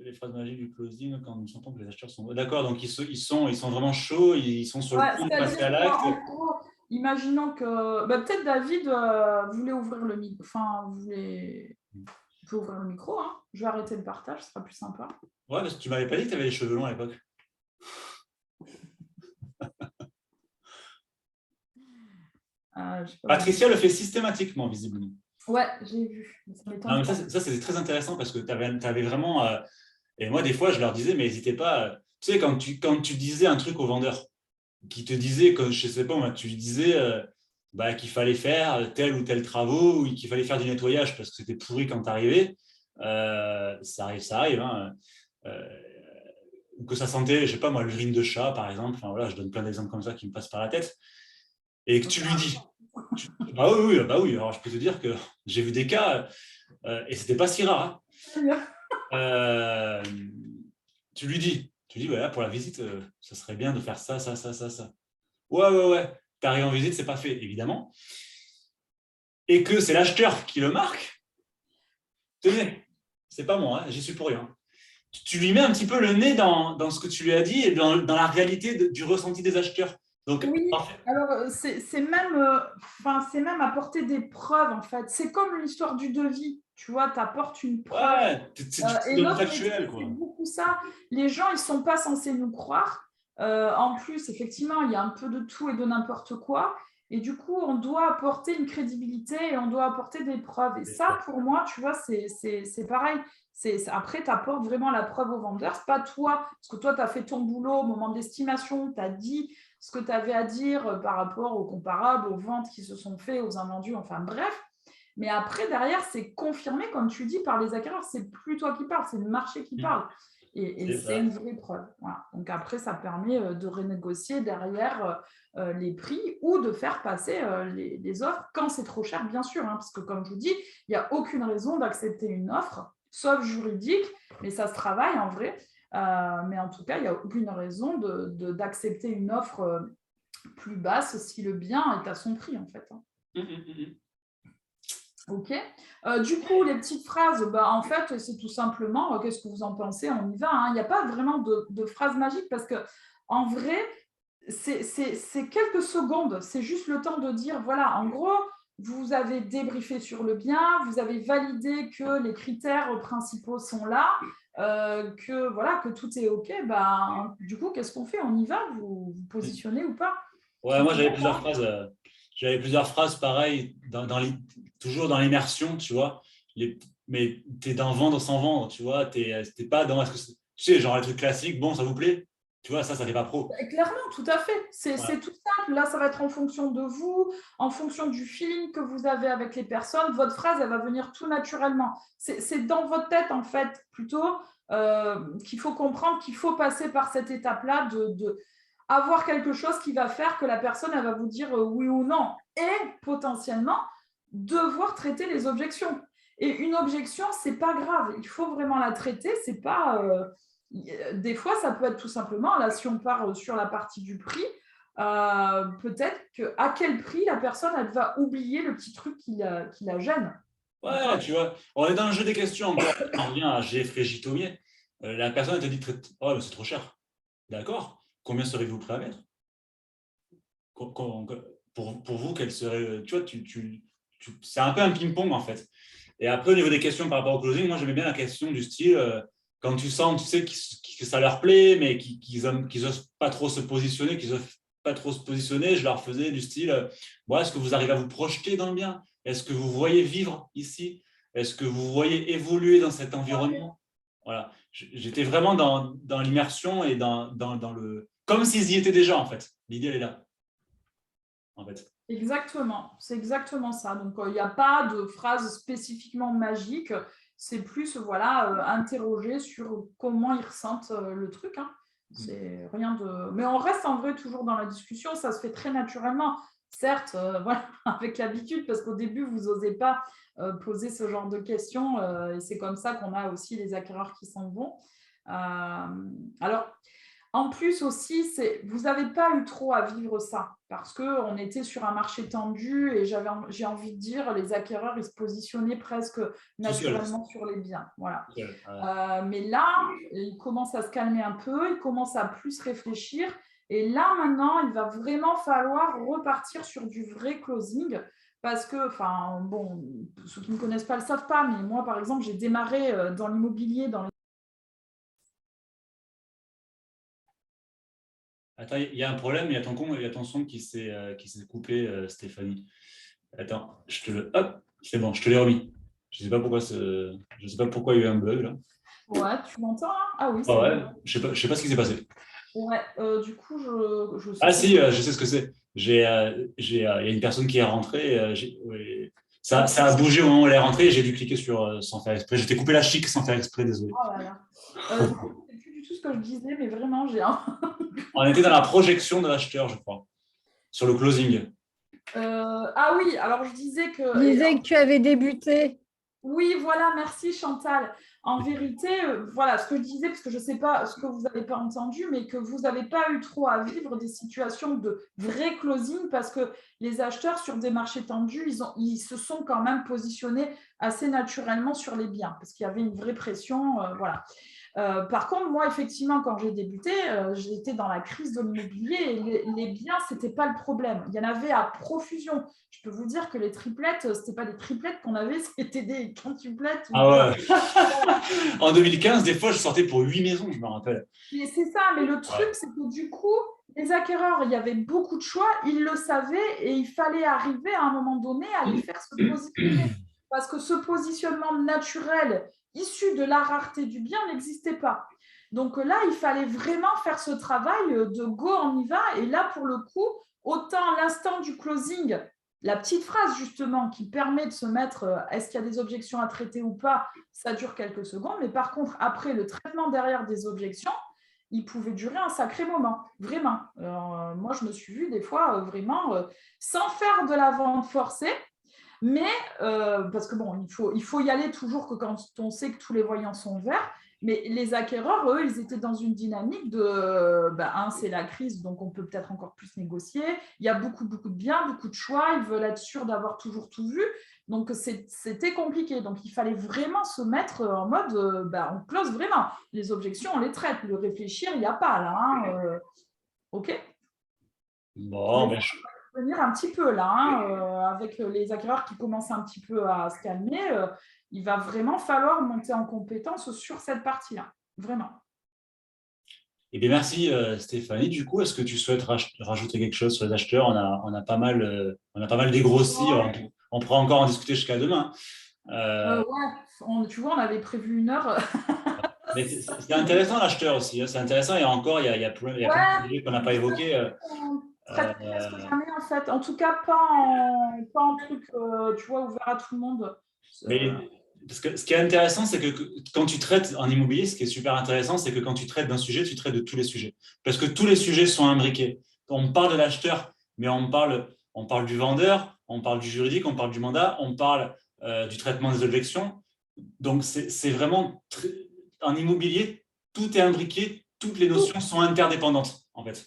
les phrases magiques du closing quand nous sentons que les acheteurs sont... D'accord, donc ils sont vraiment chauds, ils sont sur le point de passer à l'acte. En gros, imaginons que... peut-être David voulait ouvrir le micro. Enfin, tu peux ouvrir le micro, hein. Je vais arrêter le partage, ce sera plus sympa. Ouais, parce que tu m'avais pas dit que tu avais les cheveux longs à l'époque. Patricia le fait systématiquement, visiblement. Ouais, j'ai vu. Ça c'est très intéressant parce que tu avais vraiment... et moi, des fois, je leur disais, mais n'hésitez pas... Tu sais, quand tu disais un truc au vendeur, qui te disait, que, je sais pas, moi, tu disais qu'il fallait faire tel ou tel travaux, ou qu'il fallait faire du nettoyage parce que c'était pourri quand tu arrivais, ça arrive. Hein. Ou que ça sentait, je sais pas moi, l'urine de chat, par exemple. Enfin, voilà, je donne plein d'exemples comme ça qui me passent par la tête. Et que tu lui dis... Bah oui, alors je peux te dire que j'ai vu des cas, et c'était pas si rare. Hein. Tu lui dis, voilà, pour la visite, ça serait bien de faire ça. Ouais. T'arrives en visite, c'est pas fait, évidemment. Et que c'est l'acheteur qui le marque, tenez, c'est pas moi, hein, j'y suis pour rien. Tu lui mets un petit peu le nez dans ce que tu lui as dit et dans la réalité du ressenti des acheteurs. Donc, oui, alors c'est même apporter des preuves, en fait. C'est comme l'histoire du devis. Tu vois, tu apportes une preuve. Ouais, c'est du factuel, quoi. C'est beaucoup ça. Les gens, ils ne sont pas censés nous croire. En plus, effectivement, il y a un peu de tout et de n'importe quoi. Et du coup, on doit apporter une crédibilité et on doit apporter des preuves. Et ça, pour moi, tu vois, c'est pareil. Après, tu apportes vraiment la preuve au vendeur. Ce n'est pas toi, parce que toi, tu as fait ton boulot au moment de l'estimation, tu as dit ce que tu avais à dire par rapport aux comparables, aux ventes qui se sont faites, aux invendus, enfin bref. Mais après, derrière, c'est confirmé, comme tu dis, par les acquéreurs. C'est plus toi qui parles, c'est le marché qui parle. Et c'est une vraie preuve. Voilà. Donc après, ça permet de renégocier derrière les prix ou de faire passer les offres quand c'est trop cher, bien sûr. Hein, parce que comme je vous dis, il n'y a aucune raison d'accepter une offre, sauf juridique, mais ça se travaille en vrai. Mais en tout cas, il n'y a aucune raison d'accepter une offre plus basse si le bien est à son prix, en fait. Ok. Du coup, les petites phrases, en fait, c'est tout simplement, qu'est-ce que vous en pensez? On y va. Hein. Il n'y a pas vraiment de phrases magiques parce que, en vrai, c'est quelques secondes. C'est juste le temps de dire, voilà, en gros, vous avez débriefé sur le bien, vous avez validé que les critères principaux sont là, que tout est OK. Du coup, qu'est-ce qu'on fait? On y va? Vous vous positionnez ou pas? Ouais, moi, j'avais plusieurs phrases. J'avais plusieurs phrases pareilles, toujours dans l'immersion, tu vois. Mais tu es dans vendre sans vendre, tu vois. Tu n'es pas dans... Tu sais, genre les trucs classiques, bon, ça vous plaît? Tu vois, ça fait pas pro. Clairement, tout à fait. C'est tout simple. Là, ça va être en fonction de vous, en fonction du feeling que vous avez avec les personnes. Votre phrase, elle va venir tout naturellement. C'est dans votre tête, en fait, plutôt, qu'il faut comprendre qu'il faut passer par cette étape-là de avoir quelque chose qui va faire que la personne, elle va vous dire oui ou non. Et potentiellement, devoir traiter les objections. Et une objection, c'est pas grave. Il faut vraiment la traiter. C'est pas... des fois, ça peut être tout simplement, là, si on part sur la partie du prix, peut-être à quel prix la personne, elle va oublier le petit truc qui la gêne. Ouais, tu vois, on est dans le jeu des questions encore. On revient à Geoffrey Gitomier. La personne, elle te dit, oh, mais c'est trop cher. D'accord. Combien serez-vous prêt à mettre? Pour vous, quelle serait... Tu vois, c'est un peu un ping-pong, en fait. Et après, au niveau des questions par rapport au closing, moi, j'aimais bien la question du style, quand tu sens, tu sais, que ça leur plaît, mais qu'ils n'osent pas trop se positionner, je leur faisais du style, est-ce que vous arrivez à vous projeter dans le bien? Est-ce que vous voyez vivre ici? Est-ce que vous voyez évoluer dans cet environnement? Voilà. J'étais vraiment dans l'immersion et dans le... Comme s'ils y étaient déjà, en fait. L'idée, elle est là, en fait. Exactement, c'est exactement ça. Donc, il n'y a pas de phrase spécifiquement magique. C'est plus, interroger sur comment ils ressentent le truc. Hein. C'est rien de... Mais on reste en vrai toujours dans la discussion. Ça se fait très naturellement. Certes, avec l'habitude, parce qu'au début, vous n'osez pas poser ce genre de questions. Et c'est comme ça qu'on a aussi les acquéreurs qui s'en vont. Alors, En plus aussi, vous n'avez pas eu trop à vivre ça parce qu'on était sur un marché tendu et j'ai envie de dire, les acquéreurs, ils se positionnaient presque naturellement sur les biens. Voilà. Mais là, ils commencent à se calmer un peu, ils commencent à plus réfléchir. Et là, maintenant, il va vraiment falloir repartir sur du vrai closing. Parce que, enfin, bon, ceux qui ne me connaissent pas ne le savent pas, mais moi, par exemple, j'ai démarré dans l'immobilier, dans Attends, il y a un problème, il y a ton son qui s'est coupé, Stéphanie. Attends, hop, c'est bon, je te l'ai remis. Je ne sais pas pourquoi il y a eu un bug là. Ouais, tu m'entends hein? Ah oui, c'est ouais, je sais pas ce qui s'est passé. Ouais, du coup, je sais. Ah si, je sais ce que c'est. Il y a une personne qui est rentrée. Ça a bougé au moment où elle est rentrée et j'ai dû cliquer sur sans faire exprès. Je t'ai coupé la chic sans faire exprès, désolé. Oh là là. Du coup, c'est plus du tout ce que je disais, mais vraiment, j'ai un. On était dans la projection de l'acheteur, je crois, sur le closing. Ah oui, alors je disais que. Tu disais que tu avais débuté. Oui, voilà, merci Chantal. En vérité, voilà ce que je disais, parce que je ne sais pas ce que vous n'avez pas entendu, mais que vous n'avez pas eu trop à vivre des situations de vrai closing, parce que les acheteurs sur des marchés tendus, ils se sont quand même positionnés assez naturellement sur les biens, parce qu'il y avait une vraie pression. Voilà. Par contre, moi, effectivement, quand j'ai débuté, j'étais dans la crise de l'immobilier et les biens, ce n'était pas le problème. Il y en avait à profusion. Je peux vous dire que les triplettes, ce n'était pas des triplettes qu'on avait, c'était des quintuplettes. Ah ouais. En 2015, des fois, je sortais pour 8 maisons, je me rappelle. Mais c'est ça, mais le truc, c'est que du coup, les acquéreurs, il y avait beaucoup de choix, ils le savaient et il fallait arriver à un moment donné à les faire se positionner. Parce que ce positionnement naturel issu de la rareté du bien n'existait pas. Donc là, il fallait vraiment faire ce travail de go, on y va. Et là, pour le coup, autant l'instant du closing, la petite phrase justement qui permet de se mettre est-ce qu'il y a des objections à traiter ou pas, ça dure quelques secondes. Mais par contre, après le traitement derrière des objections, il pouvait durer un sacré moment, vraiment. Moi, je me suis vue des fois vraiment sans faire de la vente forcée, mais parce que bon, il faut y aller toujours que quand on sait que tous les voyants sont verts. Mais les acquéreurs, eux, ils étaient dans une dynamique de c'est la crise, donc on peut peut-être encore plus négocier. Il y a beaucoup de biens, beaucoup de choix. Ils veulent être sûrs d'avoir toujours tout vu. Donc, c'était compliqué. Donc, il fallait vraiment se mettre en mode on close vraiment. Les objections, on les traite. Le réfléchir, il n'y a pas là. Hein, OK. Bon, mais venir un petit peu là, hein, avec les acquéreurs qui commencent un petit peu à se calmer, il va vraiment falloir monter en compétence sur cette partie-là, vraiment. Eh bien, merci Stéphanie. Du coup, est-ce que tu souhaites rajouter quelque chose sur les acheteurs? On a pas mal dégrossi. Ouais. On pourra encore en discuter jusqu'à demain. Ouais, tu vois, on avait prévu 1 heure. Mais c'est intéressant l'acheteur aussi. Hein. C'est intéressant et encore, il y a plein de sujets qu'on n'a pas évoqués. Presque jamais en fait. En tout cas, pas en truc, tu vois, ouvert à tout le monde. Mais parce que ce qui est intéressant, c'est que quand tu traites en immobilier, ce qui est super intéressant, c'est que quand tu traites d'un sujet, tu traites de tous les sujets. Parce que tous les sujets sont imbriqués. On parle de l'acheteur, mais on parle du vendeur, on parle du juridique, on parle du mandat, on parle du traitement des objections. Donc, c'est vraiment en immobilier, tout est imbriqué, toutes les notions sont interdépendantes, en fait.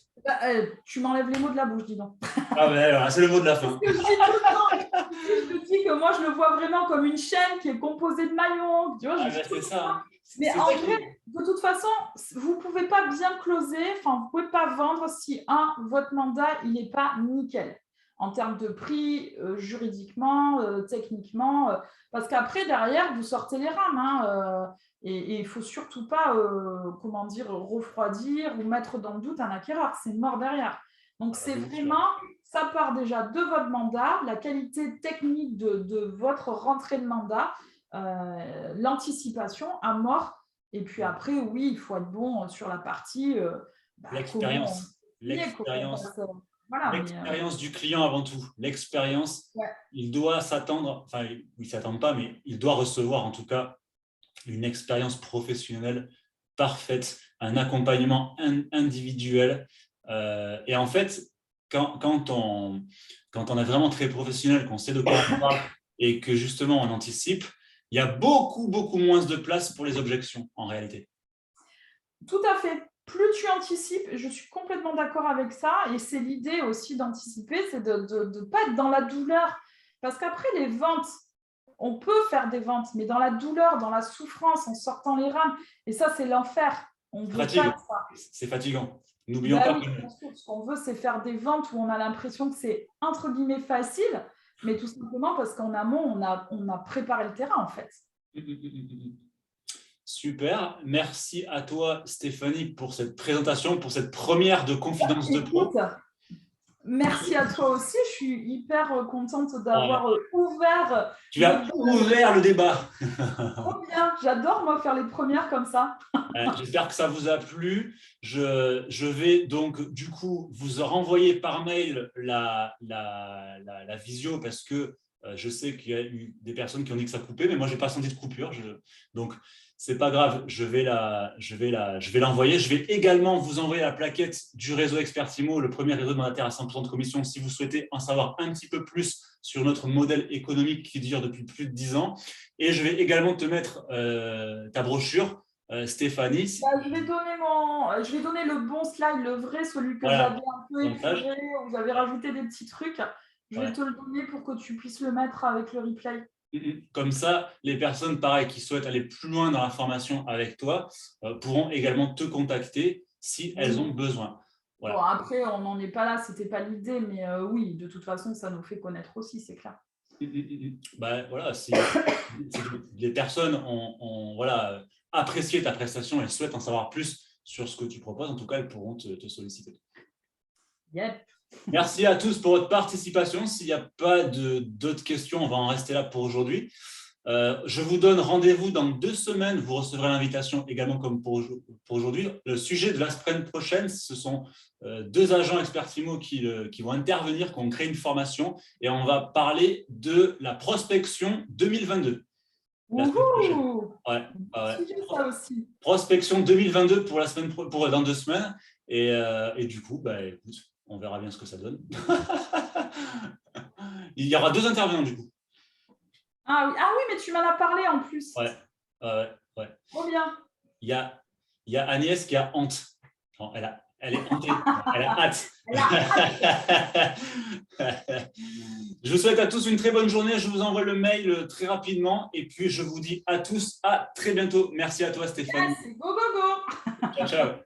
Tu m'enlèves les mots de la bouche, dis donc. Ah ben alors, c'est le mot de la fin. Je te dis que moi, je le vois vraiment comme une chaîne qui est composée de maillons. Tu vois, c'est ça. Mais en vrai, de toute façon, vous ne pouvez pas bien closer, enfin, vous ne pouvez pas vendre si, votre mandat, il n'est pas nickel en termes de prix, juridiquement, techniquement, parce qu'après, derrière, vous sortez les rames. Hein, et il ne faut surtout pas, refroidir ou mettre dans le doute un acquéreur. C'est mort derrière. Donc, c'est vraiment, ça part déjà de votre mandat, la qualité technique de votre rentrée de mandat, l'anticipation à mort. Et puis après, oui, il faut être bon sur la partie… l'expérience. L'expérience du client avant tout. L'expérience, il doit s'attendre, enfin, il ne s'attend pas, mais il doit recevoir en tout cas une expérience professionnelle parfaite, un accompagnement individuel. Et en fait, quand on est vraiment très professionnel, qu'on sait de quoi on parle et que justement on anticipe, il y a beaucoup moins de place pour les objections en réalité. Tout à fait. plus tu anticipes, je suis complètement d'accord avec ça, et c'est l'idée aussi d'anticiper, c'est de ne pas être dans la douleur. Parce qu'après, les ventes, on peut faire des ventes, mais dans la douleur, dans la souffrance, en sortant les rames, et ça, c'est l'enfer. On veut pas ça. C'est fatigant. N'oublions pas que... Bien sûr, ce qu'on veut, c'est faire des ventes où on a l'impression que c'est entre guillemets facile, mais tout simplement parce qu'en amont, on a préparé le terrain, en fait. Super. Merci à toi, Stéphanie, pour cette présentation, pour cette première de Confidence de Pro. Merci à toi aussi. Je suis hyper contente d'avoir ouvert. Tu as ouvert le débat. Trop bien. J'adore, moi, faire les premières comme ça. J'espère que ça vous a plu. Je vais donc, du coup, vous renvoyer par mail la visio parce que je sais qu'il y a eu des personnes qui ont dit que ça coupait, mais moi, je n'ai pas senti de coupure. Donc, ce n'est pas grave, je vais l'envoyer. Je vais également vous envoyer la plaquette du réseau Expertimo, le premier réseau mandataire à 100% de commission, si vous souhaitez en savoir un petit peu plus sur notre modèle économique qui dure depuis plus de 10 ans. Et je vais également te mettre ta brochure, Stéphanie. Je vais donner le bon slide, le vrai, celui que j'avais un peu épuré, où j'avais rajouté des petits trucs. Je vais te le donner pour que tu puisses le mettre avec le replay. Comme ça, les personnes, pareil, qui souhaitent aller plus loin dans la formation avec toi, pourront également te contacter si elles ont besoin. Voilà. Bon, après, on n'en est pas là, ce n'était pas l'idée, mais oui, de toute façon, ça nous fait connaître aussi, c'est clair. Voilà, si les personnes ont apprécié ta prestation et souhaitent en savoir plus sur ce que tu proposes, en tout cas, elles pourront te solliciter. Yep. Merci à tous pour votre participation. S'il n'y a pas d'autres questions, on va en rester là pour aujourd'hui. Je vous donne rendez-vous dans 2 semaines. Vous recevrez l'invitation également comme pour aujourd'hui. Le sujet de la semaine prochaine, ce sont 2 agents Expertimo qui vont intervenir, qui ont créé une formation et on va parler de la prospection 2022. Ça aussi. Prospection 2022 dans 2 semaines. Et du coup, écoute, on verra bien ce que ça donne. Il y aura 2 intervenants du coup. Ah oui, mais tu m'en as parlé en plus. Ouais. Trop bien. Il y a Agnès qui a honte. Non, elle est hantée. Elle a hâte. Je vous souhaite à tous une très bonne journée. Je vous envoie le mail très rapidement. Et puis, je vous dis à tous à très bientôt. Merci à toi, Stéphanie. Yes, go, go, go. Ciao, ciao.